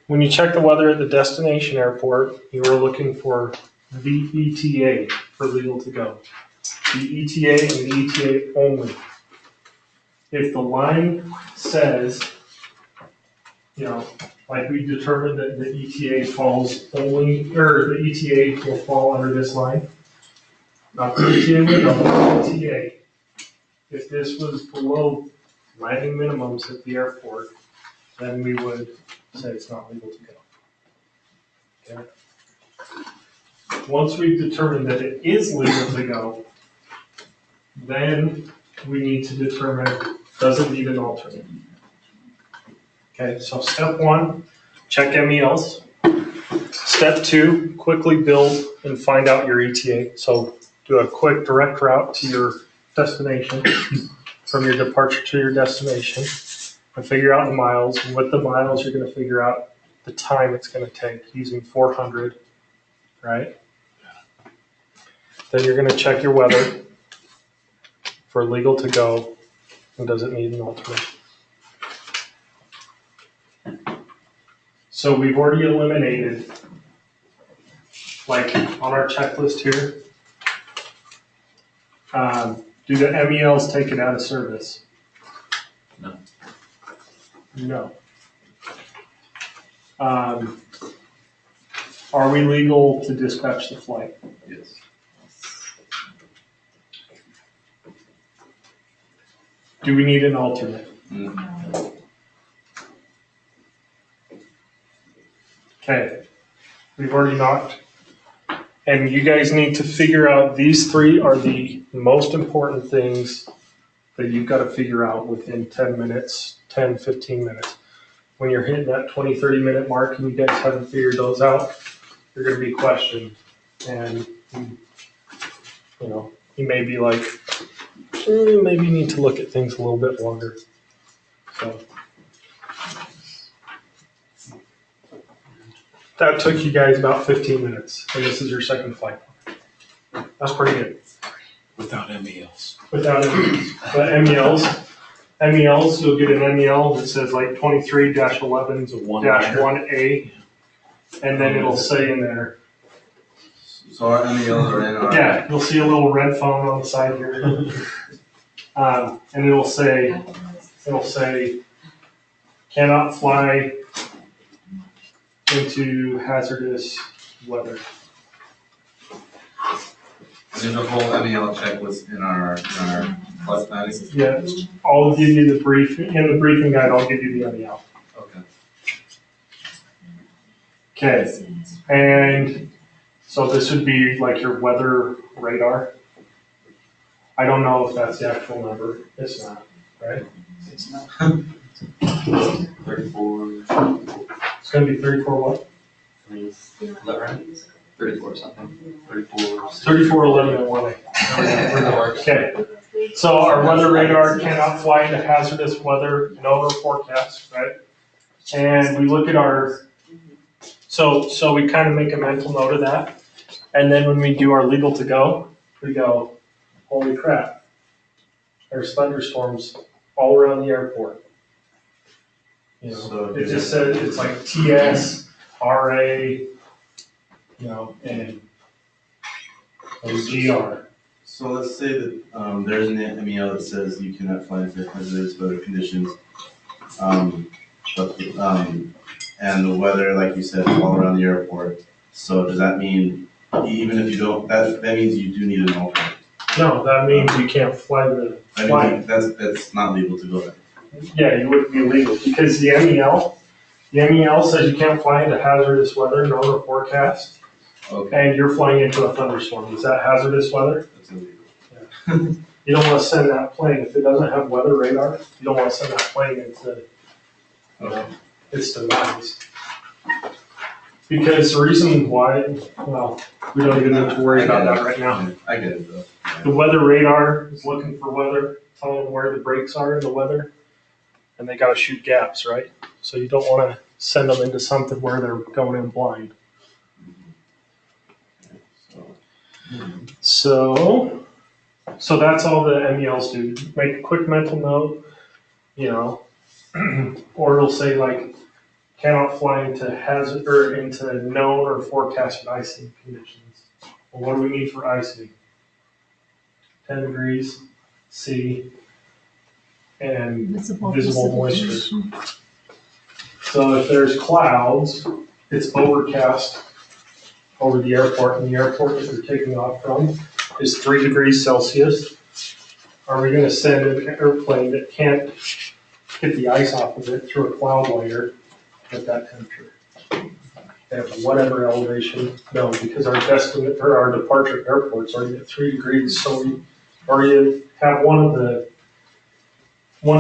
Speaker 3: When you check the weather at the destination airport, you are looking for the ETA for legal to go. The ETA and the ETA only. If the line says, like we determined that the ETA falls only, or the ETA will fall under this line, not the ETA window, the ETA. If this was below landing minimums at the airport, then we would say it's not legal to go. Okay? Once we've determined that it is legal to go, then we need to determine, does it need an alternate? Okay, so step 1, check MELs. Step 2, quickly build and find out your ETA. So do a quick direct route to your destination, from your departure to your destination, and figure out the miles. And with the miles, you're gonna figure out the time it's gonna take using 400, right? Then you're gonna check your weather for legal to go, and does it need an alternate? So we've already eliminated, like on our checklist here, do the MELs take it out of service?
Speaker 5: No.
Speaker 3: No. Are we legal to dispatch the flight?
Speaker 6: Yes.
Speaker 3: Do we need an alternate? Okay, we've already knocked. And you guys need to figure out, these 3 are the most important things that you've got to figure out within 10 minutes, 10, 15 minutes. When you're hitting that 20, 30 minute mark and you guys haven't figured those out, you're going to be questioned. And, you may be like, maybe you need to look at things a little bit longer. So that took you guys about 15 minutes, and this is your second flight. That's pretty good.
Speaker 10: Without MELs.
Speaker 3: Without MELs. But MELs, you'll get an MEL that says like 23-11-1A, and then it'll say in there.
Speaker 6: So our MELs are in our.
Speaker 3: Yeah, you'll see a little red phone on the side here. And it'll say, cannot fly into hazardous weather.
Speaker 6: There's a whole MEL checklist in our flight planning.
Speaker 3: Yeah, I'll give you the brief, in the briefing guide, I'll give you the MEL.
Speaker 6: Okay.
Speaker 3: Okay, and so this would be like your weather radar. I don't know if that's the actual number. It's not, right?
Speaker 7: It's not.
Speaker 5: 34,
Speaker 3: It's gonna be 34 what?
Speaker 5: is that right? 34 something. 34.
Speaker 3: 3411 and 1A. Okay, so our weather radar cannot fly into hazardous weather, no forecast, right? And we look at our, so we kind of make a mental note of that. And then when we do our legal to go, we go, holy crap, there's thunderstorms all around the airport. You know,
Speaker 6: So
Speaker 3: it just says, it's like TS, RA, and GR.
Speaker 6: So let's say that there's an MEL that says you cannot fly into hazardous weather conditions. And the weather, like you said, is all around the airport. So does that mean, even if you don't, that means you do need an alternate?
Speaker 3: No, that means you can't fly the flight.
Speaker 6: That's not legal to go there.
Speaker 3: Yeah, you wouldn't be legal because the MEL says you can't fly into hazardous weather, no forecast,
Speaker 6: Okay,
Speaker 3: and you're flying into a thunderstorm. Is that hazardous weather?
Speaker 6: that's illegal.
Speaker 3: You don't want to send that plane, if it doesn't have weather radar, you don't want to send that plane into, its demise. Because the reason why, well, we don't even have to worry about that right now.
Speaker 6: I get it though.
Speaker 3: The weather radar is looking for weather, telling them where the breaks are in the weather, and they gotta shoot gaps, right? So you don't wanna send them into something where they're going in blind. So that's all the MELs do. Make a quick mental note, or it'll say like, cannot fly into hazard, or into known or forecasted icing conditions. Well, what do we need for icing? 10 degrees C and visible moisture. So if there's clouds, it's overcast over the airport, and the airport that you're taking off from is 3 degrees Celsius. Are we gonna send an airplane that can't get the ice off of it through a cloud layer at that temperature? At whatever elevation? No, because our destination or our departure airport's already at 3 degrees, so we already have one of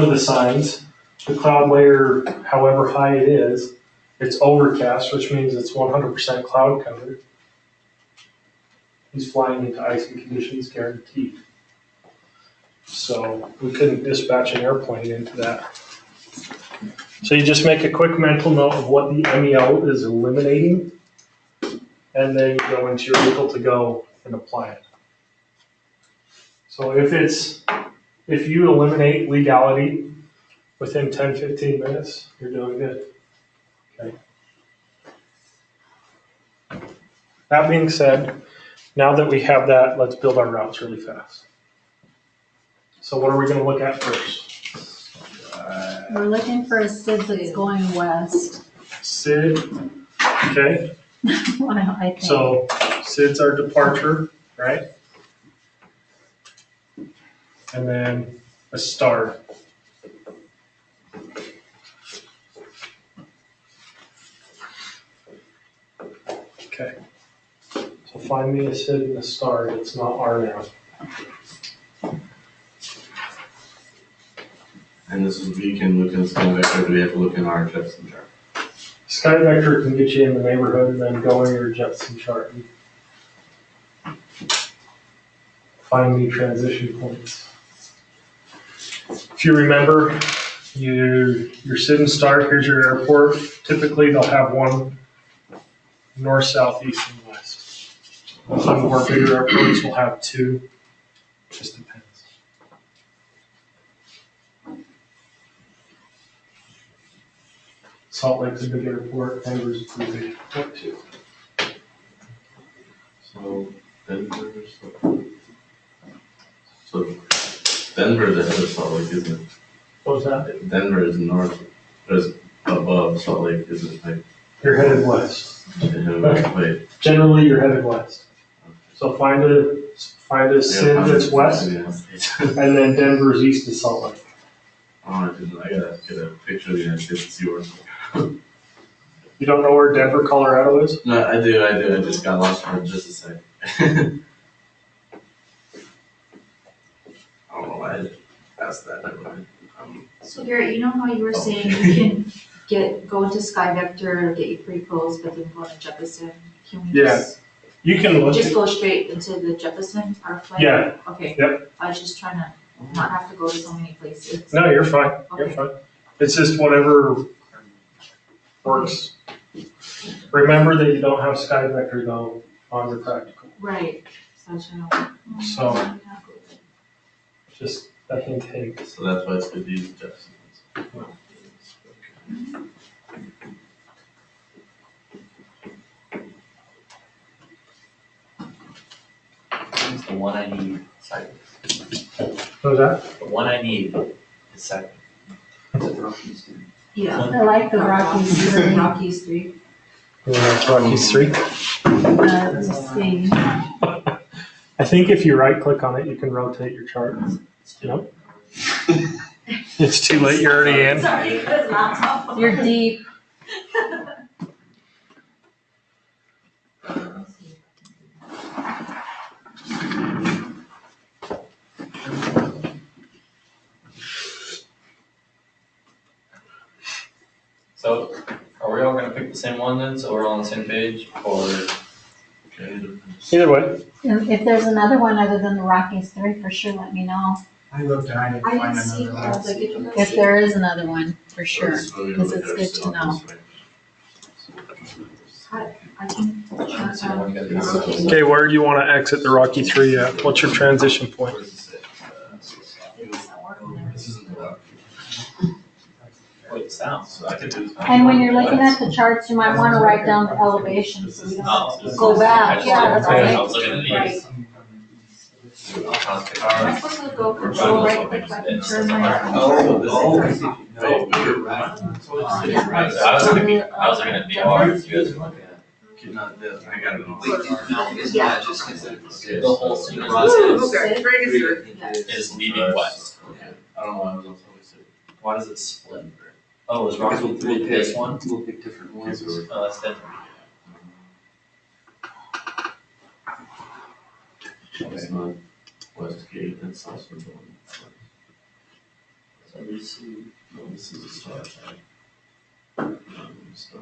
Speaker 3: the signs. The cloud layer, however high it is, it's overcast, which means it's 100% cloud covered. He's flying into icy conditions guaranteed. So we couldn't dispatch an airplane into that. So you just make a quick mental note of what the MEL is eliminating, and then you go into your legal to go and apply it. So if you eliminate legality within 10-15 minutes, you're doing good. Okay. That being said, now that we have that, let's build our routes really fast. So what are we going to look at first?
Speaker 4: We're looking for a SID that's going west.
Speaker 3: SID, okay.
Speaker 4: Well, I think.
Speaker 3: So SID's our departure, right? And then a star. Okay. So find me a SID and a star that's not R now.
Speaker 6: And this is, we can look in SkyVector, do we have to look in our Jepson chart?
Speaker 3: SkyVector can get you in the neighborhood and then go in your Jepson chart and find me transition points. if you remember, you're sitting start, here's your airport. Typically, they'll have one north, south, east, and west. Some of our bigger airports will have two, just depends. Salt Lake's a big airport, Denver's a pretty big airport too.
Speaker 6: So Denver's, so Denver's the head of Salt Lake, isn't it?
Speaker 3: What was that?
Speaker 6: Denver is north, is above Salt Lake, isn't it? Like,
Speaker 3: You're headed west.
Speaker 6: wait.
Speaker 3: Generally, you're headed west. So find a sin that's west, and then Denver's east of Salt Lake.
Speaker 6: Oh, I gotta get a picture of the United States to see where.
Speaker 3: You don't know where Denver, Colorado is?
Speaker 6: No, I do. I just got lost for just a sec. I don't know why I asked that. Never mind.
Speaker 2: So Garrett, you know how you were saying you can go into Sky Vector, get your pre-pros, but then go to Jefferson? Can we
Speaker 3: You can look.
Speaker 2: just go straight into the Jefferson, our flight?
Speaker 3: Yeah.
Speaker 2: Okay.
Speaker 3: Yep.
Speaker 2: I was just trying to not have to go to so many places.
Speaker 3: No, you're fine. You're
Speaker 2: Okay.
Speaker 3: fine. It's just whatever works. Remember that you don't have Sky Vector though on your practical.
Speaker 2: Right. So,
Speaker 3: So just a hint, hint.
Speaker 6: So that's why it's good to use Jefferson.
Speaker 5: It's the one I need, second.
Speaker 3: What was that?
Speaker 5: The one I need is second.
Speaker 2: yeah.
Speaker 4: I like the Rockies three.
Speaker 2: Rockies 3.
Speaker 3: Rockies 3.
Speaker 4: Let's see.
Speaker 3: I think if you right click on it, you can rotate your chart. Nope. It's too late, you're already in.
Speaker 2: Sorry, because laptop.
Speaker 4: You're deep.
Speaker 5: So, are we all gonna pick the same one then, so we're all on the same page, or?
Speaker 3: Either way.
Speaker 4: If there's another one other than the Rockies 3, for sure, let me know.
Speaker 8: I looked and I didn't
Speaker 2: I
Speaker 8: find
Speaker 2: didn't see
Speaker 8: another
Speaker 2: that. I
Speaker 8: one.
Speaker 2: was like, did you guys
Speaker 4: If
Speaker 2: see
Speaker 4: there is another one, for sure. Because it's good to know.
Speaker 2: I can
Speaker 5: That's the one you gotta do.
Speaker 3: Okay, where do you want to exit the Rocky 3 at? What's your transition point?
Speaker 5: Wait, sounds, so I could do.
Speaker 4: And when you're looking at the charts, you might want to write down the elevation so you don't go back. Yeah, that's
Speaker 5: I
Speaker 4: right.
Speaker 5: was looking at these.
Speaker 2: Am I supposed to go control right click back and turn my?
Speaker 5: I was looking at the R's you guys were looking at.
Speaker 6: I gotta know.
Speaker 2: Yeah.
Speaker 5: The whole thing
Speaker 2: Okay, very good.
Speaker 5: is leaving west.
Speaker 6: I don't know why I was on Salt Lake City.
Speaker 5: Why does it split? Oh, is Rocky 3 this one?
Speaker 7: We'll pick different ones.
Speaker 5: Oh, that's different.
Speaker 6: It's not Westgate, it's also the one.
Speaker 5: So this is.
Speaker 6: No, this is a star side. Star.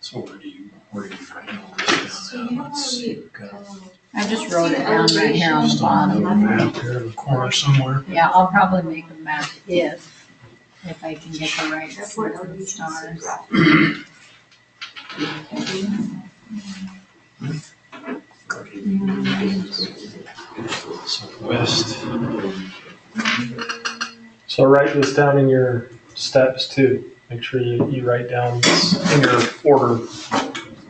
Speaker 10: So where do you write all this
Speaker 2: So
Speaker 10: down?
Speaker 2: you know
Speaker 10: Let's
Speaker 2: how
Speaker 10: see.
Speaker 2: we,
Speaker 4: I just wrote it down right here on the
Speaker 10: Just on the
Speaker 4: bottom.
Speaker 10: map there in the corner somewhere.
Speaker 4: Yeah, I'll probably make a map if I can get the right
Speaker 2: airport
Speaker 4: sets of
Speaker 2: elevation
Speaker 4: stars.
Speaker 10: Southwest.
Speaker 3: So write this down in your steps too. Make sure you write down this in your order,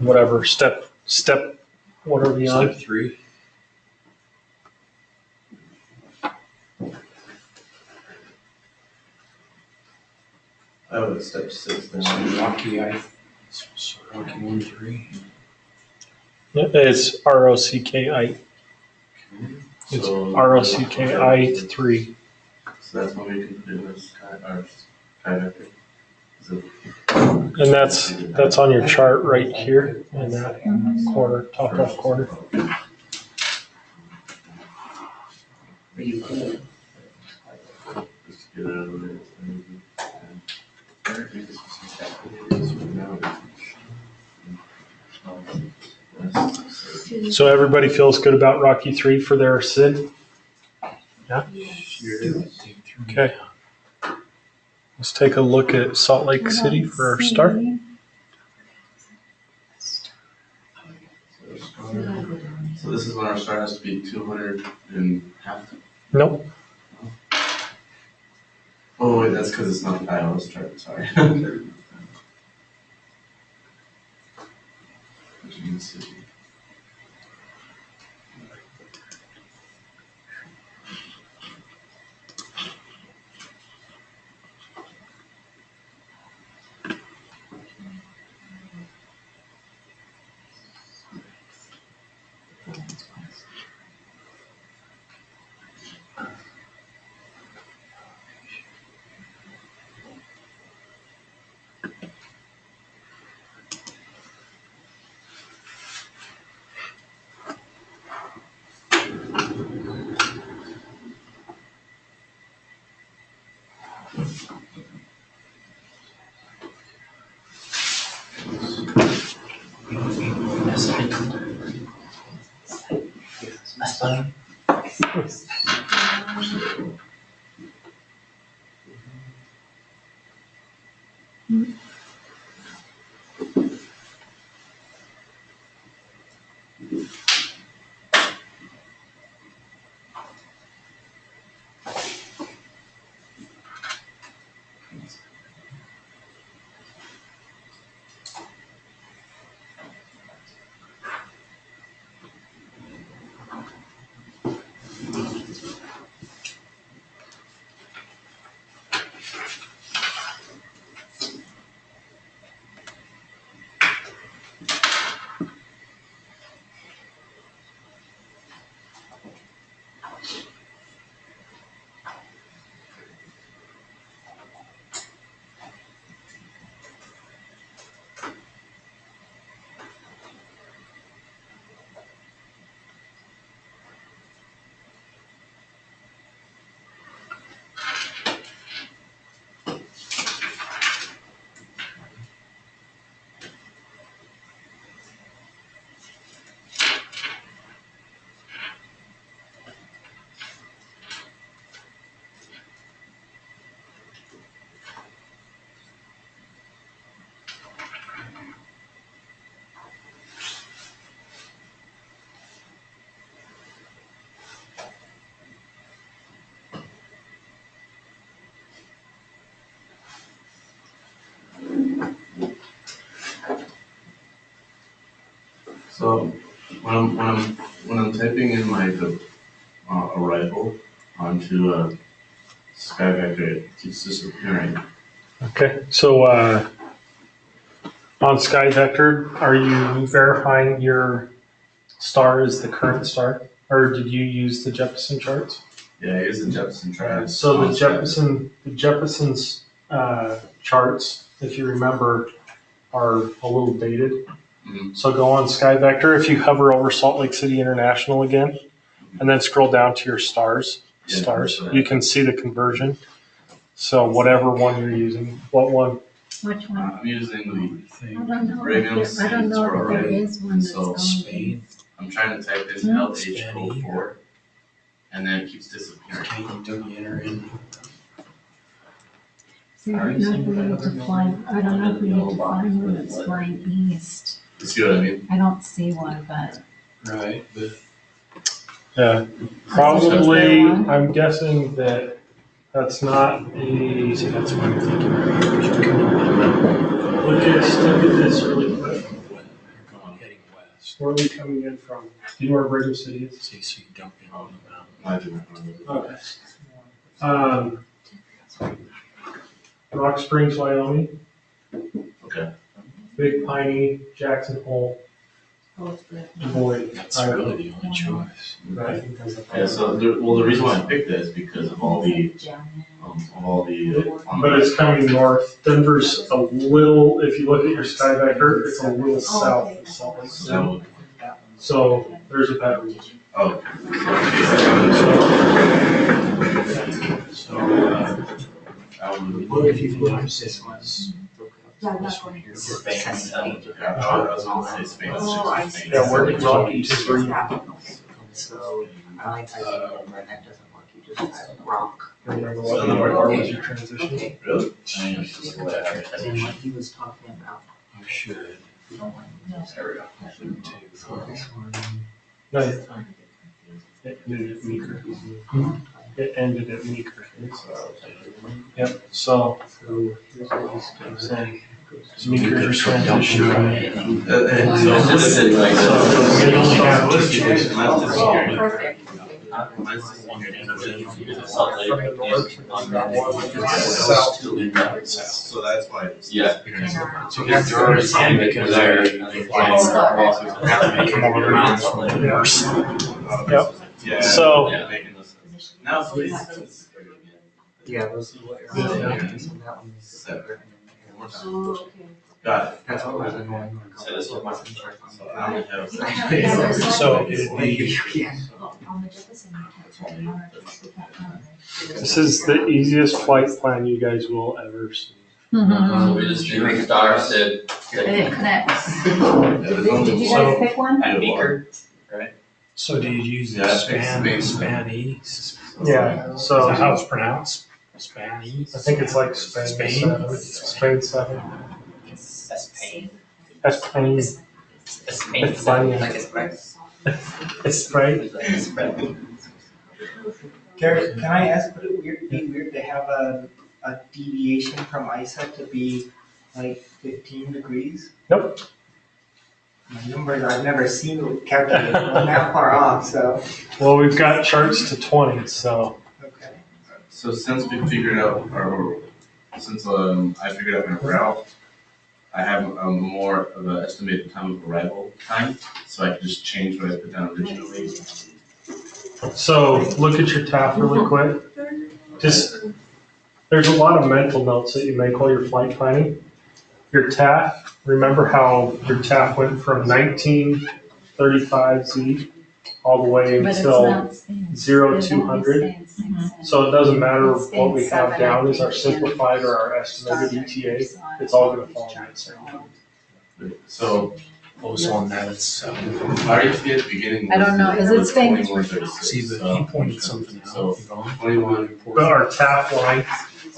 Speaker 3: whatever, step, whatever you on.
Speaker 10: Step 3.
Speaker 6: Oh, it's step 6 then.
Speaker 10: So Rocky, so Rocky 1, 3.
Speaker 3: It's ROCKI. It's
Speaker 6: So-
Speaker 3: ROCKI 3.
Speaker 6: So that's what we can do as kind of.
Speaker 3: And that's on your chart right here in that corner, top left corner.
Speaker 6: Just get out of it.
Speaker 3: So everybody feels good about Rocky 3 for their SID? Okay. Let's take a look at Salt Lake City for our start.
Speaker 6: So this is when our star has to be 200 and half.
Speaker 3: Nope.
Speaker 6: Oh wait, that's because it's not the iOS chart, sorry. Virginia City. So when I'm typing in my arrival onto SkyVector, it keeps disappearing.
Speaker 3: Okay. So on SkyVector, are you verifying your star is the current star, or did you use the Jeppesen charts?
Speaker 6: Yeah, here's the Jefferson chart.
Speaker 3: So the Jefferson's charts, if you remember, are a little dated.
Speaker 6: Mm-hmm.
Speaker 3: So go on SkyVector. If you hover over Salt Lake City International again, and then scroll down to your stars, you can see the conversion. So whatever one you're using, what one?
Speaker 4: Which one?
Speaker 6: I'm using
Speaker 4: I don't know.
Speaker 6: Premium
Speaker 4: If there, I don't know
Speaker 6: seats
Speaker 4: if
Speaker 6: for
Speaker 4: there
Speaker 6: arrival.
Speaker 4: is one that's
Speaker 6: So
Speaker 4: going.
Speaker 6: I'm trying to type in LH04, and then it keeps disappearing.
Speaker 4: See, I don't know if we need to fly. I don't know if we need to find one that's flying east.
Speaker 6: You see what I mean?
Speaker 4: I don't see one, but
Speaker 1: Right, but
Speaker 3: Yeah, probably. I'm guessing that that's not a.
Speaker 1: see, that's what I'm thinking.
Speaker 3: Look at this really quick.
Speaker 1: You're going heading west.
Speaker 3: Where are we coming in from? Do you know where Radio City is?
Speaker 1: See, so you dump in on the mountain.
Speaker 6: I do not know.
Speaker 3: Okay. Rock Springs, Wyoming.
Speaker 6: Okay.
Speaker 3: Big Piney, Jackson Hole, Du Bois.
Speaker 1: That's really the only choice.
Speaker 3: Right.
Speaker 6: Yeah. So the reason why I picked that is because of all the
Speaker 3: But it's coming north. Denver's a little, if you look at your SkyVector, it's a little south of Salt Lake City. So there's a better region.
Speaker 6: Oh.
Speaker 1: So, what if you look at this one's
Speaker 2: Yeah, I'm not going.
Speaker 5: Spain,
Speaker 6: Yeah, I was gonna say Spain.
Speaker 9: Oh, I see.
Speaker 3: Yeah, we're Rocky three.
Speaker 8: So I like how you know where that doesn't work, you just type rock.
Speaker 3: Remember what was your transition?
Speaker 9: Okay.
Speaker 6: Really?
Speaker 5: I mean, it's just whatever.
Speaker 8: And what he was talking about.
Speaker 10: You should.
Speaker 5: There we go.
Speaker 3: No, it ended at Meeker. It ended at Meeker. Yep, so. Meeker's transition.
Speaker 9: Oh, perfect.
Speaker 6: So that's why it's.
Speaker 5: Yeah.
Speaker 10: So if you're already saying that you're there, and then flying come over around from the north.
Speaker 3: Yep.
Speaker 6: Yeah.
Speaker 3: So-
Speaker 6: Now, please.
Speaker 8: Yeah, those are what you're on, this and that one is separate.
Speaker 9: Oh, okay.
Speaker 6: Got it.
Speaker 8: That's what was annoying.
Speaker 5: So this is my-
Speaker 6: So I don't have.
Speaker 10: So it'd be,
Speaker 8: Yeah.
Speaker 2: On the Jefferson, you can't.
Speaker 3: This is the easiest flight plan you guys will ever see.
Speaker 5: So we just do stars to.
Speaker 4: And it connects. Did you guys pick one?
Speaker 5: And Beaker.
Speaker 10: so do you use the
Speaker 6: Yeah, that's
Speaker 10: Spani?
Speaker 3: Yeah,
Speaker 10: Is
Speaker 3: so
Speaker 10: that how it's pronounced? Spani?
Speaker 3: I think it's like Spain.
Speaker 10: Spain?
Speaker 3: Spain 7.
Speaker 5: That's pain.
Speaker 3: That's Spain.
Speaker 5: That's pain.
Speaker 3: It's Spain.
Speaker 5: Like it's right.
Speaker 3: It's Spain.
Speaker 5: It's right.
Speaker 8: Gary, can I ask, would it be weird to have a deviation from ISA to be like 15 degrees?
Speaker 3: Nope.
Speaker 8: My numbers, I've never seen it calculated that far off, so.
Speaker 3: Well, we've got charts to 20, so.
Speaker 8: Okay.
Speaker 6: So since we figured out, or since I figured out my route, I have more of an estimated time of arrival time, so I can just change what I put down originally.
Speaker 3: So look at your TAF really quick. Just, there's a lot of mental notes that you make while you're flight planning. Your TAF, remember how your TAF went from 1935Z all the way
Speaker 4: But it's
Speaker 3: until
Speaker 4: not Spain.
Speaker 3: 0200? So it doesn't matter what we have down as our simplified or our estimated ETA, it's all gonna follow that same.
Speaker 6: So
Speaker 10: Also on that, it's,
Speaker 6: I already see at the beginning.
Speaker 4: I don't know, is it Spain?
Speaker 6: 2136,
Speaker 10: see, but he pointed something out.
Speaker 6: So
Speaker 10: Yvonne.
Speaker 6: 21.
Speaker 3: But our TAF line,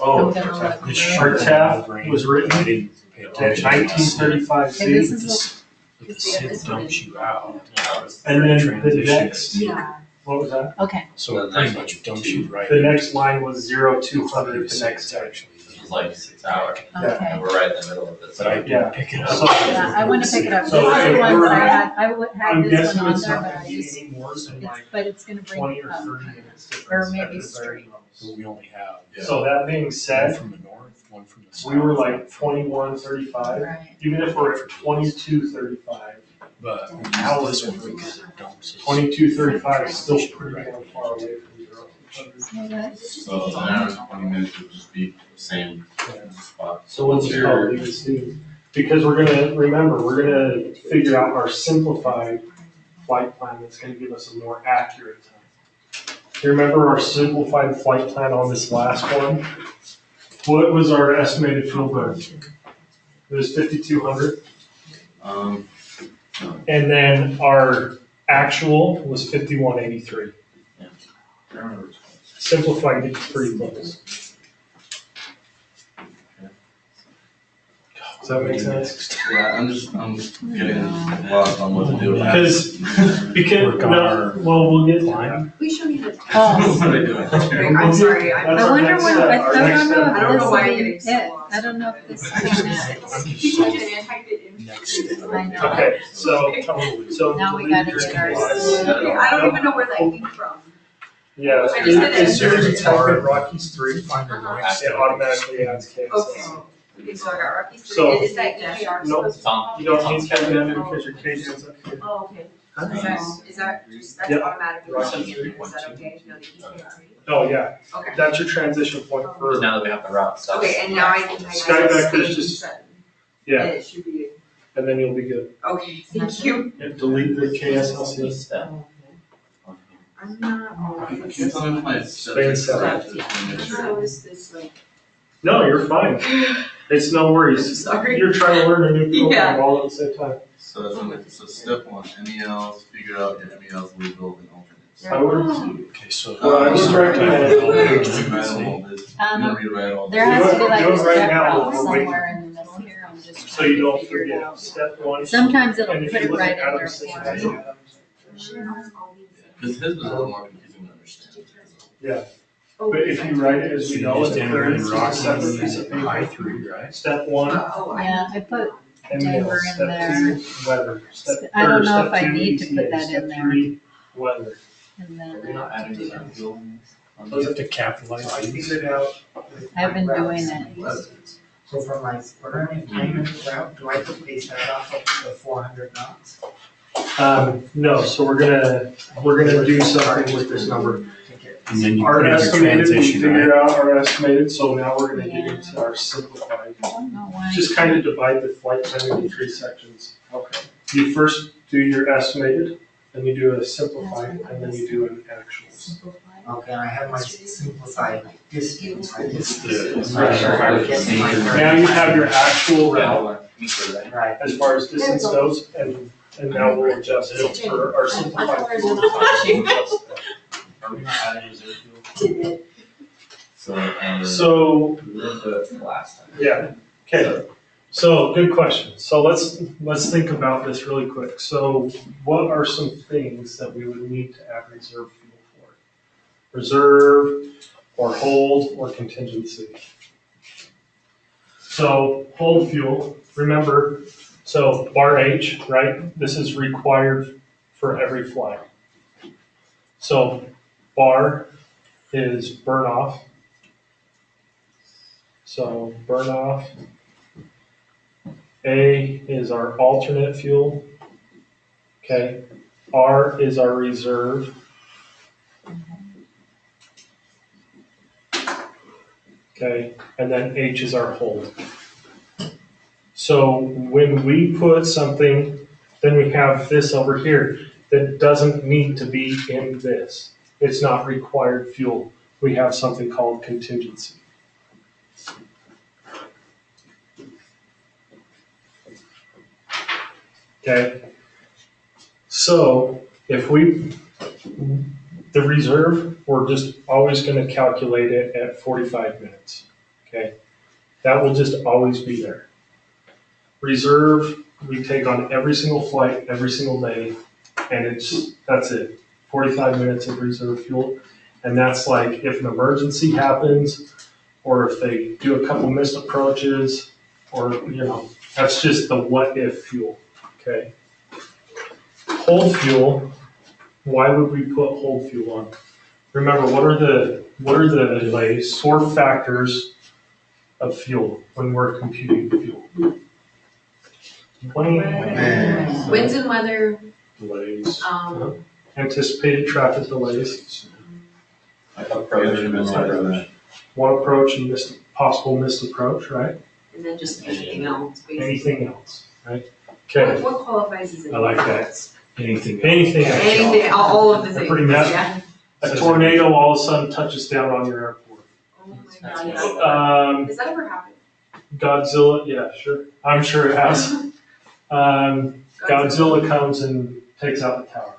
Speaker 6: Oh,
Speaker 4: I'm gonna look.
Speaker 10: The
Speaker 3: our
Speaker 10: short
Speaker 3: TAF was written
Speaker 10: I didn't pay
Speaker 3: in
Speaker 10: attention.
Speaker 3: 1935Z.
Speaker 4: Okay, this is
Speaker 10: The SID dumps you out.
Speaker 3: And then the
Speaker 10: Transition.
Speaker 3: next,
Speaker 9: Yeah.
Speaker 3: what was that?
Speaker 4: Okay,
Speaker 10: So it pretty much dumps you right.
Speaker 3: The next line was 0200, the next day.
Speaker 10: Actually.
Speaker 5: It's like 6 hours.
Speaker 4: okay.
Speaker 5: And we're right in the middle of it.
Speaker 10: But I
Speaker 3: Yeah.
Speaker 10: didn't pick it up.
Speaker 3: So-
Speaker 4: Yeah, I want to pick it up. This is
Speaker 3: So
Speaker 4: the
Speaker 3: if
Speaker 4: one
Speaker 3: we're-
Speaker 4: that I had,
Speaker 3: I'm
Speaker 4: had this
Speaker 3: guessing
Speaker 4: one on
Speaker 3: it's
Speaker 4: there,
Speaker 3: not
Speaker 4: but
Speaker 3: gonna
Speaker 4: I
Speaker 3: be
Speaker 4: just,
Speaker 3: any more than like
Speaker 4: but it's gonna bring
Speaker 3: 20
Speaker 4: it
Speaker 3: or
Speaker 4: up.
Speaker 3: 30 minutes difference.
Speaker 4: Or
Speaker 3: at
Speaker 4: maybe
Speaker 3: the very
Speaker 4: straight.
Speaker 3: most.
Speaker 10: But we only have
Speaker 3: So that being
Speaker 10: one
Speaker 3: said,
Speaker 10: from the north, one from the south.
Speaker 3: we were like 21:35,
Speaker 4: Right.
Speaker 3: even if we're at 22:35,
Speaker 10: But
Speaker 3: How
Speaker 10: this
Speaker 3: is it?
Speaker 10: one because it dumps us.
Speaker 3: 22:35 is still pretty damn far away from 0200.
Speaker 6: So an hour and 20 minutes would just be the same spot.
Speaker 3: So what's your because we're gonna, remember, we're gonna figure out our simplified flight plan that's gonna give us a more accurate time. You remember our simplified flight plan on this last one? What was our estimated fuel burn? It was 5,200, and then our actual was 5,183. Simplified gets pretty close. Does that make sense?
Speaker 6: Yeah, I'm getting lost on what to do.
Speaker 3: Because,
Speaker 10: Work on
Speaker 3: no,
Speaker 10: our
Speaker 3: well, we'll get to
Speaker 10: line.
Speaker 3: that.
Speaker 9: We should need a.
Speaker 4: Oh.
Speaker 6: What am I doing?
Speaker 9: I'm sorry,
Speaker 3: That's
Speaker 9: I'm.
Speaker 4: I
Speaker 3: our
Speaker 4: wonder
Speaker 3: next
Speaker 4: what,
Speaker 3: step.
Speaker 4: I
Speaker 3: Our
Speaker 4: don't
Speaker 3: next
Speaker 4: know
Speaker 3: step.
Speaker 9: I don't
Speaker 4: if
Speaker 9: know
Speaker 4: this
Speaker 9: why I'm
Speaker 4: will be
Speaker 9: getting so
Speaker 4: it.
Speaker 9: lost.
Speaker 4: I don't know if this is it.
Speaker 9: You changed it and typed it in.
Speaker 10: Next.
Speaker 4: I know.
Speaker 3: Okay, so.
Speaker 4: Now we gotta
Speaker 3: delete
Speaker 4: get
Speaker 3: your
Speaker 4: ours.
Speaker 3: slide.
Speaker 9: I don't even know where that came from.
Speaker 3: Yeah,
Speaker 9: I just did it.
Speaker 3: as soon as you type in Rockies 3,
Speaker 9: Uh-huh.
Speaker 3: it automatically adds KSLC.
Speaker 9: Okay. Okay, so I got Rockies
Speaker 3: So-
Speaker 9: three, is that EKR?
Speaker 3: Nope.
Speaker 5: It's on.
Speaker 3: You don't need KDEN because your KDEN's up here.
Speaker 9: Oh, okay. Is that just, that's
Speaker 3: Yep.
Speaker 9: automatically
Speaker 3: Rockies
Speaker 9: running in
Speaker 3: three.
Speaker 9: there, is that okay? No, the EKR?
Speaker 3: Oh, yeah,
Speaker 9: Okay.
Speaker 3: that's your transition point
Speaker 5: Because
Speaker 3: for,
Speaker 5: now that we have the route stuff.
Speaker 9: Okay, and now I can type
Speaker 3: Skyvector's
Speaker 9: Spain
Speaker 3: just-
Speaker 9: 7,
Speaker 3: yeah,
Speaker 9: and it should be,
Speaker 3: and then you'll be good.
Speaker 9: okay, thank you.
Speaker 3: And delete the KSLC.
Speaker 5: Step.
Speaker 9: I'm not.
Speaker 6: I can't tell if my
Speaker 3: Spain
Speaker 6: subject's
Speaker 3: seven.
Speaker 6: correct, just wanna make sure.
Speaker 9: How is this like?
Speaker 3: No, you're fine. It's no worries.
Speaker 9: Sorry.
Speaker 3: You're trying to learn a new program
Speaker 9: Yeah.
Speaker 3: all at the same time.
Speaker 6: So step one, MELs, figure out your MELs, legal, and alternates.
Speaker 3: I would,
Speaker 10: Okay, so.
Speaker 3: Well, I would recommend-
Speaker 6: Rewrite all this.
Speaker 4: Um,
Speaker 6: You don't rewrite all
Speaker 4: There
Speaker 6: this.
Speaker 4: has to be like
Speaker 3: Do
Speaker 4: a
Speaker 3: it right
Speaker 4: step
Speaker 3: now,
Speaker 4: route
Speaker 3: we're waiting.
Speaker 4: somewhere in the middle here, I'm just
Speaker 3: so
Speaker 4: trying
Speaker 3: you
Speaker 4: to
Speaker 3: don't
Speaker 4: figure it
Speaker 3: forget,
Speaker 4: out.
Speaker 3: step one.
Speaker 4: Sometimes it'll
Speaker 3: And if
Speaker 4: put
Speaker 3: you
Speaker 4: it
Speaker 3: look
Speaker 4: right
Speaker 3: at
Speaker 4: in there
Speaker 3: Adam's
Speaker 4: for me.
Speaker 3: situation,
Speaker 6: His was a little more confusing to understand.
Speaker 3: but if you write it as
Speaker 10: So
Speaker 3: we
Speaker 10: you
Speaker 3: know,
Speaker 10: just
Speaker 3: it's
Speaker 10: enter in
Speaker 3: a
Speaker 10: Rocky
Speaker 3: separate piece of
Speaker 10: high
Speaker 3: paper.
Speaker 10: three, right?
Speaker 3: Step one,
Speaker 4: Yeah, I put,
Speaker 3: MEL,
Speaker 4: Denver in
Speaker 3: step
Speaker 4: there.
Speaker 3: two, weather. Step-
Speaker 4: I don't
Speaker 3: or
Speaker 4: know
Speaker 3: step
Speaker 4: if I
Speaker 3: two,
Speaker 4: need to put
Speaker 3: ETA,
Speaker 4: that
Speaker 3: step
Speaker 4: in there.
Speaker 3: three, weather.
Speaker 4: and then
Speaker 5: We're not
Speaker 4: I have
Speaker 5: adding
Speaker 4: to do
Speaker 5: this
Speaker 4: it.
Speaker 5: fuel.
Speaker 10: You have to capitalize
Speaker 8: I
Speaker 10: these.
Speaker 8: figured out. with
Speaker 4: I've been
Speaker 8: my
Speaker 4: doing
Speaker 8: routes.
Speaker 4: it.
Speaker 8: So for my burn and payment route, do I put base that off of the 400 knots?
Speaker 3: No, so we're gonna do something with this number.
Speaker 10: And then you
Speaker 3: Our
Speaker 10: put in your
Speaker 3: estimated, we
Speaker 10: transition, right?
Speaker 3: figured out our estimated, so now we're gonna get
Speaker 4: Yeah.
Speaker 3: into our simplified.
Speaker 4: I don't know why.
Speaker 3: Just kind of divide the flight time into three sections.
Speaker 7: Okay.
Speaker 3: You first do your estimated, then you do a simplified, and then you do an actuals.
Speaker 8: Okay, I have my simplified distance, I just.
Speaker 3: Right. Now you have your actual route
Speaker 8: Right.
Speaker 3: as far as distance goes, and now we'll adjust it for our simplified.
Speaker 5: Are we not adding reserve fuel?
Speaker 3: So,
Speaker 5: We didn't do it last time.
Speaker 3: yeah, okay. So, good question. So let's think about this really quick. So what are some things that we would need to add reserve fuel for? Reserve, or hold, or contingency? So hold fuel, remember, so bar H, right? This is required for every flight. So bar is burn off. So burn off. A is our alternate fuel. Okay. R is our reserve. Okay. And then H is our hold. So when we put something, then we have this over here that doesn't need to be in this. It's not required fuel. We have something called contingency. Okay, so if the reserve, we're just always gonna calculate it at 45 minutes, okay? That will just always be there. Reserve, we take on every single flight, every single day, and that's it. 45 minutes of reserve fuel, and that's like if an emergency happens, or if they do a couple missed approaches, or, that's just the what if fuel. Okay. Hold fuel, why would we put hold fuel on? Remember, what are the like, core factors of fuel when we're computing fuel?
Speaker 9: Winds and weather,
Speaker 3: Delays.
Speaker 9: anticipated
Speaker 3: Traffic delays.
Speaker 5: Approach and misapproach.
Speaker 3: One approach and possible missed approach, right?
Speaker 9: and then just anything else, basically.
Speaker 3: Anything else, right? Okay,
Speaker 9: What qualifies as anything?
Speaker 3: I like that.
Speaker 9: else?
Speaker 10: Anything.
Speaker 3: anything else.
Speaker 9: Anything, all of the things,
Speaker 3: Pretty much.
Speaker 9: yeah.
Speaker 3: A tornado all of a sudden touches down on your airport.
Speaker 9: Oh my God, yeah. Has that ever happened?
Speaker 3: Godzilla, yeah, sure. I'm sure it has. Godzilla comes and takes out the tower.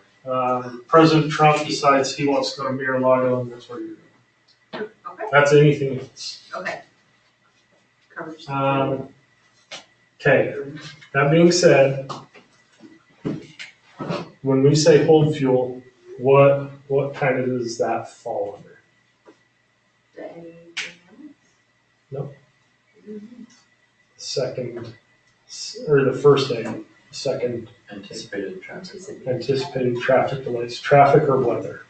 Speaker 3: President Trump decides he wants to go to Mar-a-Lago, and that's where you're going.
Speaker 9: Okay,
Speaker 3: That's anything else.
Speaker 9: okay. Covers.
Speaker 3: Okay, that being said, when we say hold fuel, what kind of does that fall under?
Speaker 9: Anything
Speaker 3: Second, or the first day, second
Speaker 5: Anticipated traffic.
Speaker 9: else?
Speaker 3: anticipated traffic delays, traffic or weather,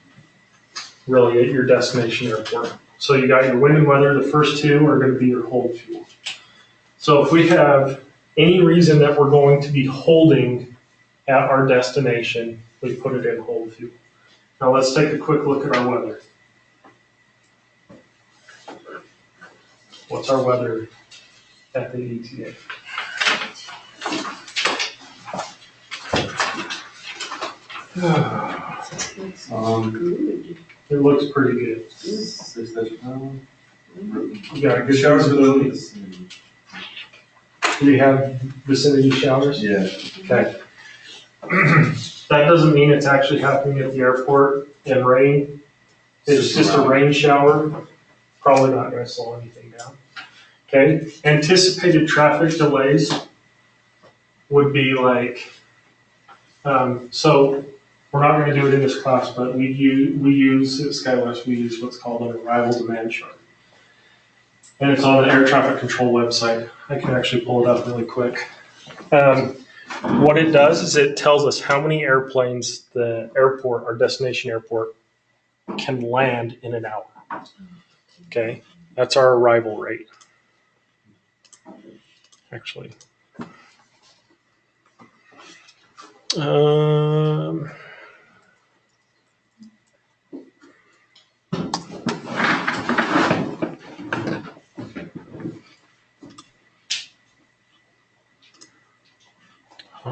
Speaker 3: really at your destination airport. So you got your wind and weather, the first two are gonna be your hold fuel. So if we have any reason that we're going to be holding at our destination, we put it in hold fuel. Now let's take a quick look at our weather. What's our weather at the ETA? It looks pretty good. You got a good visibility. Do we have vicinity showers?
Speaker 6: Yeah.
Speaker 3: Okay. That doesn't mean it's actually happening at the airport in rain. It's just a rain shower, probably not gonna slow anything down. Okay, anticipated traffic delays would be like, so we're not gonna do it in this class, but we use at SkyWest, we use what's called an arrival demand chart. And it's on the air traffic control website. I can actually pull it up really quick. What it does is it tells us how many airplanes the airport, our destination airport, can land in an hour. Okay, that's our arrival rate. Actually, oh,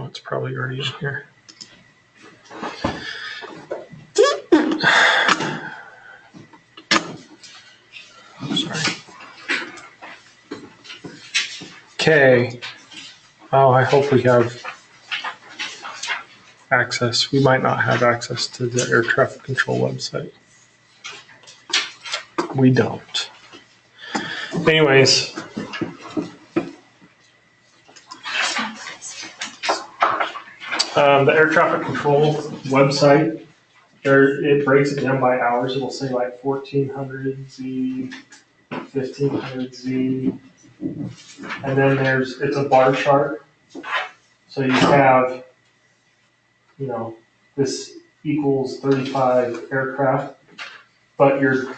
Speaker 3: it's probably already in here. Sorry. Okay. Oh, I hope we have access. We might not have access to the air traffic control website. We don't. Anyways. The air traffic control website, it breaks it down by hours. It'll say like 1400 Z, 1500 Z, and then it's a bar chart. So you have, this equals 35 aircraft, but your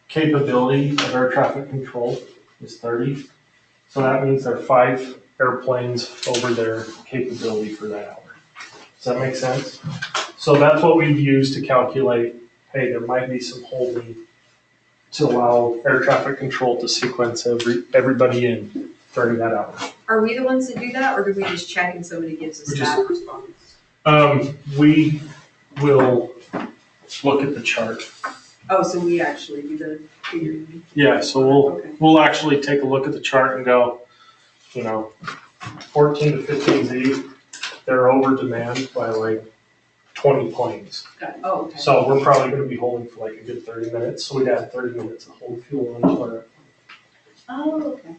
Speaker 3: capability of air traffic control is 30. So that means there are 5 airplanes over their capability for that hour. Does that make sense? So that's what we've used to calculate, hey, there might be some holding to allow air traffic control to sequence everybody in during that hour.
Speaker 9: Are we the ones that do that, or do we just check and somebody gives us that response?
Speaker 3: We will look at the chart.
Speaker 9: Oh, so we actually do the figuring?
Speaker 3: Yeah, so we'll actually take a look at the chart and go, 14 to 15 Z, they're over demand by like 20 planes.
Speaker 9: Got it. Oh, okay.
Speaker 3: So we're probably going to be holding for like a good 30 minutes. So we'd have 30 minutes of hold fuel onto our.
Speaker 9: Oh, okay.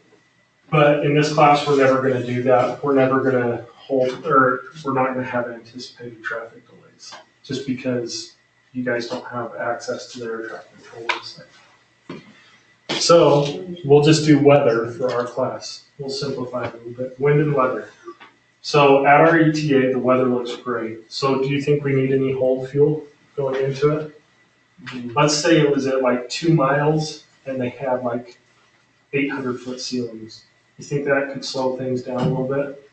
Speaker 3: But in this class, we're never going to do that. We're never going to hold, or we're not going to have anticipated traffic delays, just because you guys don't have access to the air traffic control website. So we'll just do weather for our class. We'll simplify it a little bit. Wind and weather. So at our ETA, the weather looks great. So do you think we need any hold fuel going into it? Let's say it was at like 2 miles and they had like 800-foot ceilings. You think that could slow things down a little bit?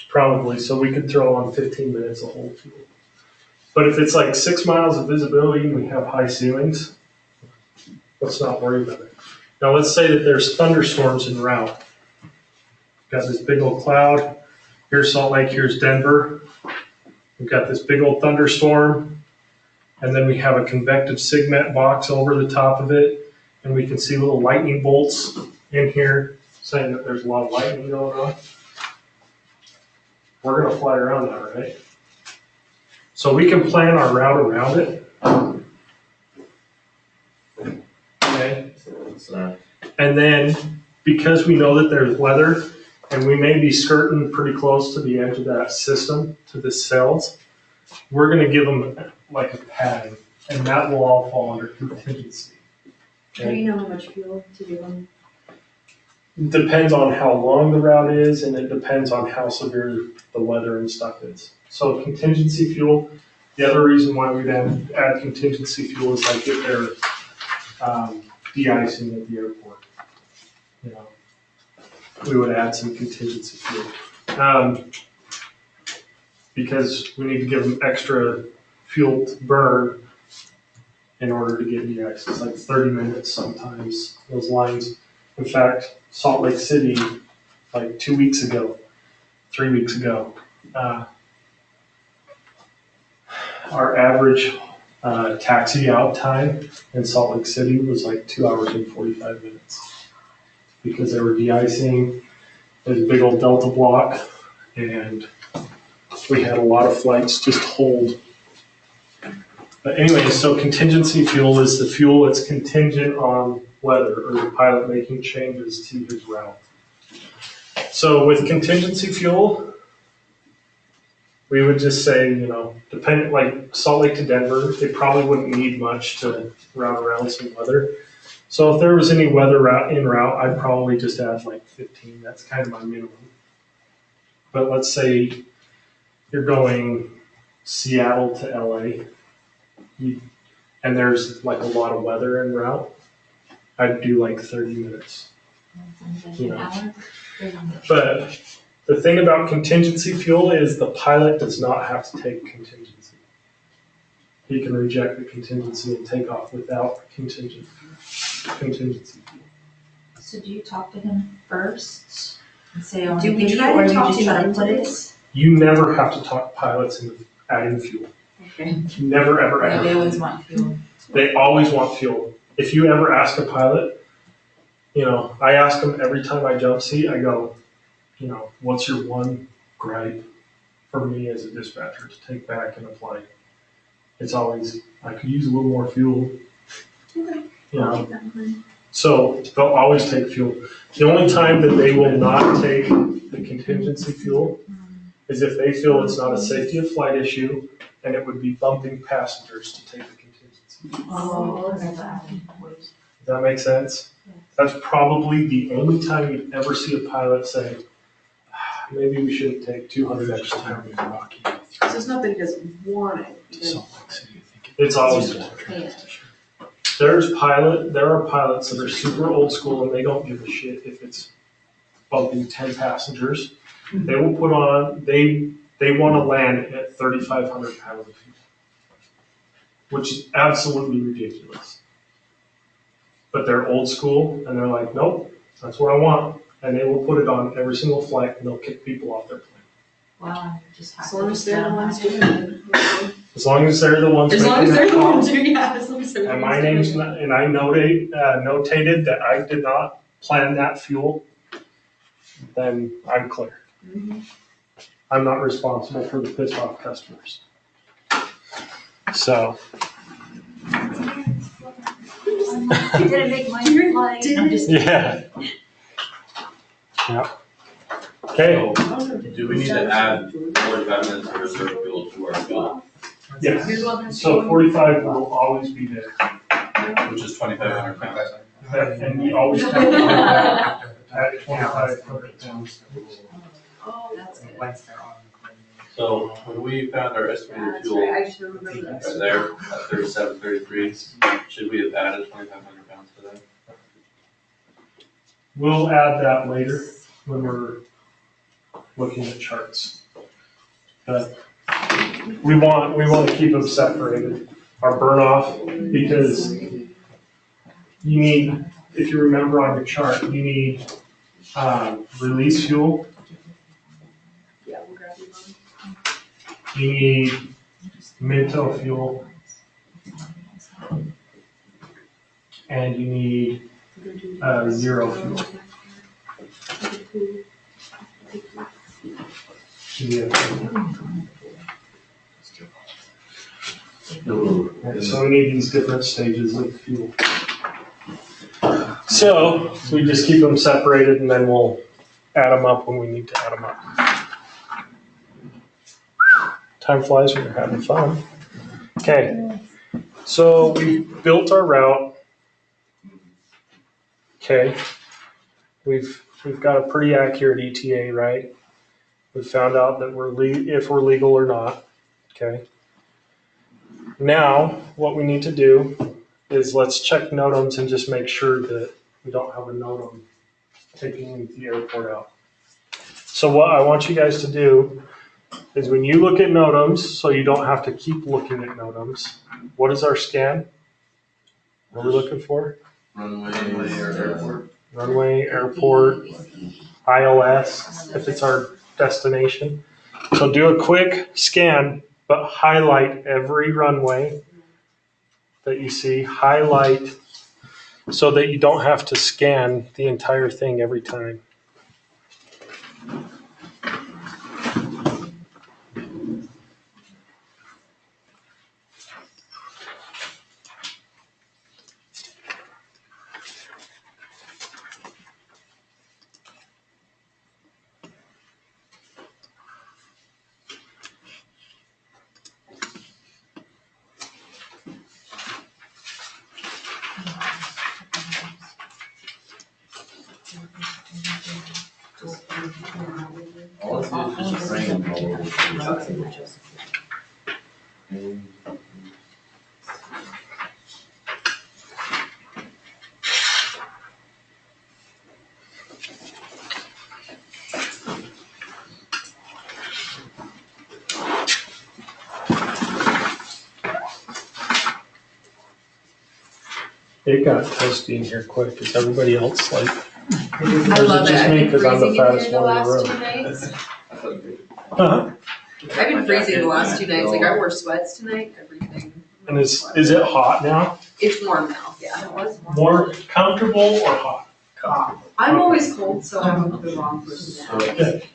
Speaker 3: Probably. So we could throw on 15 minutes of hold fuel. But if it's like 6 miles of visibility and we have high ceilings, let's not worry about it. Now let's say that there's thunderstorms en route. Got this big old cloud. Here's Salt Lake, here's Denver. We've got this big old thunderstorm. And then we have a convective SIGMET box over the top of it. And we can see little lightning bolts in here saying that there's a lot of lightning going on. We're going to fly around that, right? So we can plan our route around it. Okay. And then because we know that there's weather and we may be skirting pretty close to the edge of that system, to the cells, we're going to give them like a padding, and that will all fall under contingency.
Speaker 2: Do you know how much fuel to give them?
Speaker 3: It depends on how long the route is, and it depends on how severe the weather and stuff is. So contingency fuel, the other reason why we then add contingency fuel is like if they're de-icing at the airport. We would add some contingency fuel. Because we need to give them extra fuel to burn in order to get de-iced. It's like 30 minutes sometimes, those lines. In fact, Salt Lake City, like 3 weeks ago, our average taxi out time in Salt Lake City was like 2 hours and 45 minutes. because they were de-icing. There's a big old Delta block, and we had a lot of flights just hold. But anyway, so contingency fuel is the fuel that's contingent on weather or the pilot making changes to his route. So with contingency fuel, we would just say, depending, like Salt Lake to Denver, it probably wouldn't need much to route around some weather. So if there was any weather en route, I'd probably just add like 15. That's kind of my minimum. But let's say you're going Seattle to LA, and there's like a lot of weather en route, I'd do like 30 minutes. But the thing about contingency fuel is the pilot does not have to take contingency. He can reject the contingency and take off without contingency fuel.
Speaker 2: So do you talk to him first and say, oh,
Speaker 9: Do we
Speaker 2: you,
Speaker 9: try
Speaker 2: or
Speaker 9: to
Speaker 2: you
Speaker 9: talk
Speaker 2: just
Speaker 9: him
Speaker 2: try to
Speaker 9: into
Speaker 2: put
Speaker 9: this?
Speaker 3: You never have to talk pilots into adding fuel.
Speaker 9: Okay.
Speaker 3: Never, ever,
Speaker 2: Yeah,
Speaker 3: ever.
Speaker 2: they always want fuel.
Speaker 3: They always want fuel. If you ever ask a pilot, I ask them every time I jump seat, I go, what's your one gripe for me as a dispatcher to take back in a flight? It's always, I could use a little more fuel.
Speaker 9: Okay.
Speaker 3: So they'll always take fuel. The only time that they will not take the contingency fuel is if they feel it's not a safety of flight issue and it would be bumping passengers to take the contingency.
Speaker 2: Oh, okay.
Speaker 3: Does that make sense? That's probably the only time you'd ever see a pilot say, maybe we shouldn't take 200 extra pounds.
Speaker 9: So it's not that he doesn't want it. he doesn't-
Speaker 3: It's always,
Speaker 9: Yeah.
Speaker 3: there are pilots that are super old school and they don't give a shit if it's bumping 10 passengers. They will put on, they want to land at 3,500 pounds of fuel, which is absolutely ridiculous. But they're old school and they're like, nope, that's what I want. And they will put it on every single flight and they'll kick people off their plane.
Speaker 2: Wow, you just have
Speaker 9: As
Speaker 2: to
Speaker 9: long as they're the ones doing it.
Speaker 3: As long as they're the ones
Speaker 9: As long
Speaker 3: making
Speaker 9: as
Speaker 3: that
Speaker 9: they're the
Speaker 3: call.
Speaker 9: ones doing, yeah, as long as they're the
Speaker 3: And
Speaker 9: ones
Speaker 3: my
Speaker 9: doing
Speaker 3: name's
Speaker 9: it.
Speaker 3: not, and I notated that I did not plan that fuel, then I'm clear.
Speaker 9: Mhm.
Speaker 3: I'm not responsible for the pissed off customers. So,
Speaker 2: You didn't make my flight. I'm just
Speaker 3: yeah. Yeah. Okay,
Speaker 5: Do we need to add 45 minutes of reserve fuel to our fuel,
Speaker 3: yes. So 45 will always be there.
Speaker 5: which is 2,500 pounds?
Speaker 3: And we always have to do that at 2,500 pounds.
Speaker 9: Oh, that's good.
Speaker 8: Once they're on the plane.
Speaker 5: So when we found our estimated
Speaker 9: That's
Speaker 5: fuel
Speaker 9: right, I should remember that.
Speaker 5: right there at 37, 33, should we have added 2,500 pounds to that?
Speaker 3: We'll add that later when we're looking at charts. But we want to keep them separated, our burn off, because you need, if you remember on your chart, you need release fuel,
Speaker 9: Yeah, we'll grab you one.
Speaker 3: you need Minto fuel, and you need zero fuel. Yeah. So we need these different stages of fuel. So we just keep them separated and then we'll add them up when we need to add them up. Time flies when you're having fun. Okay, so we built our route. Okay, we've got a pretty accurate ETA, right? We found out that if we're legal or not. Okay. Now, what we need to do is let's check NOTAMs and just make sure that we don't have a NOTAM taking the airport out. So what I want you guys to do is when you look at NOTAMs, so you don't have to keep looking at NOTAMs, what is our scan? What are we looking for?
Speaker 6: Runway or airport.
Speaker 3: Runway, airport, ILS, if it's our destination. So do a quick scan, but highlight every runway that you see. Highlight so that you don't have to scan the entire thing every time.
Speaker 6: All I see is just random all over the place.
Speaker 3: It got toasty in here quick. Is everybody else like?
Speaker 9: I love it.
Speaker 3: Just
Speaker 9: I've
Speaker 3: me
Speaker 9: been
Speaker 3: 'cause I'm the
Speaker 9: freezing in here
Speaker 3: fattest
Speaker 9: the
Speaker 3: one in the
Speaker 9: last
Speaker 3: room.
Speaker 9: 2 nights.
Speaker 3: Uh-huh.
Speaker 9: I've been freezing the last 2 nights. Like I wore sweats tonight, everything.
Speaker 3: And is it hot now?
Speaker 9: It's warm now, yeah. It was warm.
Speaker 3: More comfortable or hot?
Speaker 9: I'm always cold, so I'm the wrong person to ask.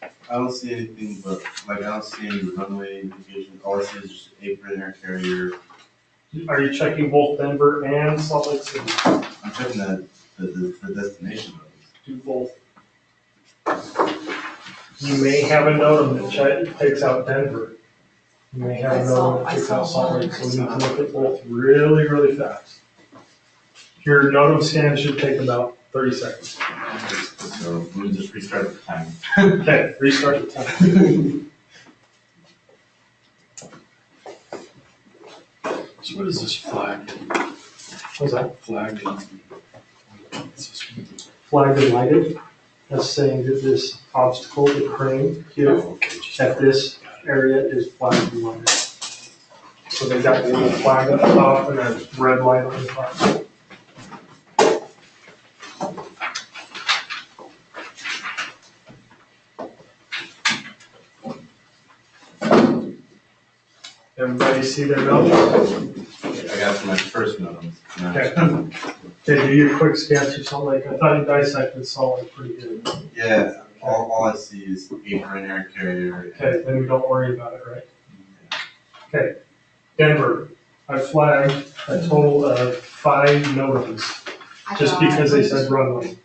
Speaker 6: So, I don't see anything but, like, I don't see any runway indications. All I see is just apron, air carrier.
Speaker 3: Are you checking both Denver and Salt Lake City?
Speaker 6: I'm checking the destination of
Speaker 3: Do both. You may have a NOTAM that takes out Denver. You may have a NOTAM that takes out Salt Lake, so we need to look at both really, really fast. Your NOTAM scan should take about 30 seconds.
Speaker 6: So we just restart the time.
Speaker 3: Okay, restart the time.
Speaker 1: So what is this flag?
Speaker 3: What's that?
Speaker 1: Flag.
Speaker 3: Flagged and lighted. That's saying that this obstacle, the crane here,
Speaker 1: Okay, just.
Speaker 3: at this area is flagged and lighted. So they got the little flag up top and a red light on the top. Everybody see their notes?
Speaker 6: I got my first note.
Speaker 3: Okay. Okay, do your quick scans or something like, I thought you dissected Salt Lake pretty good.
Speaker 6: Yeah, all I see is apron, air carrier.
Speaker 3: Okay, then we don't worry about it, right? Okay, Denver, I flagged a total of 5 NOTAMs, just because they said runway.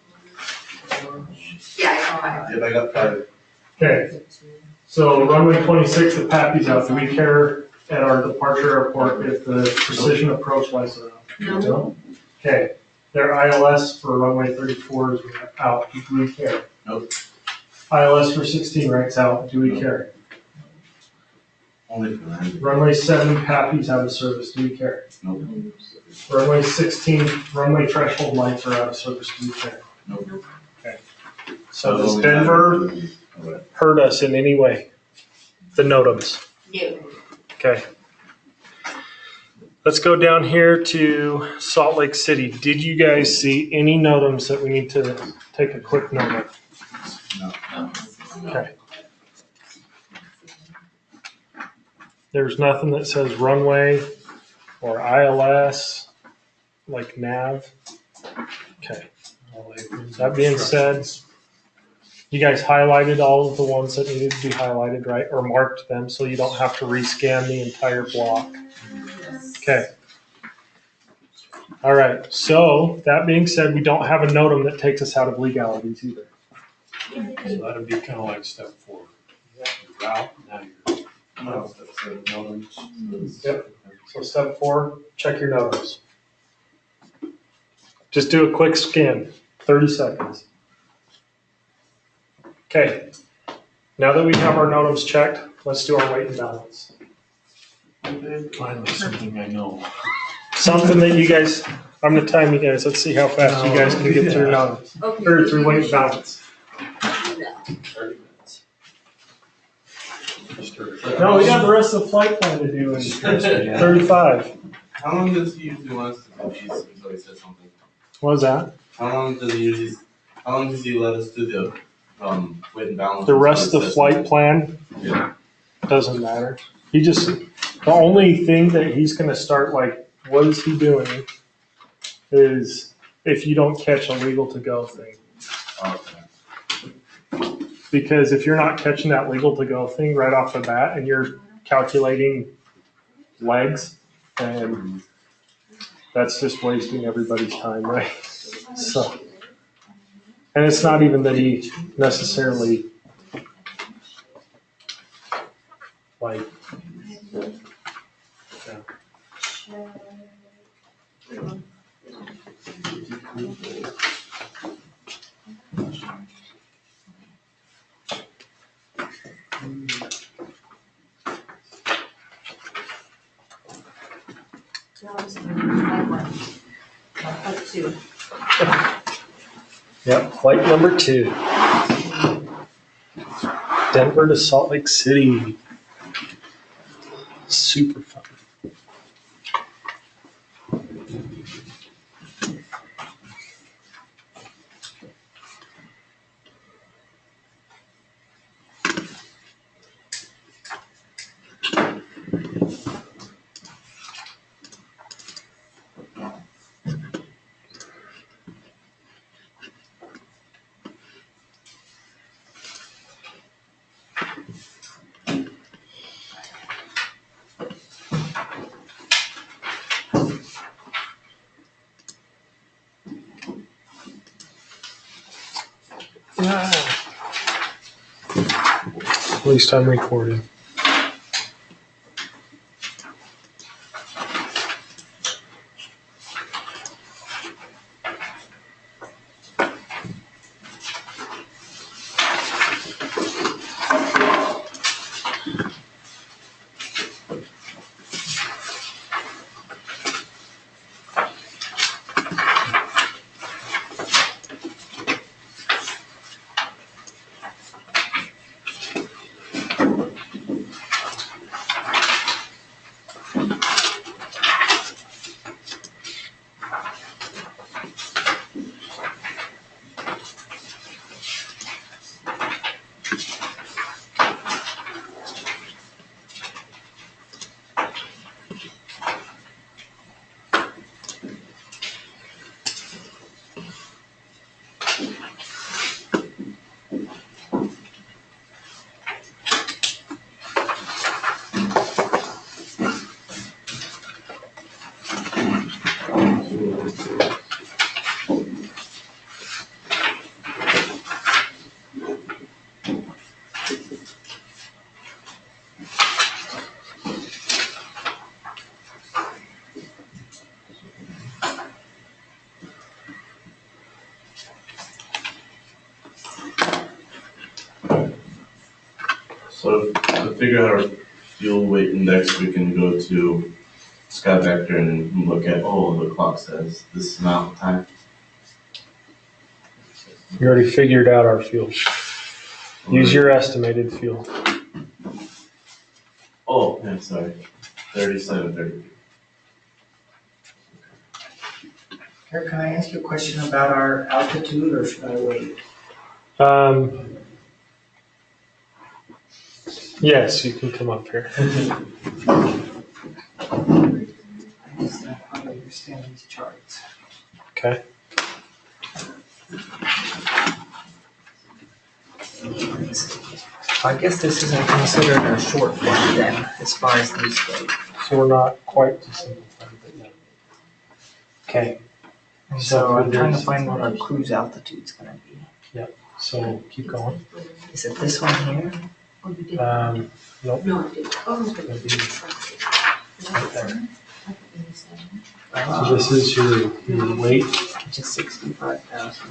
Speaker 9: Yeah,
Speaker 6: If I got 5.
Speaker 3: Okay, so runway 26 at Pappy's out, do we care at our departure airport if the precision approach lights are out?
Speaker 9: No.
Speaker 3: Okay, their ILS for runway 34 is out, do we care?
Speaker 6: Nope.
Speaker 3: ILS for 16 right's out, do we care?
Speaker 6: Only for landing.
Speaker 3: Runway 7 Pappy's out of service, do we care?
Speaker 6: Nope.
Speaker 3: Runway 16 runway threshold lights are out of service, do we care?
Speaker 6: Nope.
Speaker 3: Okay. So does Denver hurt us in any way? The NOTAMs?
Speaker 9: Yeah.
Speaker 3: Okay. Let's go down here to Salt Lake City. Did you guys see any NOTAMs that we need to take a quick note of?
Speaker 6: No.
Speaker 3: Okay. There's nothing that says runway or ILS, like nav. Okay. That being said, you guys highlighted all of the ones that needed to be highlighted, right? Or marked them so you don't have to rescan the entire block. Okay. All right. So that being said, we don't have a NOTAM that takes us out of legalities either.
Speaker 1: So that'd be kind of like step 4. You're out, now you're.
Speaker 6: No.
Speaker 3: Yep. So step 4, check your NOTAMs. Just do a quick scan, 30 seconds. Okay. Now that we have our NOTAMs checked, let's do our weight and balance.
Speaker 1: Finally, something I know.
Speaker 3: Something that you guys, I'm gonna time you guys. Let's see how fast you guys can get through NOTAMs.
Speaker 9: Okay.
Speaker 3: Or through weight and balance.
Speaker 1: 30 minutes.
Speaker 3: No, we got the rest of the flight plan to do in 35.
Speaker 6: How long does he usually want us to do these until he says something?
Speaker 3: What was that?
Speaker 6: How long does he let us do the weight and balance?
Speaker 3: The rest
Speaker 6: until
Speaker 3: of
Speaker 6: he
Speaker 3: the
Speaker 6: says
Speaker 3: flight
Speaker 6: something?
Speaker 3: plan
Speaker 6: Yeah.
Speaker 3: doesn't matter. The only thing that he's gonna start, like, what is he doing is if you don't catch a legal to go thing.
Speaker 6: Okay.
Speaker 3: Because if you're not catching that legal to go thing right off the bat and you're calculating legs, then that's just wasting everybody's time, right? So, and it's not even that he necessarily like, yeah. Yep, flight number 2. Denver to Salt Lake City. Super fun. At least I'm recording.
Speaker 6: So to figure out our fuel weight index, we can go to Sky Vector and look at, oh, the clock says this amount of time.
Speaker 3: You already figured out our fuel. Use your estimated fuel.
Speaker 6: Oh, yeah, sorry. 37.33.
Speaker 8: Eric, can I ask you a question about our altitude, or should I wait?
Speaker 3: Yes, you can come up here.
Speaker 8: I just don't quite understand these charts.
Speaker 3: Okay.
Speaker 8: I guess this isn't considered a short flight then, as far as these go.
Speaker 3: So we're not quite to simplify, but yeah. Okay.
Speaker 8: And so I'm trying to find what our cruise altitude's gonna be.
Speaker 3: So keep going.
Speaker 8: Is it this one here?
Speaker 3: Nope.
Speaker 2: No, I didn't. Oh,
Speaker 3: It's gonna be right there.
Speaker 8: Oh,
Speaker 3: So this is your weight.
Speaker 8: which is 65,000.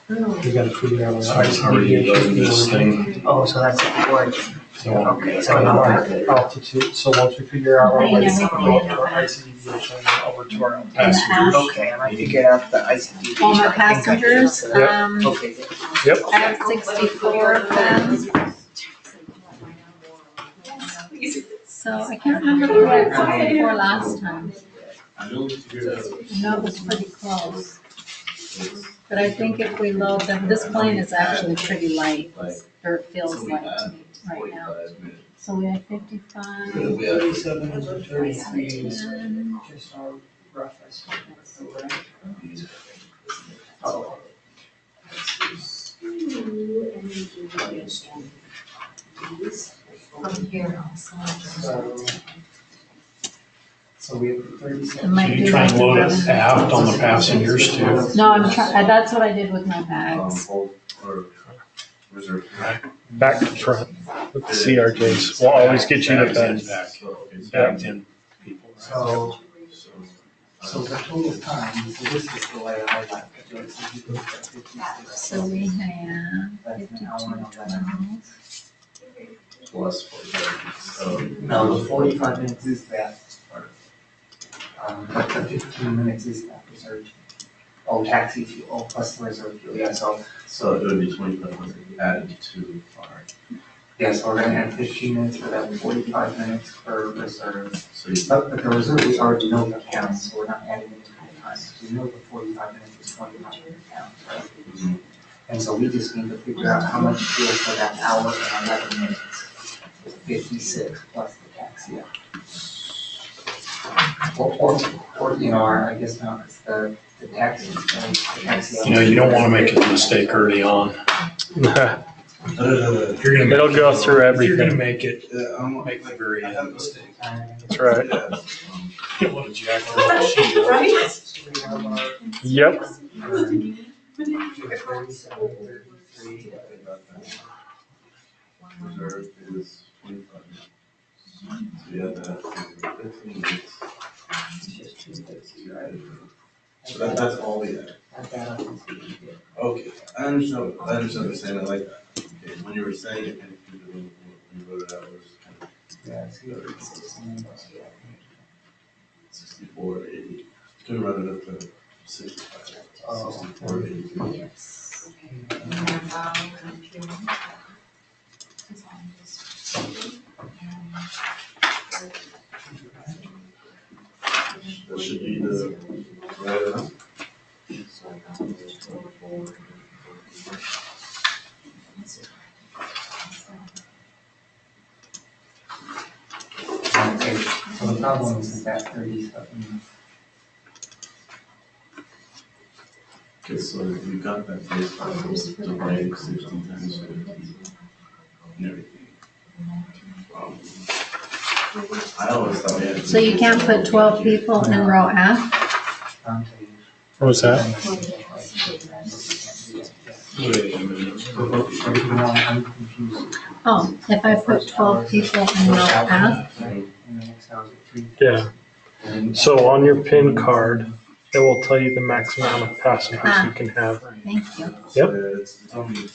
Speaker 3: You gotta figure out.
Speaker 10: How are you building this thing?
Speaker 8: Oh, so that's the origin.
Speaker 3: So,
Speaker 8: Okay, so now
Speaker 3: altitude, so once we figure out our
Speaker 4: Putting
Speaker 3: weight,
Speaker 4: everything
Speaker 3: we'll go
Speaker 4: in
Speaker 3: to our
Speaker 4: the
Speaker 3: IC deviation and over to our
Speaker 4: And
Speaker 3: passengers.
Speaker 8: okay, and I figured out the ICD.
Speaker 4: all my passengers,
Speaker 8: Okay, good.
Speaker 4: I have 64 of them. So I can't remember who I had 64 last time.
Speaker 6: I know we figured out.
Speaker 4: I know it was pretty close. But I think if we load them, this plane is actually pretty light, or it feels light to me right now.
Speaker 6: 45 minutes.
Speaker 4: So we have 55.
Speaker 6: We have
Speaker 8: 37 and 33 is
Speaker 4: and
Speaker 8: just our rough estimate. Oh,
Speaker 2: From here also.
Speaker 8: so we have
Speaker 4: It
Speaker 8: 37.
Speaker 4: might
Speaker 10: So
Speaker 4: be
Speaker 10: you try and
Speaker 4: like
Speaker 10: load it
Speaker 4: 11.
Speaker 10: aft on the passengers too.
Speaker 4: No, I'm trying, that's what I did with my bags.
Speaker 6: Hold, or reserve.
Speaker 3: Back to front with the CRJs. We'll always get you the
Speaker 10: Bags in,
Speaker 3: best.
Speaker 10: back,
Speaker 6: So, okay, so,
Speaker 10: bags in people. right?
Speaker 8: So,
Speaker 6: so,
Speaker 8: so the total time, so this is the way I like to do it. So you look at 56.
Speaker 4: So we have
Speaker 8: That's an
Speaker 4: 52,
Speaker 8: hour and 11.
Speaker 4: 12.
Speaker 6: plus 45, so.
Speaker 8: No, the 45 minutes is that. But the 15 minutes is that reserve. Oh, taxi fuel, plus the reserve fuel, yeah,
Speaker 6: So it would be 2,500 added to our,
Speaker 8: yeah, so we're gonna add 15 minutes for that, 45 minutes for reserve.
Speaker 6: so you,
Speaker 8: But the reserve, we already know the counts, so we're not adding any time. We know the 45 minutes is 2,500 counts, right?
Speaker 6: Mhm.
Speaker 8: And so we just need to figure out how much fuel for that hour and 11 minutes. 56 plus the taxi. Or, you know, I guess not, it's the taxi, the taxi.
Speaker 10: You know, you don't wanna make a mistake early on. If you're gonna.
Speaker 3: It'll go through
Speaker 10: If you're gonna
Speaker 3: everything.
Speaker 10: make it,
Speaker 6: I'm
Speaker 10: make the very end mistake.
Speaker 3: That's right.
Speaker 6: Yeah.
Speaker 10: You don't wanna jack the sheet up.
Speaker 9: Right?
Speaker 3: Yep.
Speaker 6: Reserve is 25 minutes. So you have that 15 minutes. So that's all we have. Okay, I understand what you're saying, I like that. Okay, when you were saying it, and when you wrote it out, it was kind of
Speaker 8: Yeah, it's
Speaker 6: 64, 80. Can we run it up to 65? 64, 80.
Speaker 2: Yes.
Speaker 6: That should be the right amount.
Speaker 8: Okay, so the problem is that 37.
Speaker 6: Okay, so you got that based off of dividing 60 times 50 and everything. I always thought we had.
Speaker 4: So you can't put 12 people in row F?
Speaker 3: What was that?
Speaker 10: Wait a minute.
Speaker 8: I'm confused.
Speaker 4: Oh, if I put 12 people in row F,
Speaker 3: Yeah. So on your PIN card, it will tell you the max amount of passengers you can have.
Speaker 4: thank you.
Speaker 3: Yep.
Speaker 6: It's only.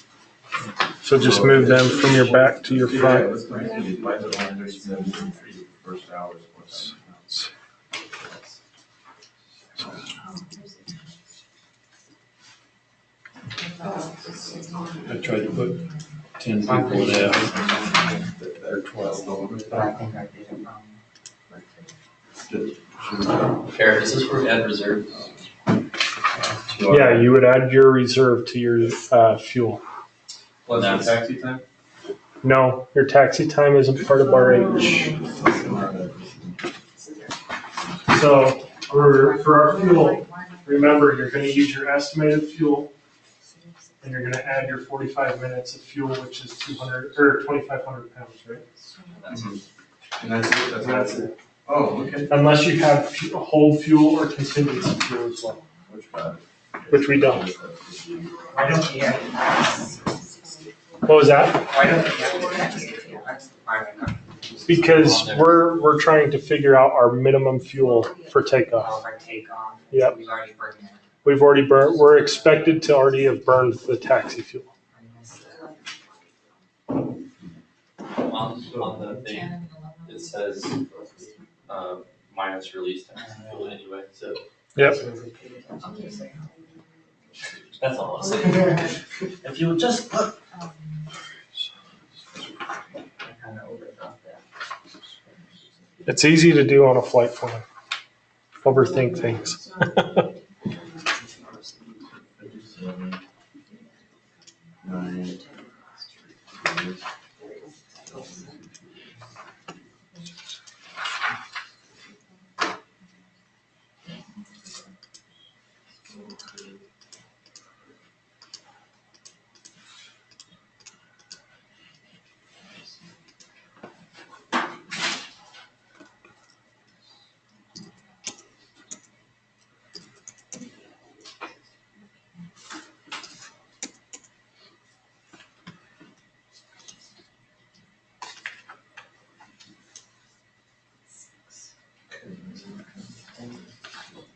Speaker 3: So just move them from your back to your
Speaker 6: Yeah,
Speaker 3: front.
Speaker 6: that's great. Why is it only 37 for your first hour?
Speaker 10: I tried to put 10 people in F, or 12.
Speaker 8: But I think I did it wrong.
Speaker 5: Eric, is this where we add reserve?
Speaker 3: Yeah, you would add your reserve to your fuel.
Speaker 6: Plus the taxi time?
Speaker 3: No, your taxi time isn't part of our H. So for our fuel, remember, you're gonna use your estimated fuel, and you're gonna add your 45 minutes of fuel, which is 200, or 2,500 pounds, right?
Speaker 6: And that's it, that's it. Oh, okay.
Speaker 3: Unless you have whole fuel or contingency fuel as well, which we don't.
Speaker 8: Why don't you have,
Speaker 3: What was that?
Speaker 8: why don't you have the taxi fuel? That's the part I'm not confused.
Speaker 3: Because we're trying to figure out our minimum fuel for takeoff.
Speaker 8: Oh, if I take off.
Speaker 3: Yep.
Speaker 8: We've already burned that.
Speaker 3: We've already burned, we're expected to already have burned the taxi fuel.
Speaker 8: I missed
Speaker 5: On the thing, it says, minus release time fuel anyway, so
Speaker 3: Yep.
Speaker 8: that.
Speaker 5: that's all I'm saying. If you would just look.
Speaker 8: I kind of overthought that.
Speaker 3: It's easy to do on a flight plan. Overthink things.
Speaker 6: 57, 9,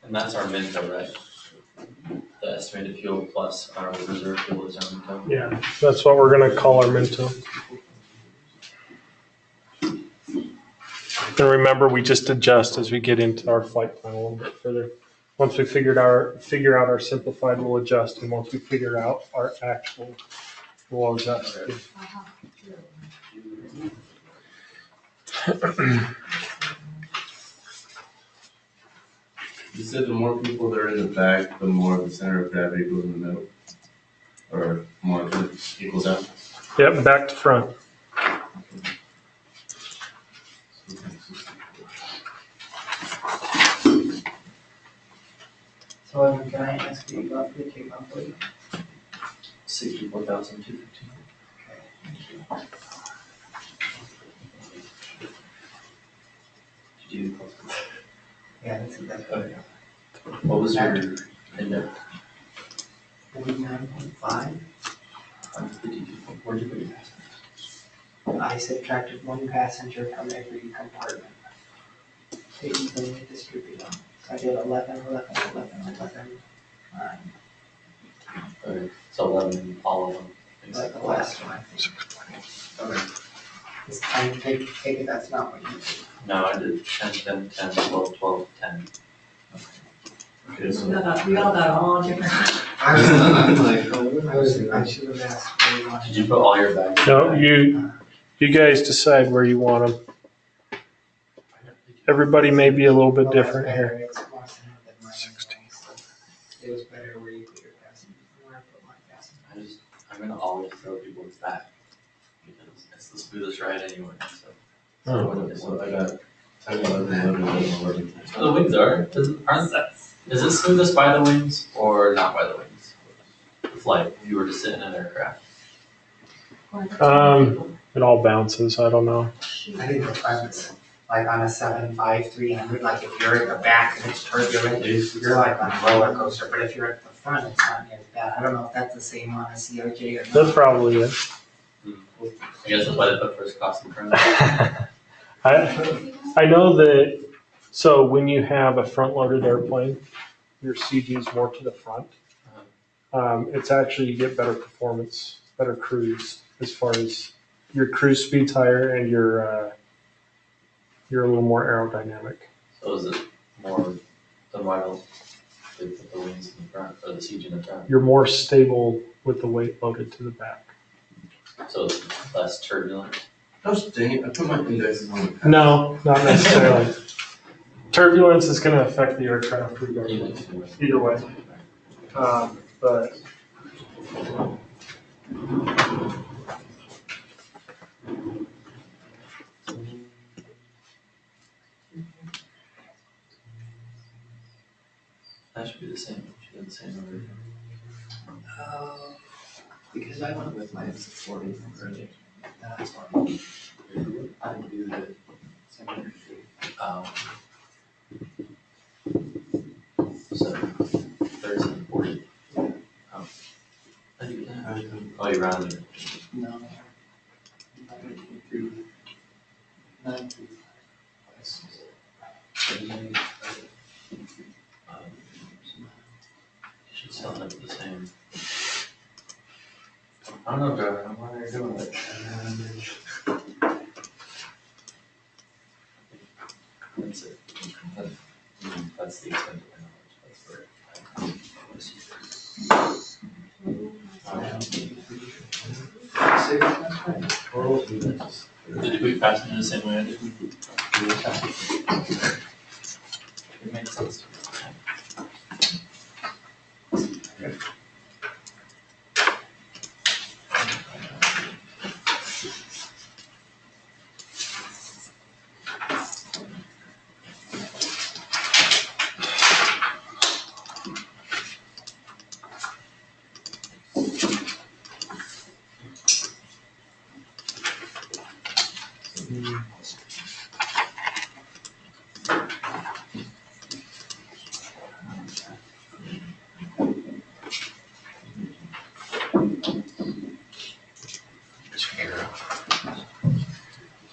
Speaker 5: And that's our Minto, right? The estimated fuel plus our reserve fuel is our Minto.
Speaker 3: Yeah, that's what we're gonna call our Minto. And remember, we just adjust as we get into our flight plan a little bit further. Once we figure out our simplified, we'll adjust, and once we figure out our actual, we'll adjust.
Speaker 6: You said the more people that are in the back, the more the center of gravity goes in the middle, or more it equals out.
Speaker 3: Yep, back to front.
Speaker 8: So Evan, can I ask you about the take monthly?
Speaker 5: 64,215.
Speaker 8: Okay, thank you.
Speaker 5: Did you?
Speaker 8: Yeah, that's
Speaker 5: Okay. What was your index?
Speaker 8: 49.5.
Speaker 5: 152. Where'd you put your passengers?
Speaker 8: I subtracted one passenger from every compartment. They evenly distribute them. So I did 11, 11, 11, 11, 9.
Speaker 5: Okay, so 11, all of them.
Speaker 8: Like the last one, I think. Okay. This time, take it, that's not what you did.
Speaker 5: No, I did 10, 10, 10, 12, 12, 10.
Speaker 6: Okay, so
Speaker 9: We all got all different.
Speaker 8: I should have asked where you wanted.
Speaker 5: Did you put all your bags?
Speaker 3: No, you guys decide where you want them. Everybody may be a little bit different here.
Speaker 8: It's more than mine. 16. It was better where you put your passengers than where I put my passengers.
Speaker 5: I'm gonna always throw people's back because it's the smoothest ride anyway. So.
Speaker 6: So I got 10, 11, 11, 11, 11.
Speaker 5: The wings are. Is it smoothest by the wings or not by the wings? It's like if you were to sit in an aircraft.
Speaker 3: It all bounces. I don't know.
Speaker 8: I think the front, like on a 75300, like if you're in the back and it's turbulent, you're like on a roller coaster, but if you're at the front, it's not near as bad. I don't know if that's the same on a CRJ or not.
Speaker 3: That's probably it.
Speaker 5: I guess that's why they put first class in front.
Speaker 3: I know that. So when you have a front-loaded airplane, your CG is more to the front. It's actually you get better performance, better cruise as far as your cruise speed's higher and you're a little more aerodynamic.
Speaker 5: So is it more than why don't they put the wings in the front or the CG in the front?
Speaker 3: You're more stable with the weight loaded to the back.
Speaker 5: So it's less turbulent.
Speaker 6: Gosh dang it, I put my indexes on the pad.
Speaker 3: No, not necessarily. Turbulence is going to affect the aircraft regardless. Either way. But
Speaker 5: That should be the same. Should be the same number.
Speaker 7: Because I went with my F-40 already. That's fine. I didn't do the 703.
Speaker 5: So 13, 40. Oh. I do that. Oh, you rounded it.
Speaker 7: No. 923. 935.
Speaker 5: Should still have the same. I don't know, Joe. Why are you doing it? That's it. That's the extent of my knowledge. That's where. Did you put your passenger the same way I did? It makes sense.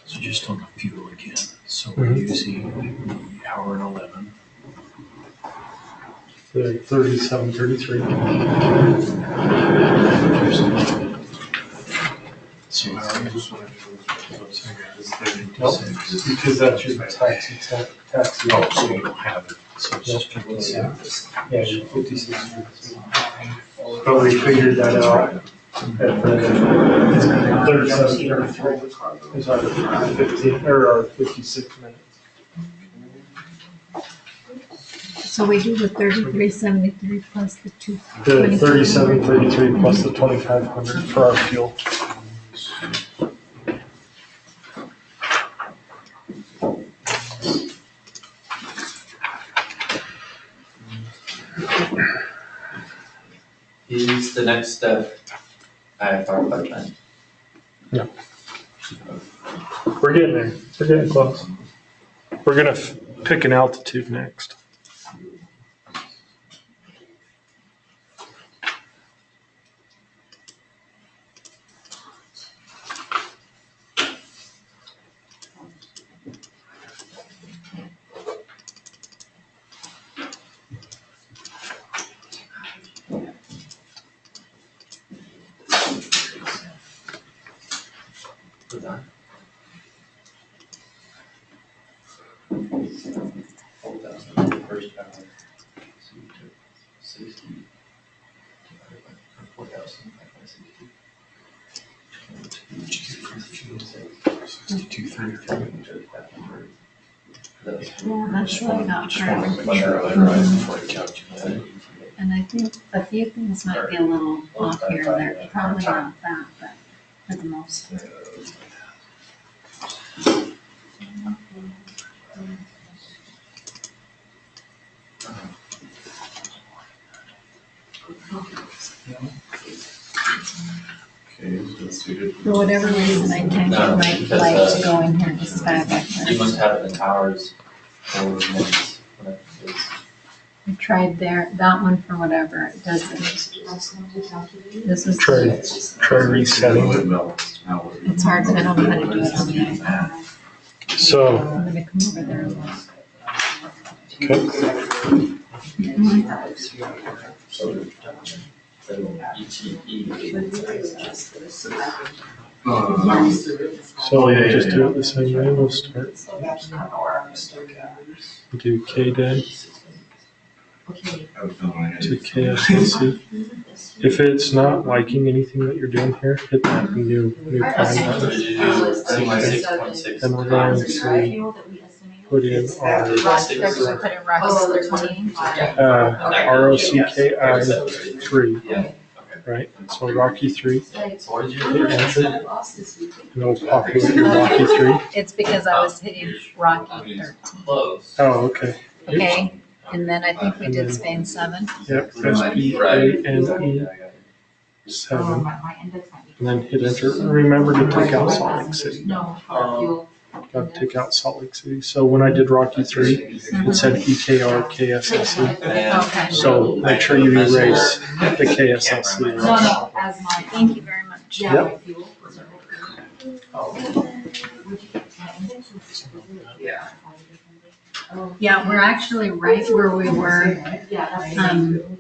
Speaker 10: So just on the fuel again, so we're using the hour and 11.
Speaker 3: The 3733.
Speaker 10: So how are you just wanna
Speaker 3: Nope, because that's your taxi.
Speaker 10: Oh, so you don't have it, so it's just 56.
Speaker 3: Yeah, you're 56. But we figured that out at the 3733 is our 15, or our 56 minutes.
Speaker 4: So we do the 3373 plus the two.
Speaker 3: The 3733 plus the 2500 for our fuel.
Speaker 5: Is the next step IFR pipeline?
Speaker 3: We're getting there. We're getting close. We're gonna pick an altitude next.
Speaker 5: For that? First hour. So you took 60. 4,560.
Speaker 10: 6233.
Speaker 4: Yeah, that's really not
Speaker 10: Just wanted to
Speaker 4: hard.
Speaker 10: make sure I realized before I calculated it.
Speaker 4: And I think a few things might be a little off here and there, probably not that, but for the most part.
Speaker 6: Okay, so let's do it.
Speaker 4: For whatever reason, I tend
Speaker 5: No,
Speaker 4: to might
Speaker 5: because,
Speaker 4: like to go in here and just dive back
Speaker 5: You
Speaker 4: there.
Speaker 5: must have it in hours or minutes, whatever it is.
Speaker 4: I tried there, that one for whatever, it doesn't. This is,
Speaker 3: Try resetting it.
Speaker 4: it's hard, but I don't know how to do it on the iPad.
Speaker 3: So,
Speaker 4: I'm gonna come over there and look.
Speaker 3: okay. So we'll just do it the same way. We'll start. We'll do KDEN
Speaker 2: Okay.
Speaker 3: to KSLC. If it's not liking anything that you're doing here, hit that new
Speaker 5: What
Speaker 3: plan.
Speaker 5: did you do? 76.6.
Speaker 3: And we're going to put in our
Speaker 4: Rocky, they're gonna put in Rocky
Speaker 2: Oh,
Speaker 4: 13.
Speaker 3: ROCKI 3,
Speaker 5: Yeah.
Speaker 3: right? So Rocky 3,
Speaker 5: So what did you
Speaker 3: hit
Speaker 5: do?
Speaker 3: enter, and it'll populate your Rocky 3.
Speaker 4: It's because I was hitting Rocky 13.
Speaker 5: Close.
Speaker 3: Oh, okay.
Speaker 4: Okay, and then I think we did Spain 7.
Speaker 3: Yep, SPANE
Speaker 2: Oh,
Speaker 3: 7,
Speaker 2: my index might be.
Speaker 3: and then hit enter. Remember to take out Salt Lake City.
Speaker 2: No, for fuel.
Speaker 3: Got to take out Salt Lake City. So when I did Rocky 3, it said EKR KSLC.
Speaker 4: Okay.
Speaker 3: So make sure you erase the KSLC.
Speaker 2: No, no, as my.
Speaker 4: Thank you very much.
Speaker 2: Yeah, my fuel.
Speaker 7: Yeah.
Speaker 4: Yeah, we're actually right where we were.
Speaker 2: Yeah, that's.
Speaker 4: I don't know.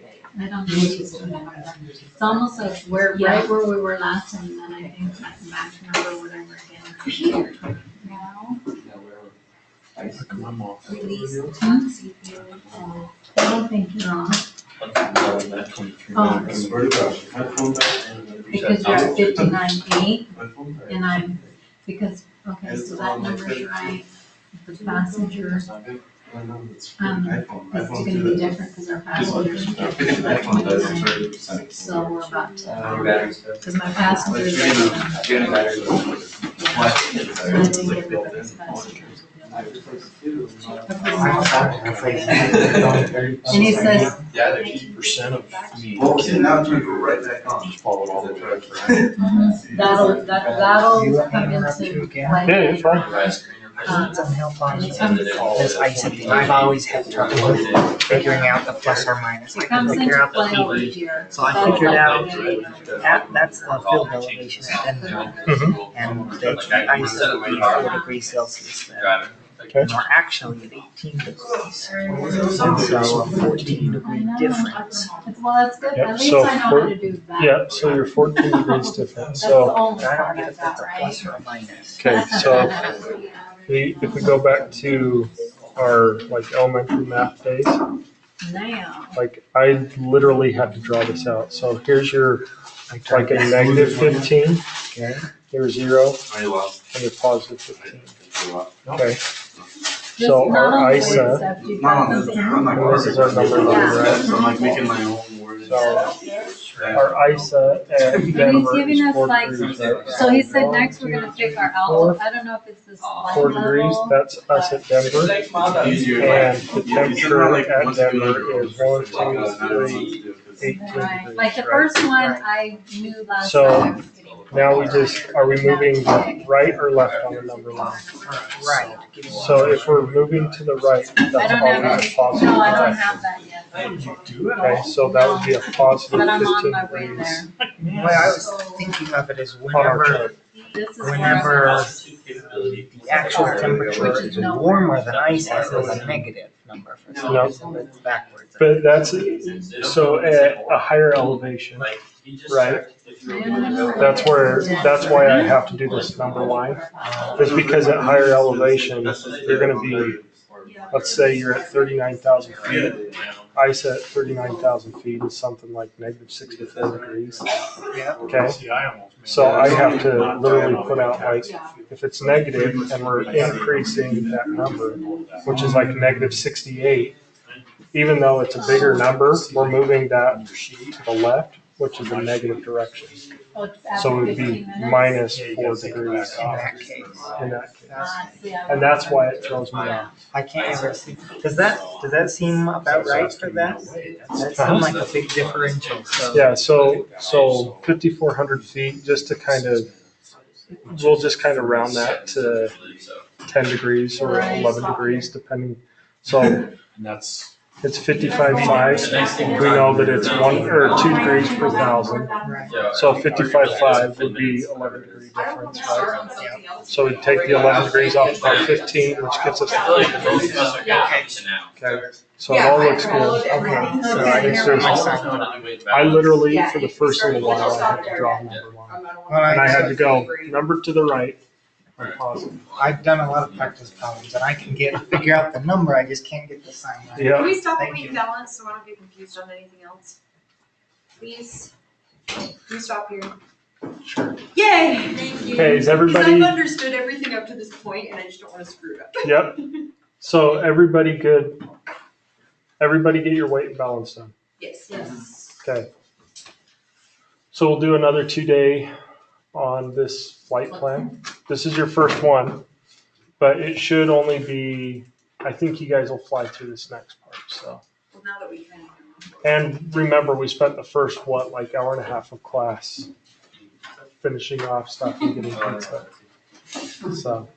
Speaker 4: It's almost like we're right where we were last time, and then I think that match number, whatever again. Now,
Speaker 10: Look at my mom.
Speaker 2: Release.
Speaker 4: I don't think you're on, Oh.
Speaker 6: Swear to God, my phone back and
Speaker 4: because you're at 59.8,
Speaker 6: my phone back.
Speaker 4: and I'm, because, okay, so that number's right. The passenger, it's gonna be different because our passengers.
Speaker 6: iPhone does 30%.
Speaker 4: So we're about to,
Speaker 5: Your battery's good.
Speaker 4: because my passengers.
Speaker 5: Your battery's good.
Speaker 4: I think everybody's passengers. And he says,
Speaker 10: Yeah, 80% of me.
Speaker 6: Well, see, now it's gonna go right back on.
Speaker 10: Just follow all the way.
Speaker 4: that'll come into play.
Speaker 3: Yeah, it's fine.
Speaker 5: Right.
Speaker 8: Some help on
Speaker 4: It comes,
Speaker 8: this item thing. I've always had trouble with figuring out the plus or minus. I
Speaker 4: it
Speaker 8: can
Speaker 4: comes
Speaker 8: figure
Speaker 4: into
Speaker 8: out the
Speaker 4: play over
Speaker 8: PV.
Speaker 4: here.
Speaker 8: So I figured out that's the field elevation at Denver. And the I set 4 degrees Celsius there.
Speaker 3: Okay.
Speaker 8: And we're actually at 18 degrees. And so a 14-degree difference.
Speaker 4: Well, that's good,
Speaker 3: Yep,
Speaker 4: at least
Speaker 3: so
Speaker 4: I know how to do that.
Speaker 3: Yeah, so you're 14 degrees different.
Speaker 4: That's the
Speaker 3: So,
Speaker 4: only
Speaker 8: I
Speaker 4: part
Speaker 8: don't get
Speaker 4: of
Speaker 8: if that's
Speaker 4: that,
Speaker 8: a
Speaker 4: right?
Speaker 8: plus or a minus.
Speaker 3: okay, so if we go back to our like elementary math days,
Speaker 4: Now,
Speaker 3: like I literally had to draw this out. So here's your like a negative 15,
Speaker 8: Okay.
Speaker 3: here's 0,
Speaker 6: Are you lost?
Speaker 3: and your positive 15.
Speaker 6: Are you lost?
Speaker 3: Okay,
Speaker 4: just
Speaker 3: so
Speaker 4: not
Speaker 3: our
Speaker 4: on the
Speaker 3: ISA,
Speaker 4: word stuff, you've
Speaker 6: Not
Speaker 4: got
Speaker 6: on this,
Speaker 4: something.
Speaker 6: I'm not
Speaker 3: and this is our number line,
Speaker 4: Yeah.
Speaker 3: right?
Speaker 6: So I'm like making my own word.
Speaker 3: So our ISA at
Speaker 4: And he's
Speaker 3: Denver
Speaker 4: giving
Speaker 3: is
Speaker 4: us
Speaker 3: 4
Speaker 4: like,
Speaker 3: degrees, right?
Speaker 4: so he said next we're gonna pick our altitude, I don't know if it's this light
Speaker 3: 4 degrees,
Speaker 4: level.
Speaker 3: that's us at Denver.
Speaker 6: Easier.
Speaker 3: And the
Speaker 6: Yeah, you
Speaker 3: temperature
Speaker 6: like
Speaker 3: at
Speaker 6: once you do it,
Speaker 3: Denver is 1, 2,
Speaker 6: I don't know what
Speaker 3: 3,
Speaker 6: to do, 'cause
Speaker 3: 18
Speaker 4: Right,
Speaker 3: degrees,
Speaker 4: like the
Speaker 3: right?
Speaker 4: first one I knew last
Speaker 3: So,
Speaker 4: time. I was getting-
Speaker 3: Now we just, are we moving right or left on the number line?
Speaker 8: Right.
Speaker 3: So if we're moving to the right,
Speaker 4: I
Speaker 3: that's
Speaker 4: don't have
Speaker 3: always a
Speaker 4: it,
Speaker 3: positive.
Speaker 4: no, I don't have that yet,
Speaker 3: Okay, so that would be a positive
Speaker 4: but I'm on
Speaker 3: 15
Speaker 4: my way
Speaker 3: degrees
Speaker 4: there.
Speaker 8: The way I was thinking of it is
Speaker 3: on our
Speaker 8: whenever
Speaker 3: chart.
Speaker 4: This is where
Speaker 8: Whenever
Speaker 4: I'm.
Speaker 8: the actual temperature is warmer than ice, it says a negative number for some
Speaker 3: No.
Speaker 8: reason, but it's backwards.
Speaker 3: But that's, so at a higher elevation, right? That's why I have to do this number line. Is because at higher elevation, you're gonna be, let's say you're at 39,000 feet. Ice at 39,000 feet is something like negative 64 degrees.
Speaker 8: Yeah.
Speaker 3: Okay, so I have to literally put out like, if it's negative and we're increasing that number, which is like negative 68, even though it's a bigger number, we're moving that to the left, which is a negative direction.
Speaker 4: Oh, it's
Speaker 3: So
Speaker 4: after
Speaker 3: it would be
Speaker 4: 15 minutes?
Speaker 3: minus 4 degrees
Speaker 8: In that case.
Speaker 3: in that case.
Speaker 4: See, I
Speaker 3: And that's why it throws me off.
Speaker 8: I can't ever see, does that seem about right for that? That seemed like a big differential, so.
Speaker 3: Yeah, so 5,400 feet, just to kind of, we'll just kind of round that to 10 degrees or 11 degrees, depending. So
Speaker 10: And that's.
Speaker 3: it's 55.5. We know that it's 1 or 2 degrees per thousand. So 55.5 would be 11 degree difference, right? So we take the 11 degrees off of our 15, which gets us to 30 degrees. Okay, so it all looks good.
Speaker 8: Okay, so I
Speaker 3: It's
Speaker 8: guess
Speaker 3: just,
Speaker 8: my sign.
Speaker 3: I literally, for the first little while, I had to draw the number line. And I had to go number to the right, positive.
Speaker 8: I've done a lot of practice problems and I can figure out the number, I just can't get the sign right.
Speaker 3: Yeah.
Speaker 9: Can we stop at
Speaker 8: Thank
Speaker 9: weight
Speaker 8: you.
Speaker 9: balance so I don't get confused on anything else? Please? Can we stop here?
Speaker 3: Sure.
Speaker 9: Yay, thank you.
Speaker 3: Okay, is
Speaker 9: Because
Speaker 3: everybody,
Speaker 9: I've understood everything up to this point and I just don't want to screw it up.
Speaker 3: yep. So everybody good? Everybody get your weight and balance done.
Speaker 9: Yes.
Speaker 2: Yes.
Speaker 3: Okay. So we'll do another 2-day on this flight plan. This is your first one, but it should only be, I think you guys will fly through this next part, so.
Speaker 9: Well, now that we kind of.
Speaker 3: And remember, we spent the first, like hour and a half of class finishing off stuff and getting pizza. So,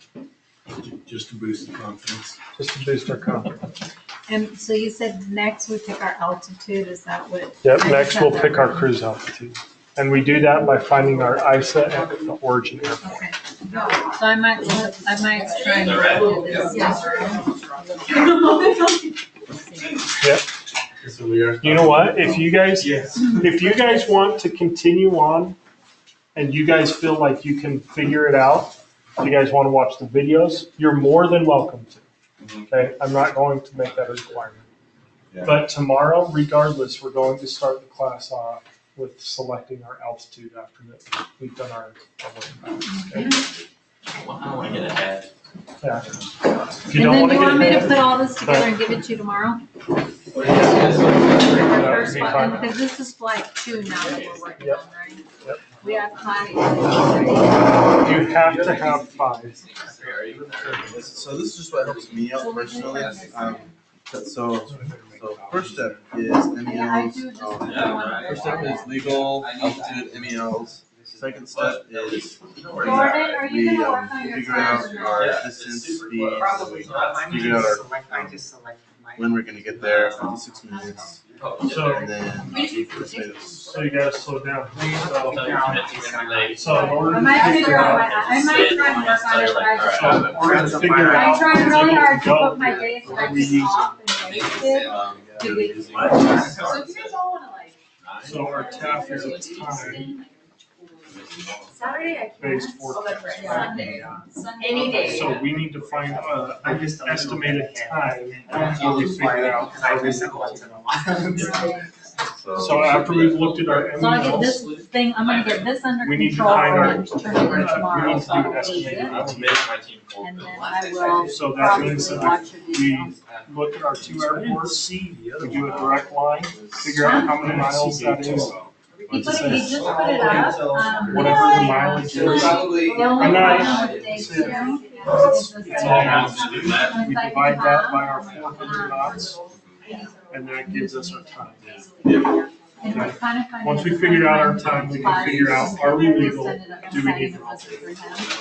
Speaker 10: Just to boost the confidence.
Speaker 3: just to boost our confidence.
Speaker 4: And so you said next we pick our altitude, is that what?
Speaker 3: Yep,
Speaker 4: I
Speaker 3: next
Speaker 4: just
Speaker 3: we'll
Speaker 4: have
Speaker 3: pick
Speaker 4: that
Speaker 3: our
Speaker 4: wrong.
Speaker 3: cruise altitude. And we do that by finding our ISA at the origin airport.
Speaker 4: Okay, so I might try and do this tomorrow.
Speaker 6: So we are.
Speaker 3: You know what? If you guys want to continue on and you guys feel like you can figure it out, if you guys want to watch the videos, you're more than welcome to. Okay, I'm not going to make that a requirement.
Speaker 6: Yeah.
Speaker 3: But tomorrow, regardless, we're going to start the class off with selecting our altitude after that we've done our work. Okay?
Speaker 5: I don't want to get ahead.
Speaker 3: Yeah. If
Speaker 4: And
Speaker 3: you don't
Speaker 4: then
Speaker 3: want
Speaker 4: you
Speaker 3: to
Speaker 4: want
Speaker 3: get
Speaker 4: me to
Speaker 3: ahead,
Speaker 4: put all this together and give it to you tomorrow? Our
Speaker 3: that would
Speaker 4: first
Speaker 3: be
Speaker 4: one,
Speaker 3: fine.
Speaker 4: because this is flight 2 now that we're working
Speaker 3: Yep.
Speaker 4: on, right?
Speaker 3: Yep.
Speaker 4: We have class.
Speaker 3: You have to have 5.
Speaker 6: So this is just what helps me out personally. So first step is MELs.
Speaker 4: Yeah, I do just want
Speaker 6: First step is legal, altitude, MELs. Second step is
Speaker 4: Gordon, are you
Speaker 6: we
Speaker 4: gonna work on your
Speaker 6: figure out
Speaker 4: class?
Speaker 6: our distance, speed, figure out our
Speaker 8: I just selected my.
Speaker 6: when we're gonna get there, 56 minutes.
Speaker 3: So,
Speaker 6: And then.
Speaker 3: so you gotta slow down. So in
Speaker 4: I
Speaker 3: order
Speaker 4: might
Speaker 3: to
Speaker 4: figure
Speaker 3: figure
Speaker 4: out,
Speaker 3: out,
Speaker 4: I might try and work on it, but I just
Speaker 3: so in order to figure
Speaker 4: I'm
Speaker 3: out
Speaker 4: trying really hard to
Speaker 3: go,
Speaker 4: put my days that I
Speaker 3: what we
Speaker 4: took
Speaker 3: use
Speaker 4: off and wasted.
Speaker 9: So if you guys all wanna like.
Speaker 3: so our TAF is a time
Speaker 2: Saturday I
Speaker 3: based
Speaker 2: can't.
Speaker 3: for.
Speaker 9: Oh, that's right.
Speaker 2: Sunday. Any day.
Speaker 3: So we need to find
Speaker 8: I'm just
Speaker 3: an estimated time
Speaker 8: That's
Speaker 3: where we figure out
Speaker 8: because I miss it once in a while.
Speaker 3: So after we've looked at our
Speaker 4: So I'll get
Speaker 3: MULs,
Speaker 4: this thing, I'm gonna get this under
Speaker 3: we need to
Speaker 4: control
Speaker 3: find our,
Speaker 4: and turn it in
Speaker 3: we
Speaker 4: tomorrow,
Speaker 3: need to
Speaker 4: so
Speaker 3: do
Speaker 4: I
Speaker 3: an
Speaker 4: don't lose
Speaker 3: estimated
Speaker 4: it.
Speaker 5: I'll make my team full.
Speaker 4: And then I will
Speaker 3: So that
Speaker 4: probably
Speaker 3: means that
Speaker 4: watch your
Speaker 3: we
Speaker 4: video.
Speaker 3: look at our 2 airports, we do a direct line, figure out how many miles that is.
Speaker 4: He just put it up,
Speaker 3: Whatever the mileage is.
Speaker 7: Probably.
Speaker 4: The only
Speaker 3: I'm not-
Speaker 4: problem with day 2 is the
Speaker 3: It's all
Speaker 4: second.
Speaker 3: to do that. We divide that by our 400 knots, and that gives us our time.
Speaker 4: And it's kind of funny.
Speaker 3: Once we figure out our time, we can figure out, are we legal? Do we need to?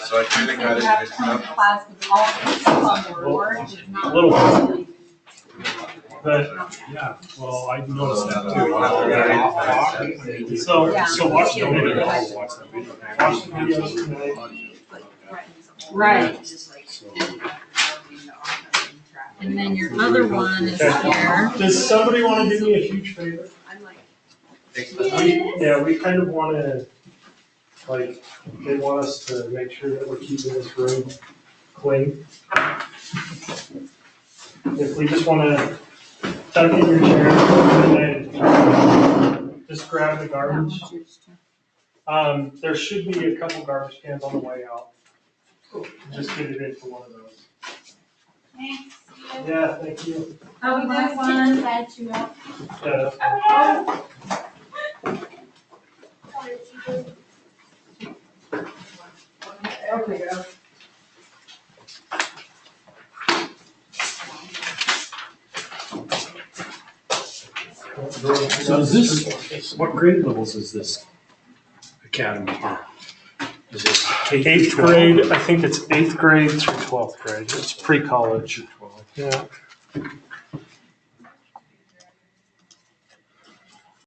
Speaker 6: So I kinda got it mixed up.
Speaker 4: Class with all the stuff on the board is not
Speaker 3: A little bit.
Speaker 4: really-
Speaker 3: But, yeah, well, I noticed that too. So watch the video. Watch the videos tonight.
Speaker 4: Right. And then your other one is here.
Speaker 3: Does somebody wanna do me a huge favor?
Speaker 9: I'm like.
Speaker 3: We kind of wanna, like, they want us to make sure that we're keeping this room clean. If we just wanna tuck in your chair and then just grab the garbage. There should be a couple garbage cans on the way out. Just get it into one of those.
Speaker 2: Thanks.
Speaker 3: Yeah, thank you.
Speaker 2: Have a good one. Glad you out.
Speaker 3: Yeah, that's fine.
Speaker 9: Okay, go.
Speaker 10: So is this, what grade levels is this academy here? Is it K through
Speaker 3: 8th
Speaker 10: 12?
Speaker 3: grade, I think it's 8th grade through 12th grade. It's pre-college. Yeah.